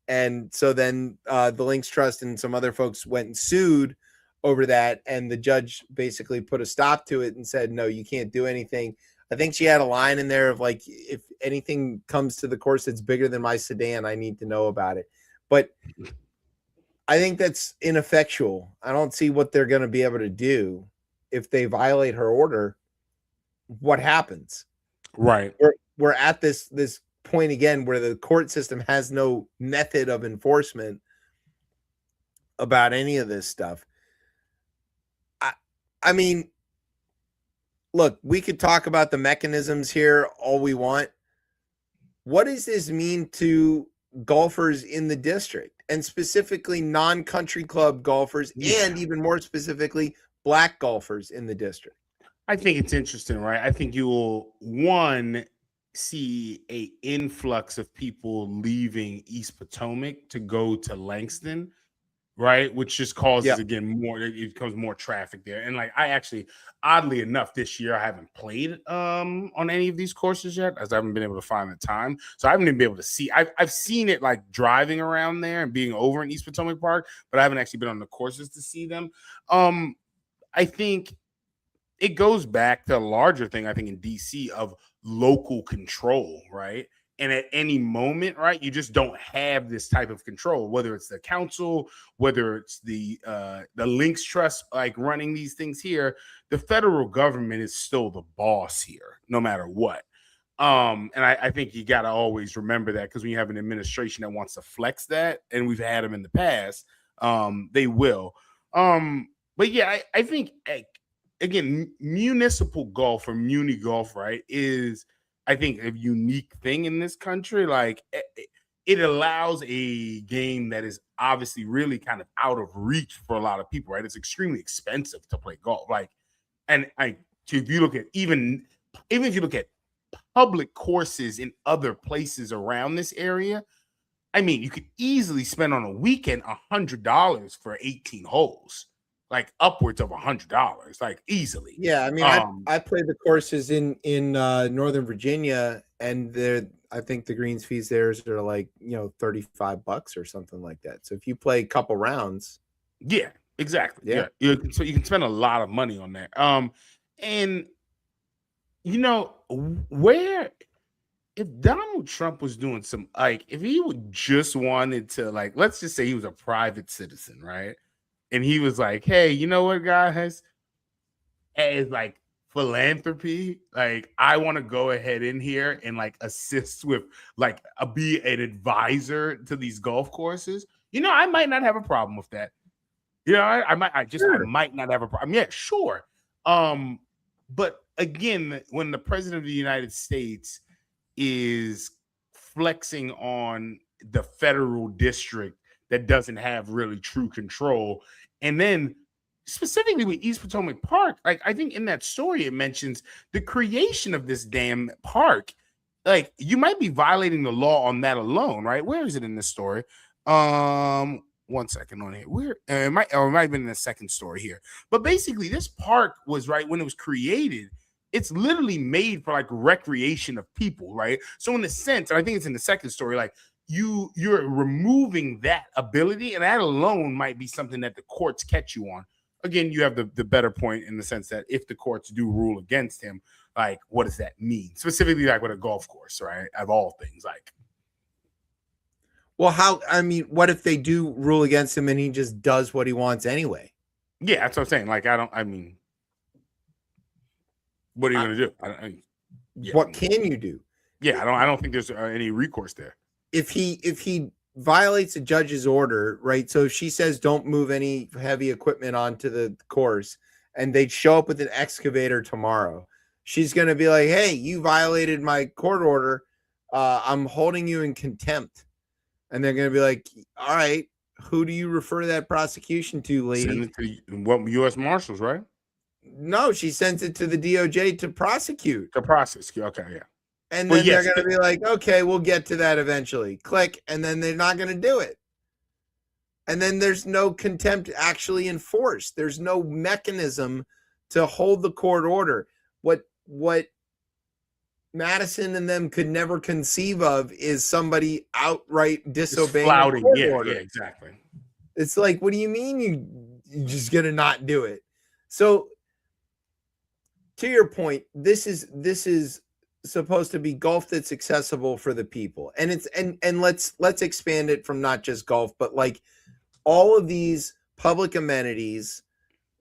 And so then the Links Trust and some other folks went and sued over that. And the judge basically put a stop to it and said, no, you can't do anything. I think she had a line in there of like, if anything comes to the course that's bigger than my sedan, I need to know about it. But I think that's ineffectual. I don't see what they're going to be able to do if they violate her order. What happens? Right. We're at this point again where the court system has no method of enforcement about any of this stuff. I mean, look, we could talk about the mechanisms here all we want. What does this mean to golfers in the district, and specifically non-country club golfers, and even more specifically, black golfers in the district? I think it's interesting, right? I think you will, one, see a influx of people leaving East Potomac to go to Langston, right? Which just causes, again, it becomes more traffic there. And like, I actually, oddly enough, this year I haven't played on any of these courses yet, as I haven't been able to find the time. So I haven't even been able to see. I've seen it like driving around there and being over in East Potomac Park, but I haven't actually been on the courses to see them. I think it goes back to a larger thing, I think, in DC of local control, right? And at any moment, right, you just don't have this type of control, whether it's the council, whether it's the Links Trust, like running these things here. The federal government is still the boss here, no matter what. And I think you got to always remember that, because when you have an administration that wants to flex that, and we've had them in the past, they will. But yeah, I think, again, municipal golf or muni golf, right, is, I think, a unique thing in this country. Like, it allows a game that is obviously really kind of out of reach for a lot of people, right? It's extremely expensive to play golf. Like, if you look at even if you look at public courses in other places around this area, I mean, you could easily spend on a weekend $100 for 18 holes. like upwards of $100, like easily. Yeah, I mean, I played the courses in Northern Virginia, and I think the greens fees there are like $35 or something like that. So if you play a couple rounds, yeah, exactly. Yeah. So you can spend a lot of money on that. And where if Donald Trump was doing some, like, if he would just wanted to, like, let's just say he was a private citizen, right? And he was like, hey, you know what, guys? As like philanthropy, like, I want to go ahead in here and like assist with like be an advisor to these golf courses. I might not have a problem with that. I might not have a problem. Yeah, sure. But again, when the president of the United States is flexing on the federal district that doesn't have really true control, and then specifically with East Potomac Park, like, I think in that story it mentions the creation of this damn park. Like, you might be violating the law on that alone, right? Where is it in this story? 1 second on it. Where it might have been in the second story here. But basically, this park was, right, when it was created, it's literally made for like recreation of people, right? So in a sense, and I think it's in the second story, like, you're removing that ability, and that alone might be something that the courts catch you on. Again, you have the better point in the sense that if the courts do rule against him, like, what does that mean? Specifically, like with a golf course, right? Of all things, like. Well, what if they do rule against him and he just does what he wants anyway? Yeah, that's what I'm saying. Like, what are you going to do? What can you do? Yeah, I don't think there's any recourse there. If he violates a judge's order, right? So if she says don't move any heavy equipment onto the course, and they'd show up with an excavator tomorrow, she's going to be like, hey, you violated my court order. I'm holding you in contempt. And they're going to be like, all right, who do you refer that prosecution to, lady? Send it to U.S. Marshals, right? No, she sends it to the DOJ to prosecute. To prosecute, okay, yeah. And then they're going to be like, okay, we'll get to that eventually. Click, and then they're not going to do it. And then there's no contempt actually enforced. There's no mechanism to hold the court order. What Madison and them could never conceive of is somebody outright disobeying the court order. Yeah, exactly. It's like, what do you mean you're just going to not do it? So, to your point, this is supposed to be golf that's accessible for the people, and it's and let's expand it from not just golf, but like all of these public amenities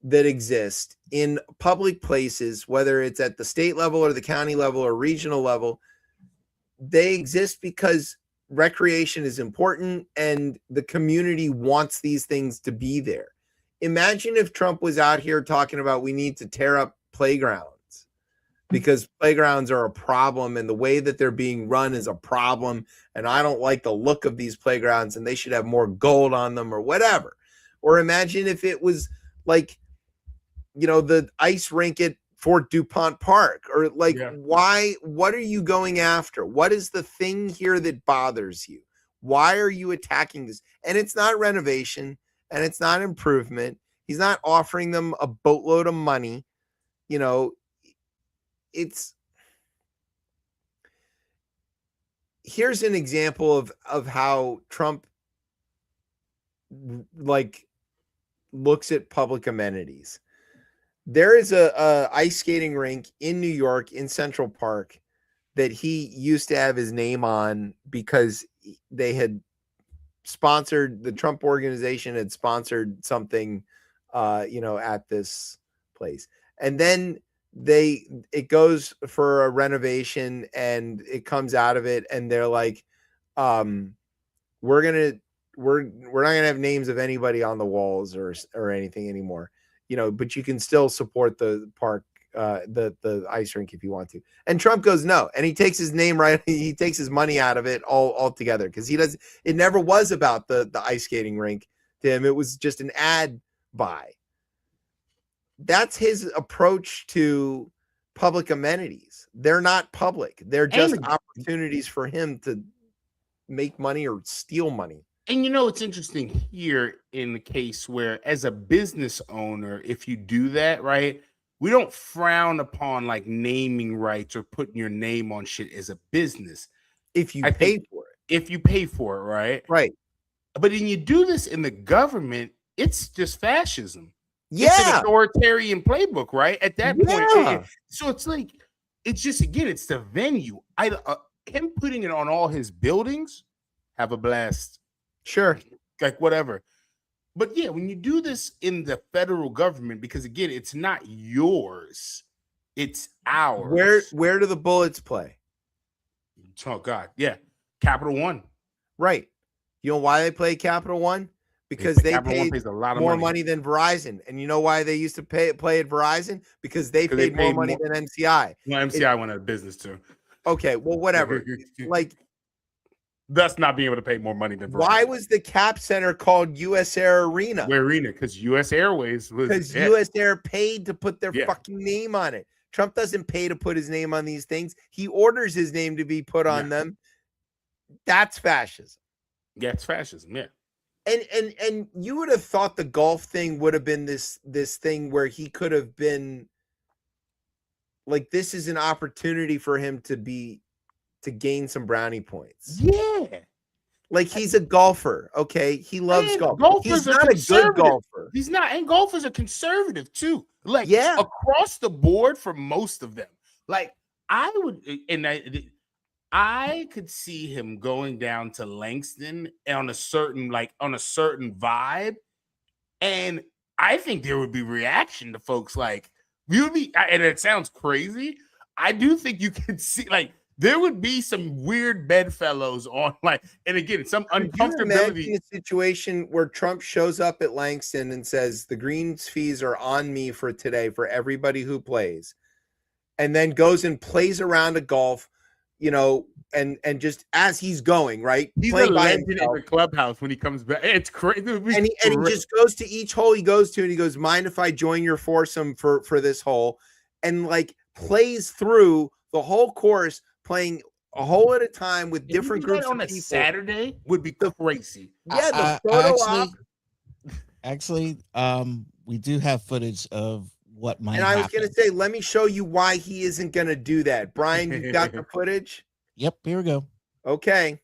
that exist in public places, whether it's at the state level or the county level or regional level. They exist because recreation is important and the community wants these things to be there. Imagine if Trump was out here talking about we need to tear up playgrounds because playgrounds are a problem and the way that they're being run is a problem. And I don't like the look of these playgrounds and they should have more gold on them or whatever. Or imagine if it was like, the ice rink at Fort DuPont Park, or like, what are you going after? What is the thing here that bothers you? Why are you attacking this? And it's not renovation and it's not improvement. He's not offering them a boatload of money. Here's an example of how Trump like looks at public amenities. There is a ice skating rink in New York in Central Park that he used to have his name on because they had sponsored, the Trump organization had sponsored something, at this place. And then it goes for a renovation and it comes out of it. And they're like, we're not going to have names of anybody on the walls or anything anymore. But you can still support the park, the ice rink if you want to. And Trump goes, no. And he takes his name right. He takes his money out of it all together because it never was about the ice skating rink to him. It was just an ad buy. That's his approach to public amenities. They're not public. They're just opportunities for him to make money or steal money. And it's interesting here in the case where, as a business owner, if you do that, right, we don't frown upon like naming rights or putting your name on shit as a business. If you I pay think for it. if you pay for it, right? Right. But when you do this in the government, it's just fascism. It's an Yeah. authoritarian playbook, right? At that point. Yeah. So it's like, it's just, again, it's the venue. Him putting it on all his buildings, have a blast. Sure. Like whatever. But yeah, when you do this in the federal government, because again, it's not yours, it's ours. Where do the bullets play? Oh God, yeah. Capital One. Right. You know why they play Capital One? Because they Capital One paid pays a lot of more money than Verizon. And you know why they used to play at Verizon? Because they paid more money than MCI. No, MCI went out of business too. Okay, well, whatever. Like, thus not being able to pay more money than Verizon. Why was the Cap Center called US Air Arena? Where Arena? Because US Airways was, because US Air paid to put their fucking name on it. Trump doesn't pay to put his name on these things. He orders his name to be put on them. That's fascism. Yeah, it's fascism. Yeah. And you would have thought the golf thing would have been this thing where he could have been like, this is an opportunity for him to gain some brownie points. Yeah. Like, he's a golfer. Okay. He loves golf. Golfers He's not a good golfer. He's not. And golfers are conservative too. Like, yeah, across the board for most of them. Like, I would, and I could see him going down to Langston on a certain vibe. And I think there would be reaction to folks like, really, and it sounds crazy. I do think you could see, like, there would be some weird bedfellows on, like, and again, some uncomfortability. A situation where Trump shows up at Langston and says, the greens fees are on me for today for everybody who plays, and then goes and plays around a golf, and just as he's going, right? He's a legend in the clubhouse when he comes back. It's crazy. And he just goes to each hole he goes to, and he goes, mind if I join your foursome for this hole? And like plays through the whole course, playing a hole at a time with different groups on of a people. Saturday would be crazy. Yeah, the photo op. Actually, we do have footage of what might happen. And I was going to say, let me show you why he isn't going to do that. Brian, you got the footage? Yep, here we go. Okay.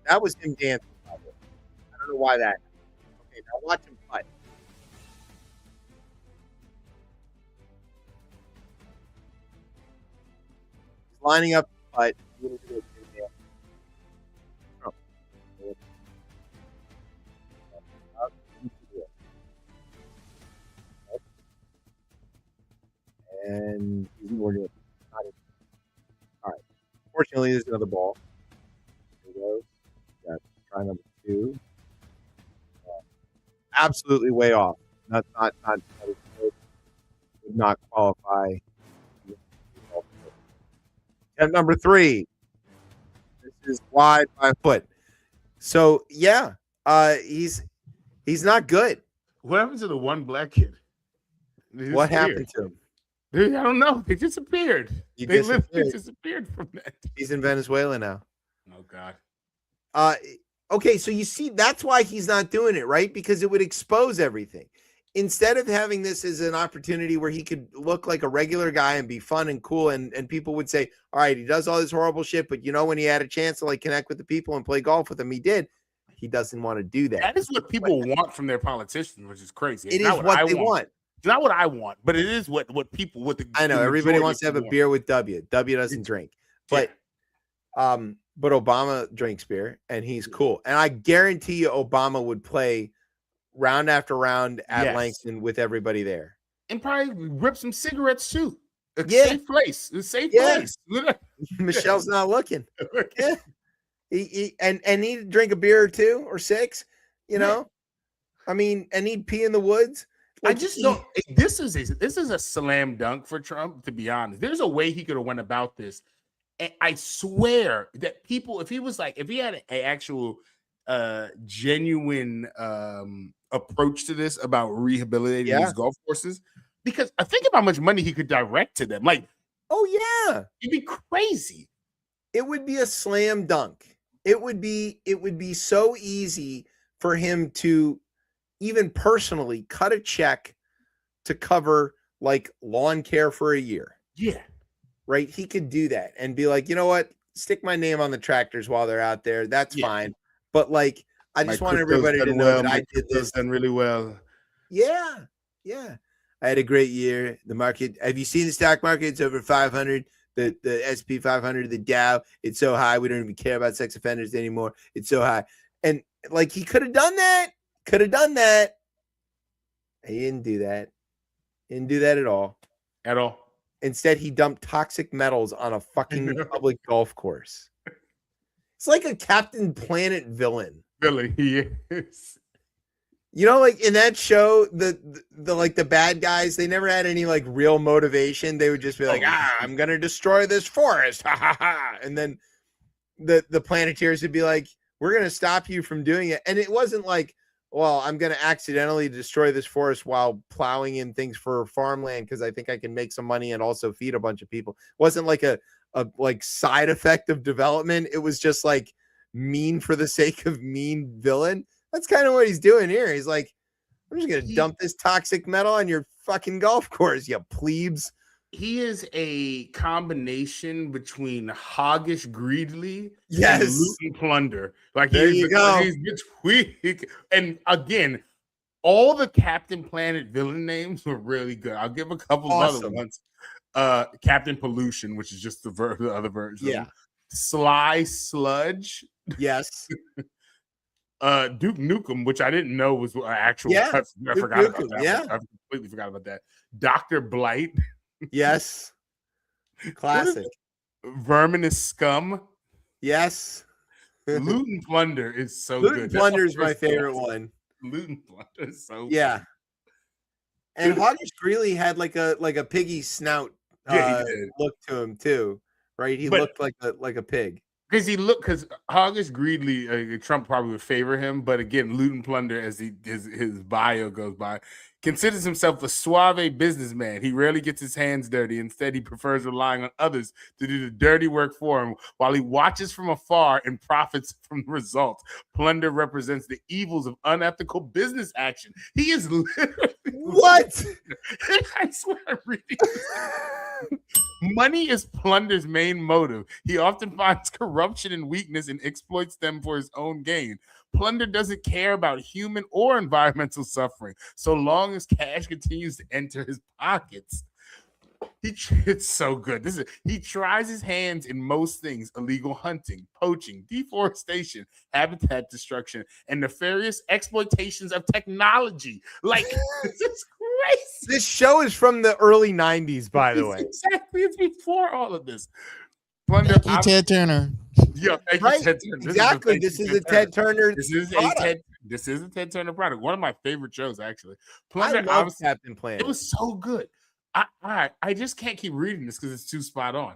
That was him dancing. I don't know why that. Okay, now watch him putt. He's lining up the putt. And he's nowhere near it. All right. Fortunately, there's another ball. There he goes. Got try number 2. Absolutely way off. Not would not qualify. And number 3. This is wide by a foot. So yeah, he's not good. What happened to the one black kid? What happened to him? Dude, I don't know. They disappeared. They literally disappeared from that. He's in Venezuela now. Oh God. Okay, so you see, that's why he's not doing it, right? Because it would expose everything. Instead of having this as an opportunity where he could look like a regular guy and be fun and cool, and people would say, all right, he does all this horrible shit, but when he had a chance to like connect with the people and play golf with them, he did. He doesn't want to do that. That is what people want from their politicians, which is crazy. It is what they want. It's not what I want, but it is what people I know everybody wants to have a beer with W. W doesn't drink, but Obama drinks beer and he's cool. And I guarantee you, Obama would play round after round at Langston with everybody there, and probably rip some cigarettes too. Safe place. A safe place. Michelle's not looking. Yeah, and he'd drink a beer or 2 or 6. I mean, and he'd pee in the woods. Like, I just don't. This is a slam dunk for Trump, to be honest. There's a way he could have went about this, and I swear that people, if he had an actual, genuine approach to this about rehabilitating these golf courses, because I think about how much money he could direct to them. Like, oh yeah, it'd be crazy. It would be a slam dunk. It would be so easy for him to even personally cut a check to cover like lawn care for a year. Yeah. Right? He could do that and be like, you know what? Stick my name on the tractors while they're out there. That's fine. But like, I just want everybody to know that I did this. Done really well. Yeah. Yeah. I had a great year. The market, have you seen the stock market? It's over 500. The SP 500, the Dow, it's so high. We don't even care about sex offenders anymore. It's so high. And like, he could have done that. Could have done that. He didn't do that. Didn't do that at all. At all. Instead, he dumped toxic metals on a fucking public golf course. It's like a Captain Planet villain. Really, he is. You know, like in that show, the like the bad guys, they never had any like real motivation. They would just be like, I'm gonna destroy this forest. Ha ha ha. And then the Planeteers would be like, we're gonna stop you from doing it. And it wasn't like, well, I'm gonna accidentally destroy this forest while plowing in things for farmland because I think I can make some money and also feed a bunch of people. It wasn't like a like side effect of development. It was just like mean for the sake of mean villain. That's kind of what he's doing here. He's like, I'm just going to dump this toxic metal on your fucking golf course, you plebes. He is a combination between hoggish greedily and loot and plunder. Like, there you go. He's between, and again, all the Captain Planet villain names were really good. I'll give a couple of other ones. Captain Pollution, which is just the other version. Yeah. Sly Sludge. Yes. Duke Nukem, which I didn't know was an actual. Yeah, I forgot about that. Yeah, I completely forgot about that. Dr. Blight. Yes. Classic. Verminous Scum. Yes. Loot and Plunder is so Loot good. And Plunder is my favorite one. Loot and Plunder is so good. And Hoggish Greeley had like a piggy snout look to him too, right? He looked like a pig. Because Hoggish Greeley, Trump probably would favor him, but again, Loot and Plunder, as his bio goes by, considers himself a suave businessman. He rarely gets his hands dirty. Instead, he prefers relying on others to do the dirty work for him while he watches from afar and profits from the results. Plunder represents the evils of unethical business action. He is literally what? I swear, I'm reading. Money is Plunder's main motive. He often finds corruption and weakness and exploits them for his own gain. Plunder doesn't care about human or environmental suffering, so long as cash continues to enter his pockets. It's so good. He tries his hands in most things: illegal hunting, poaching, deforestation, habitat destruction, and nefarious exploitations of technology. Like, this is crazy. This show is from the early 90s, by the way. Exactly. It's before all of this. Plunder, thank you, Ted Turner. Yeah, thank right. you, Ted Turner. Exactly. This is a Ted Turner. This is a Ted Turner product. One of my favorite shows, actually. Plunder, I love Captain Planet. It was so good. I just can't keep reading this because it's too spot on.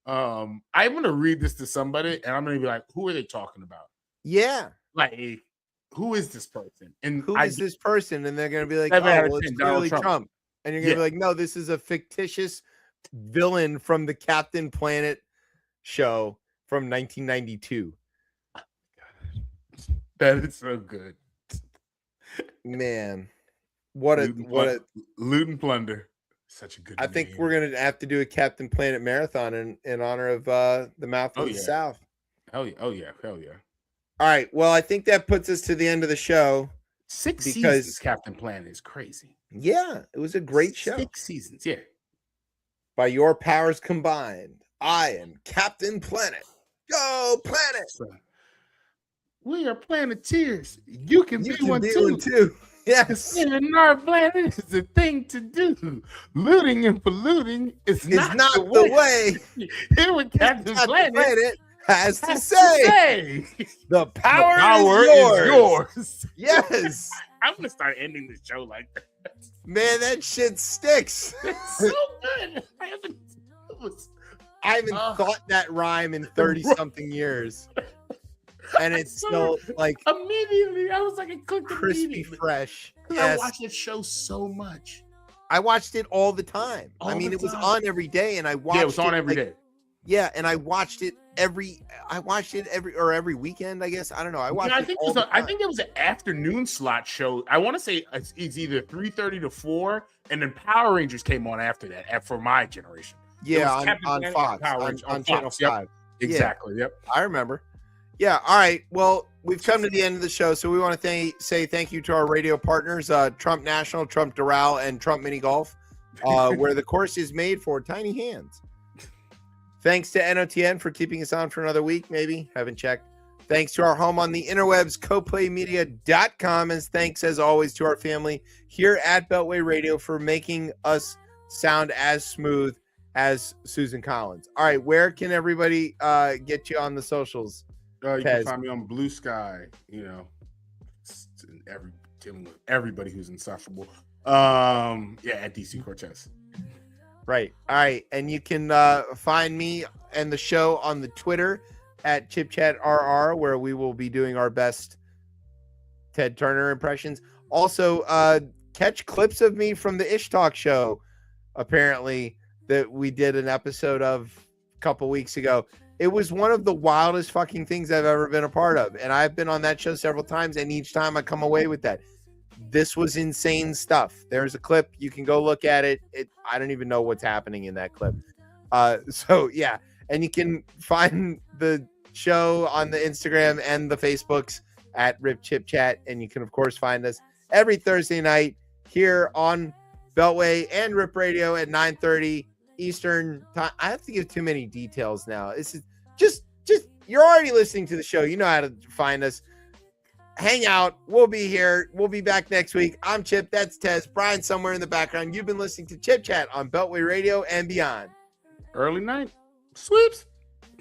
I'm gonna read this to somebody, and I'm gonna be like, "Who are they talking about?" Yeah, like, who is this person? And who is this person? And they're gonna be like, "Oh, well, it's clearly Trump." And you're gonna be like, "No, this is a fictitious villain from the Captain Planet show from 1992." That is so good, man. What a Loot and Plunder. Such a good I think we're gonna have to do a Captain Planet marathon in honor of the Mouth of the South. Hell yeah. All right. Well, I think that puts us to the end of the show. 6 seasons. Captain Planet is crazy. Yeah, it was a great show. 6 seasons. Yeah. By your powers combined, I am Captain Planet. Go Planet! We are Planeteers. You can be one too. Yes. In our planet is a thing to do. Looting and polluting is not the way. Here with Captain Planet has to say. The power is yours. Yes. I'm gonna start ending the show like that. Man, that shit sticks. It's so good. I haven't thought that rhyme in 30-something years. and it's still like immediately. I was like, it clicked crispy immediately. fresh. I Yes. watched that show so much. I watched it all the time. All I mean, the it was time. on every day, and I watched Yeah, it was on every day. Yeah, and I watched it every weekend, I guess. I don't know. I watched I it think all the time. I think it was an afternoon slot show. I want to say it's either 3:30 to 4, and then Power Rangers came on after that for my generation. Yeah, was Captain on Planet Fox, and Power Rangers on Channel Fox, yep. 5. Exactly. Yep. I remember. Yeah. All right. Well, we've come to the end of the show, so we want to say thank you to our radio partners, Trump National, Trump Doral, and Trump Mini Golf, where the course is made for tiny hands. Thanks to NOTN for keeping us on for another week, maybe. Haven't checked. Thanks to our home on the interwebs, coplaymedia.com. And thanks, as always, to our family here at Beltway Radio for making us sound as smooth as Susan Collins. All right, where can everybody get you on the socials? You can find me on Blue Sky. You know, dealing with everybody who's insufferable. At DC Cortez. Right. All right, and you can find me and the show on the Twitter at ChipChatRR, where we will be doing our best Ted Turner impressions. Also, catch clips of me from the Ish Talk show. Apparently, that we did an episode of a couple weeks ago. It was one of the wildest fucking things I've ever been a part of. And I've been on that show several times, and each time I come away with that. This was insane stuff. There's a clip. You can go look at it. I don't even know what's happening in that clip. So, yeah. And you can find the show on the Instagram and the Facebooks at Rip Chip Chat. And you can, of course, find us every Thursday night here on Beltway and Rip Radio at 9:30 Eastern time. I have to give too many details now. This is just you're already listening to the show. You know how to find us. Hang out. We'll be here. We'll be back next week. I'm Chip. That's Tez. Brian somewhere in the background. You've been listening to Chip Chat on Beltway Radio and beyond. Early night sweeps.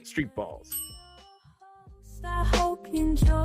Street balls. I hope you enjoy